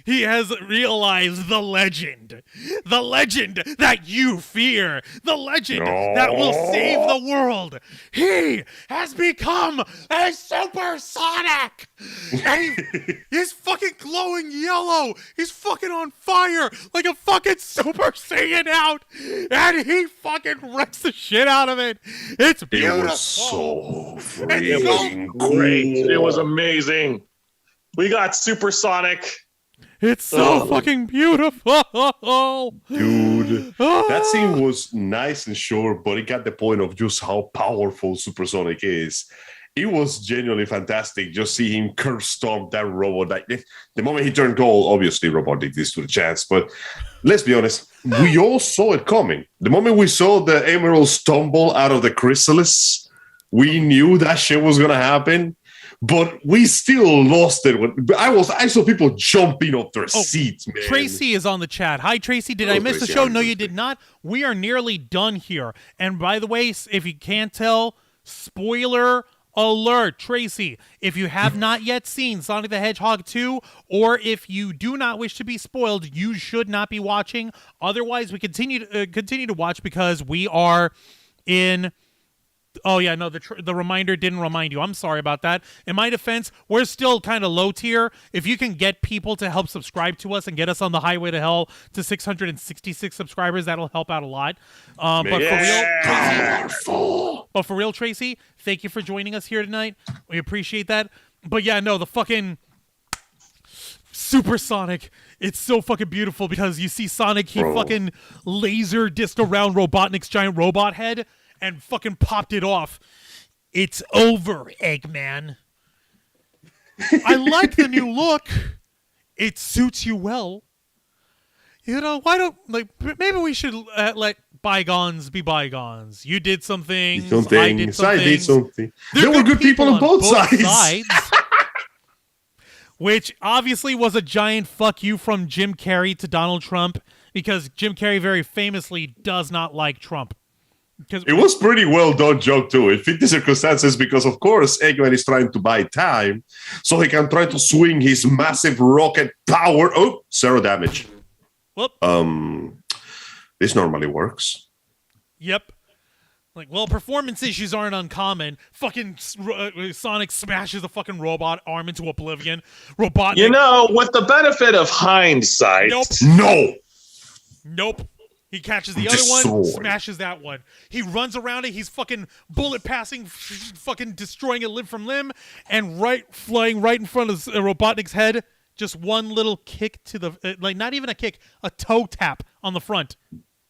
He has realized the legend that you fear, the legend that will save the world. He has become a supersonic, and he's fucking glowing yellow. He's fucking on fire like a fucking Super Saiyan out, and he fucking wrecks the shit out of it. It's beautiful. It was so It freaking was great. cool. It was amazing. We got supersonic. It's so fucking beautiful. Dude, that scene was nice and short, but it got the point of just how powerful Supersonic is. It was genuinely fantastic just see him curb stomp that robot. Like, the moment he turned gold, obviously Robotnik this to the chance, but let's be honest, we all saw it coming. The moment we saw the emerald stumble out of the chrysalis, we knew that shit was gonna happen. But we still lost it. I saw people jumping off their seats, man. Tracy is on the chat. Hi, Tracy. Did I miss the Tracy, show? hi, No, you Tracy. did not. We are nearly done here. And by the way, if you can't tell, spoiler alert, Tracy. If you have not yet seen Sonic the Hedgehog 2, or if you do not wish to be spoiled, you should not be watching. Otherwise, we continue to watch because we are in Oh yeah, no, the reminder didn't remind you. I'm sorry about that. In my defense, we're still kind of low tier. If you can get people to help subscribe to us and get us on the highway to hell to 666 subscribers, that'll help out a lot. But for real, Tracy, thank you for joining us here tonight. We appreciate that. But yeah, no, the fucking Supersonic, it's so fucking beautiful because you see Sonic, he fucking laser disced around Robotnik's giant robot head and fucking popped it off. It's over, Eggman. I like the new look. It suits you well. You know, why don't, like, maybe we should let bygones be bygones. You did some things. I did something. There were good people on both sides. Which obviously was a giant fuck you from Jim Carrey to Donald Trump, because Jim Carrey very famously does not like Trump. It was pretty well done joke too. It fit the circumstances because, of course, Eggman is trying to buy time so he can try to swing his massive rocket power. Oh, 0 damage. Whoop. This normally works. Yep. Like, well, performance issues aren't uncommon. Fucking Sonic smashes a fucking robot arm into oblivion. Robotnik. You know, with the benefit of hindsight. Nope. He catches the other one, smashes that one. He runs around it. He's fucking bullet passing, fucking destroying it limb from limb, and flying right in front of Robotnik's head. Just one little kick to the, like, not even a kick, a toe tap on the front.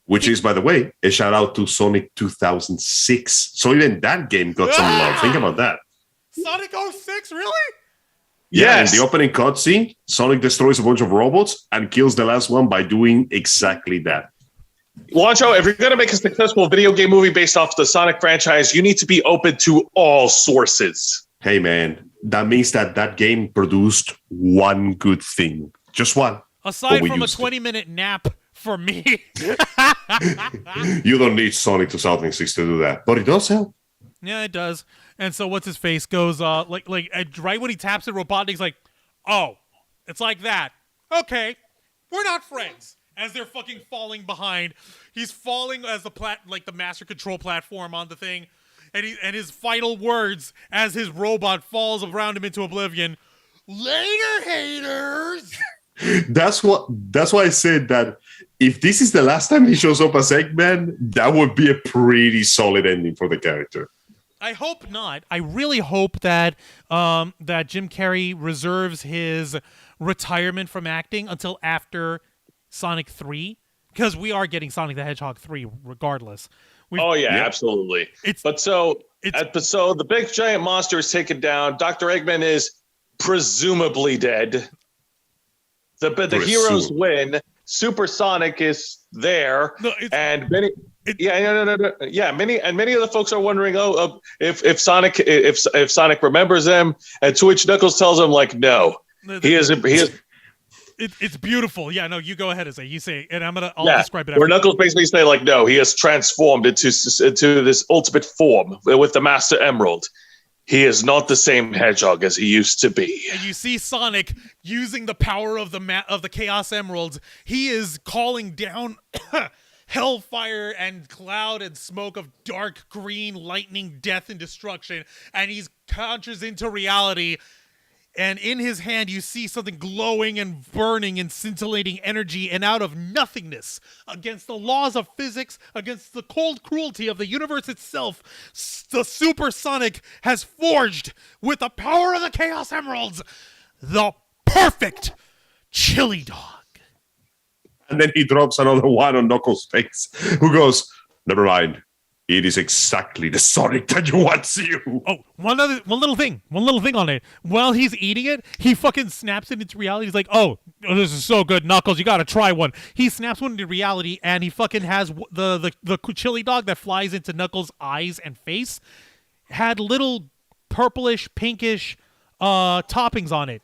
Which is, by the way, a shout out to Sonic 2006. So even that game got some love. Think about that. Sonic 06, really? Yeah, in the opening cutscene, Sonic destroys a bunch of robots and kills the last one by doing exactly that. Wancho, if you're going to make a successful video game movie based off the Sonic franchise, you need to be open to all sources. Hey, man, that means that game produced one good thing. Just one. Aside from a 20-minute nap for me. You don't need Sonic 2006 to do that, but it does help. Yeah, it does. And so what's his face goes, like right when he taps it, Robotnik's like, oh, it's like that. Okay, we're not friends. As they're fucking falling behind, he's falling as the master control platform on the thing, and his final words as his robot falls around him into oblivion. Later, haters. That's why I said that if this is the last time he shows up as Eggman, that would be a pretty solid ending for the character. I hope not. I really hope that that Jim Carrey reserves his retirement from acting until after Sonic 3, because we are getting Sonic the Hedgehog 3 regardless. Absolutely. So the big giant monster is taken down. Dr. Eggman is presumably dead. The heroes win. Supersonic is there, many of the folks are wondering, if Sonic remembers them, and to which Knuckles tells him, like, no, he is. It's beautiful. Yeah, no, you go ahead and say, and I'll describe it. Where Knuckles basically say, like, no, he has transformed into this ultimate form with the Master Emerald. He is not the same Hedgehog as he used to be. And you see Sonic using the power of the Chaos Emeralds. He is calling down hellfire and cloud and smoke of dark green lightning, death and destruction, and he conjures into reality. And in his hand, you see something glowing and burning and scintillating energy, and out of nothingness, against the laws of physics, against the cold cruelty of the universe itself, the Supersonic has forged, with the power of the Chaos Emeralds, the perfect chili dog. And then he drops another one on Knuckles' face, who goes, never mind. It is exactly the Sonic that you want to see. Oh, one little thing on it. While he's eating it, he fucking snaps it into reality. He's like, oh, this is so good, Knuckles. You got to try one. He snaps one into reality, and he fucking has the chili dog that flies into Knuckles' eyes and face. Had little purplish, pinkish toppings on it.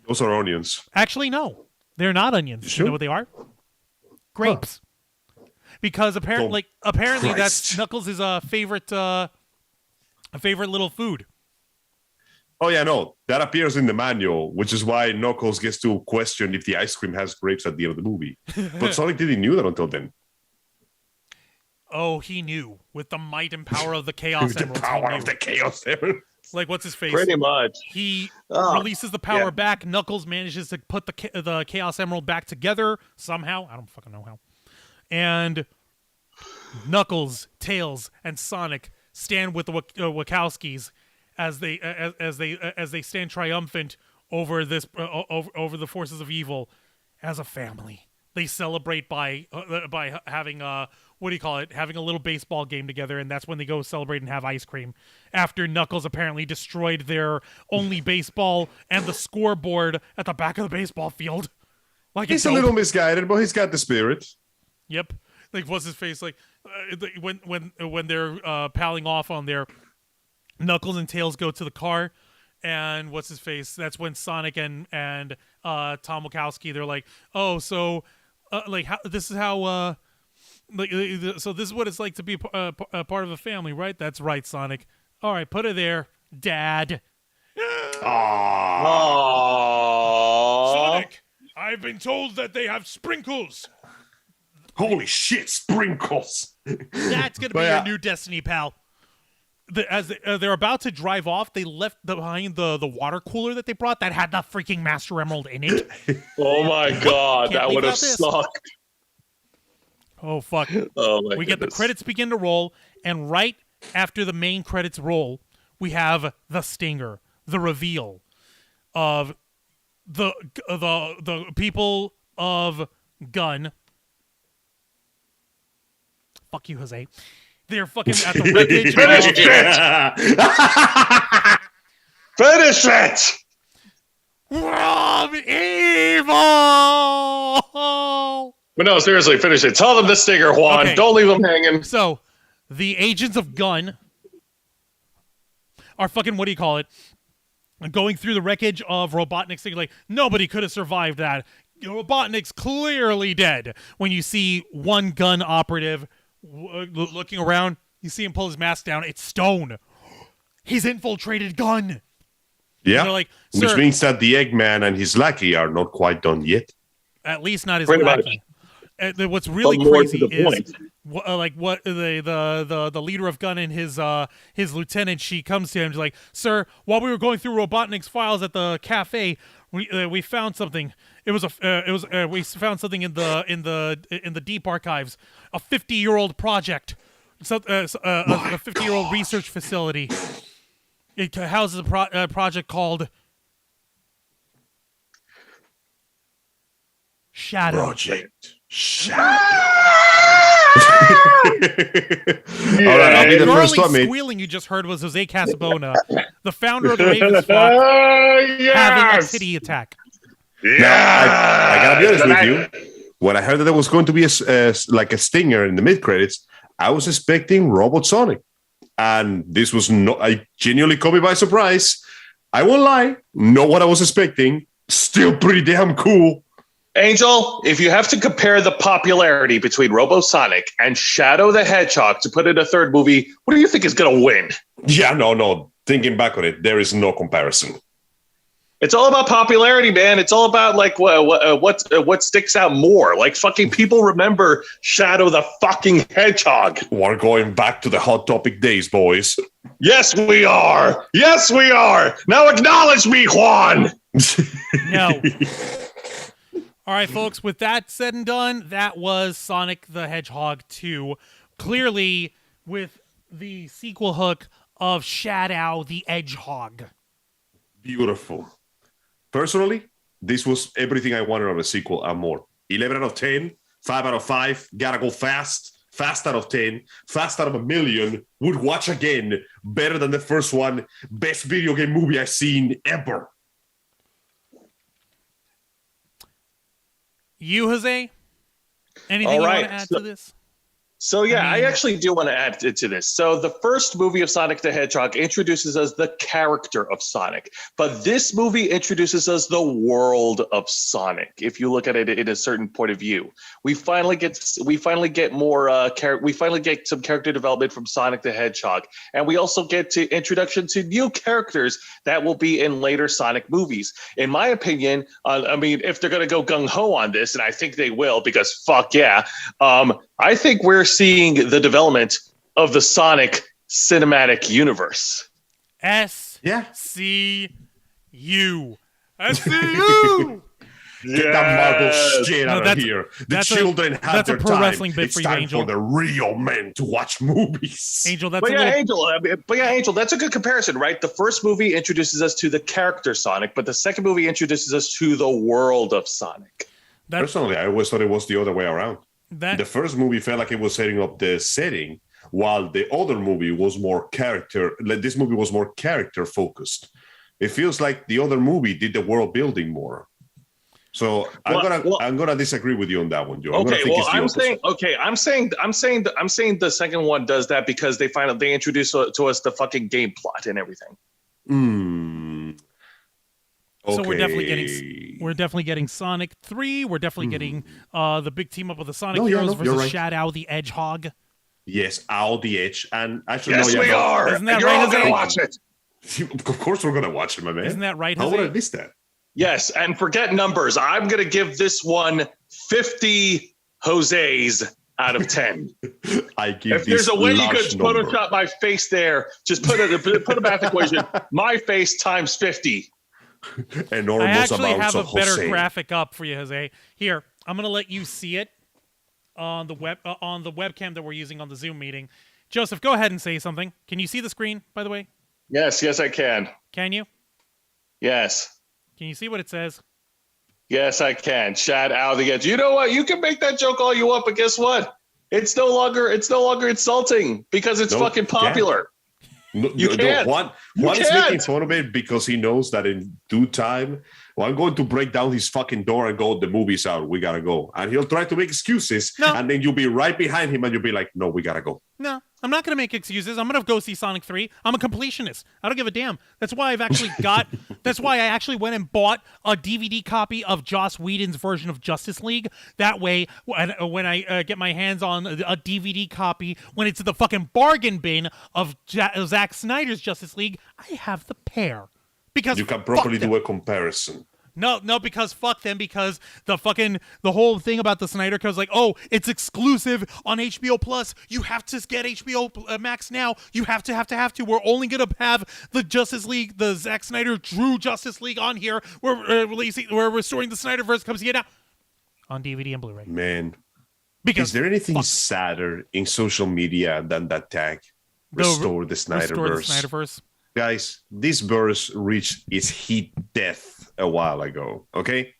Those are onions. Actually, no. They're not onions. Sure? You know what they are? Grapes. Huh. Because apparently that's Knuckles' favorite little food. Oh yeah, no, that appears in the manual, which is why Knuckles gets to question if the ice cream has grapes at the end of the movie. But Sonic didn't knew that until then. Oh, he knew. With the might and power of the Chaos The Emeralds, power he of knew. the Chaos Emerald. Like, what's his face? Pretty much. He Oh, releases the power yeah. back. Knuckles manages to put the Chaos Emerald back together somehow. I don't fucking know how. And Knuckles, Tails, and Sonic stand with the Wachowskis as they stand triumphant over this over the forces of evil as a family. They celebrate by having having a little baseball game together, and that's when they go celebrate and have ice cream. After Knuckles apparently destroyed their only baseball and the scoreboard at the back of the baseball field. Like He's a little misguided, but he's got the spirit. Yep. Like, what's his face? Like, when they're palling off on their Knuckles and Tails go to the car, and what's his face? That's when Sonic and Tom Wachowski, they're like, oh, so this is how so this is what it's like to be a part of a family, right? That's right, Sonic. All right, put it there, Dad. Sonic, I've been told that they have sprinkles. Holy shit, sprinkles. That's gonna be your new destiny, pal. As they're about to drive off, they left behind the water cooler that they brought that had the freaking Master Emerald in it. Oh my god, that would have sucked. Oh fuck. Oh my We get the goodness. credits begin to roll, and right after the main credits roll, we have the stinger, the reveal of the people of Gun. Fuck you, Jose. They're fucking at the wreckage. Finish it! From evil. But no, seriously, finish it. Tell them the stinger, Juan. Okay. Don't leave them hanging. So, the agents of Gun are fucking, what do you call it? Going through the wreckage of Robotnik's thing, like, nobody could have survived that. Robotnik's clearly dead. When you see one Gun operative looking around, you see him pull his mask down. It's Stone. He's infiltrated Gun. Yeah, They're like, which "Sir." means that the Eggman and his lackey are not quite done yet. At least not his Pretty lackey. What's really But more crazy to the is point. what the leader of Gun and his lieutenant, she comes to him, she's like, "Sir, while we were going through Robotnik's files at the cafe, we found something. We found something in the deep archives, a 50-year-old project, a 50-year-old research facility. It houses a project called Shadow." Project Shadow. All right, I'll be the first to Snarling admit. squealing you just heard was Jose Casabona, the founder of the Ravens flock, having a pity attack. Now, I gotta be honest with you. When I heard that there was going to be a stinger in the mid credits, I was expecting Robot Sonic, and this was not. I genuinely caught me by surprise. I won't lie, not what I was expecting. Still pretty damn cool. Angel, if you have to compare the popularity between Robosonic and Shadow the Hedgehog to put in a third movie, what do you think is going to win? Yeah, no. Thinking back on it, there is no comparison. It's all about popularity, man. It's all about like what sticks out more. Like fucking people remember Shadow the fucking Hedgehog. We're going back to the Hot Topic days, boys. Yes, we are. Yes, we are. Now acknowledge me, Juan. No. All right, folks, with that said and done, that was Sonic the Hedgehog 2. Clearly, with the sequel hook of Shadow the Hedgehog. Beautiful. Personally, this was everything I wanted of a sequel and more. 11 out of 10, 5 out of 5, gotta go fast, fast out of 10, fast out of a million, would watch again, better than the first one, best video game movie I've seen ever. You, Jose? Anything you want to add to this? So yeah, I actually do want to add to this. So the first movie of Sonic the Hedgehog introduces us the character of Sonic, but this movie introduces us the world of Sonic. If you look at it in a certain point of view, we finally get more we finally get some character development from Sonic the Hedgehog, and we also get to introduction to new characters that will be in later Sonic movies. In my opinion, I mean, if they're gonna go gung ho on this, and I think they will, because fuck yeah. I think we're seeing the development of the Sonic cinematic universe. SCU. SCU. Get that Marvel shit out of here. The children have their pro time. wrestling bit it's for you, time Angel. for the real men to watch movies. Angel, that's But a yeah, little... Angel, that's a good comparison, right? The first movie introduces us to the character Sonic, but the second movie introduces us to the world of Sonic. Personally, I always thought it was the other way around. The first movie felt like it was setting up the setting, while the other movie was more character. Like this movie was more character focused. It feels like the other movie did the world building more. So I'm gonna disagree with you on that one, Joe. I'm saying the second one does that because they introduce to us the fucking game plot and everything. Okay. So we're definitely getting Sonic 3. We're definitely getting the big team up of the Sonic Heroes versus Shadow the Hedgehog. Yes, Owl the Edge, and actually, yes, we are. Isn't that You're right? all gonna watch it. Of course, we're gonna watch it, my man. Isn't that right? How would I miss that? Yes, and forget numbers. I'm going to give this one 50 Jose's out of 10. I give if there's a way you could number. Photoshop my face there, just put a math equation. My face times 50. Enormous I actually amounts have of a better Jose. graphic up for you, Jose. Here, I'm going to let you see it on the webcam that we're using on the Zoom meeting. Joseph, go ahead and say something. Can you see the screen, by the way? Yes, I can. Can you? Yes. Can you see what it says? Yes, I can. Shout out the edge. You know what? You can make that joke all you want, but guess what? It's no longer insulting because it's fucking popular. You can't. Juan is making fun of it because he knows that in due time, I'm going to break down his fucking door and go, the movie's out, we gotta go. And he'll try to make excuses, and then you'll be right behind him and you'll be like, no, we gotta go. No, I'm not going to make excuses. I'm going to go see Sonic 3. I'm a completionist. I don't give a damn. That's why that's why I actually went and bought a DVD copy of Joss Whedon's version of Justice League. That way, when I get my hands on a DVD copy, when it's in the fucking bargain bin of Zack Snyder's Justice League, I have the pair. Because you can properly do a comparison. No, because fuck them, because the whole thing about the Snyder Cut was like, oh, it's exclusive on HBO Plus. You have to get HBO Max now. You have to. We're only going to have the Justice League, the Zack Snyder Drew Justice League on here. We're restoring the Snyderverse. Come see it now on DVD and Blu-ray. Man, because is there anything sadder in social media than that tag? Restore the Snyderverse. Guys, this verse reached its heat death a while ago, okay?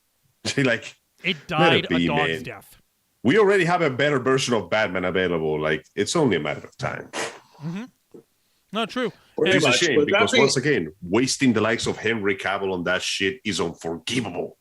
It died a dog's death. We already have a better version of Batman available. It's only a matter of time. Mm-hmm. No, true. It's a shame because, once again, wasting the likes of Henry Cavill on that shit is unforgivable.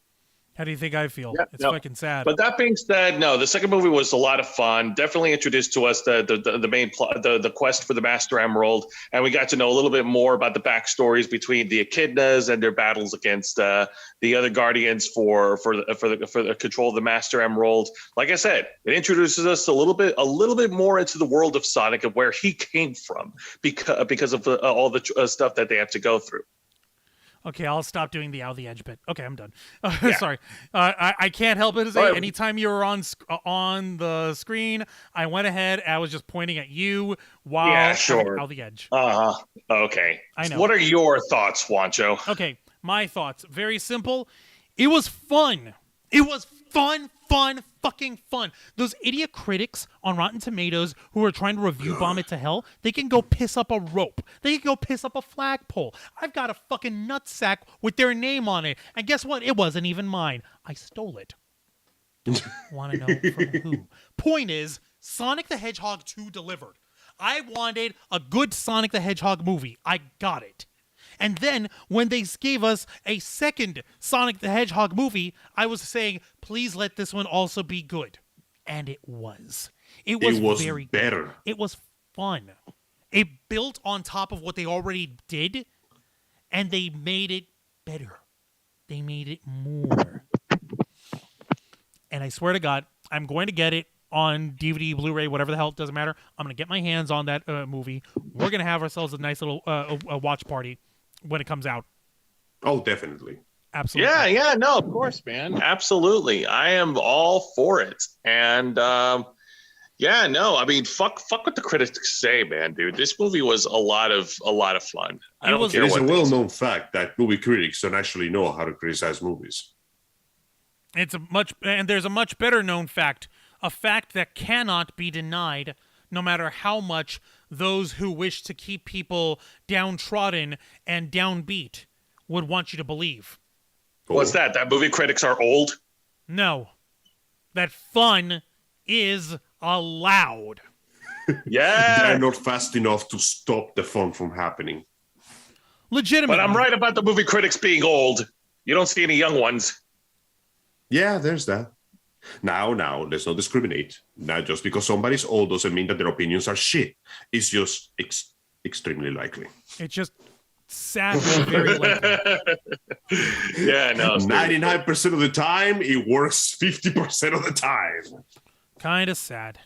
How do you think I feel? Yeah, it's fucking sad. But that being said, no, the second movie was a lot of fun. Definitely introduced to us the main plot, the quest for the Master Emerald, and we got to know a little bit more about the backstories between the Echidnas and their battles against the other Guardians for the control of the Master Emerald. Like I said, it introduces us a little bit more into the world of Sonic and where he came from because of all the stuff that they have to go through. Okay, I'll stop doing the Out the Edge bit. Okay, I'm done. Sorry. I can't help it to say, anytime you were on the screen, I went ahead, I was just pointing at you while Out the Edge. Okay. I know. What are your thoughts, Juancho? Okay, my thoughts. Very simple. It was fun. It was fucking fun. Those idiot critics on Rotten Tomatoes who are trying to review bomb it to hell, they can go piss up a rope. They can go piss up a flagpole. I've got a fucking nutsack with their name on it. And guess what? It wasn't even mine. I stole it. Want to know from who? Point is, Sonic the Hedgehog 2 delivered. I wanted a good Sonic the Hedgehog movie. I got it. And then when they gave us a second Sonic the Hedgehog movie, I was saying, please let this one also be good. And it was. It was very better. Good. It was fun. It built on top of what they already did, and they made it better. They made it more. And I swear to God, I'm going to get it on DVD, Blu-ray, whatever the hell, it doesn't matter. I'm going to get my hands on that movie. We're going to have ourselves a nice little watch party when it comes out. Oh, definitely. Absolutely. Yeah, no, of course, man. Absolutely. I am all for it. And Yeah, no, I mean, fuck what the critics say, man, dude. This movie was a lot of fun. I don't care It is what a they say. well-known fact that movie critics don't actually know how to criticize movies. There's a much better known fact, a fact that cannot be denied, no matter how much those who wish to keep people downtrodden and downbeat would want you to believe. What's that? That movie critics are old? No, that fun is allowed. Yeah. They're not fast enough to stop the fun from happening. Legitimately. But I'm right about the movie critics being old. You don't see any young ones. Yeah, there's that. Now, let's not discriminate. Now, just because somebody's old doesn't mean that their opinions are shit. It's just extremely likely. It's just sadly very likely. Yeah, no. 99% of the time, it works 50% of the time. Kind of sad.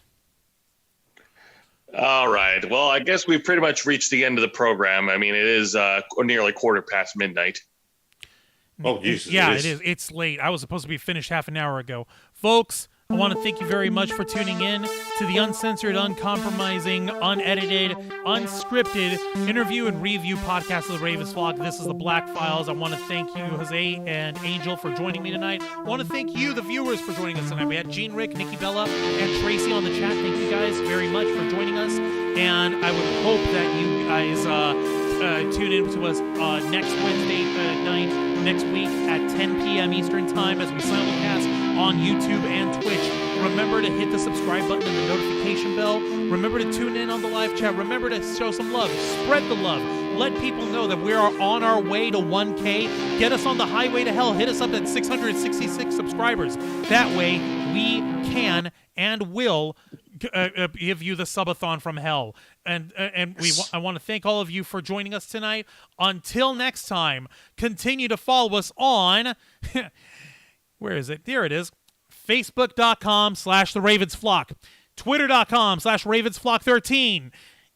All right. Well, I guess we've pretty much reached the end of the program. I mean, it is nearly midnight. Oh, Jesus. Yeah, it is. It's late. I was supposed to be finished half an hour ago. Folks, I want to thank you very much for tuning in to the uncensored, uncompromising, unedited, unscripted interview and review podcast of the Ravens Flock. This is the Black Files. I want to thank you, Jose and Angel, for joining me tonight. I want to thank you, the viewers, for joining us tonight. We had Gene, Rick, Nikki Bella, and Tracy on the chat. Thank you guys very much for joining us. And I would hope that you guys tune in to us next Wednesday night, next week at 10 p.m. Eastern Time as we simulcast on YouTube and Twitch. Remember to hit the subscribe button and the notification bell. Remember to tune in on the live chat. Remember to show some love. Spread the love. Let people know that we are on our way to 1K. Get us on the highway to hell. Hit us up at 666 subscribers. That way we can and will give you the subathon from hell. And I want to thank all of you for joining us tonight. Until next time, continue to follow us on where is it? There it is. Facebook.com/The Ravens Flock. Twitter.com/Ravens Flock 13.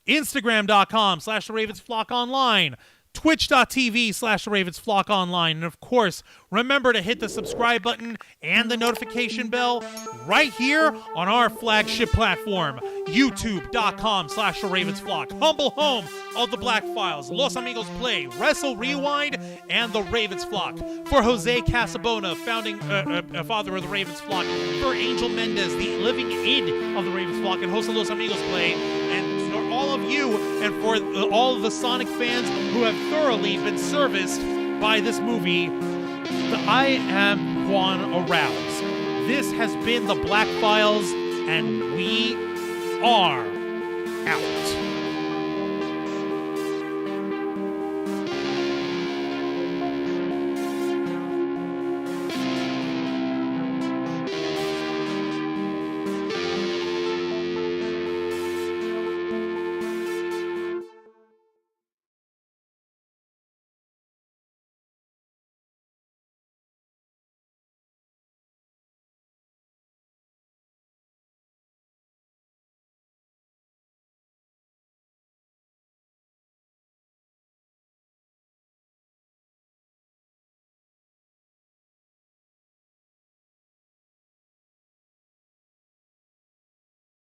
Instagram.com/The Ravens Flock Online. Twitch.tv/The Ravens Flock Online. And of course, remember to hit the subscribe button and the notification bell right here on our flagship platform, YouTube.com/The Ravens Flock. Humble home of the Black Files, Los Amigos Play, Wrestle Rewind, and the Ravens Flock. For Jose Casabona, founding father of the Ravens Flock. For Angel Mendez, the living id of the Ravens Flock and host of Los Amigos Play. And for all of you, and for all of the Sonic fans who have thoroughly been serviced by this movie, I am Juan Arauz. This has been the Black Files, and we are out.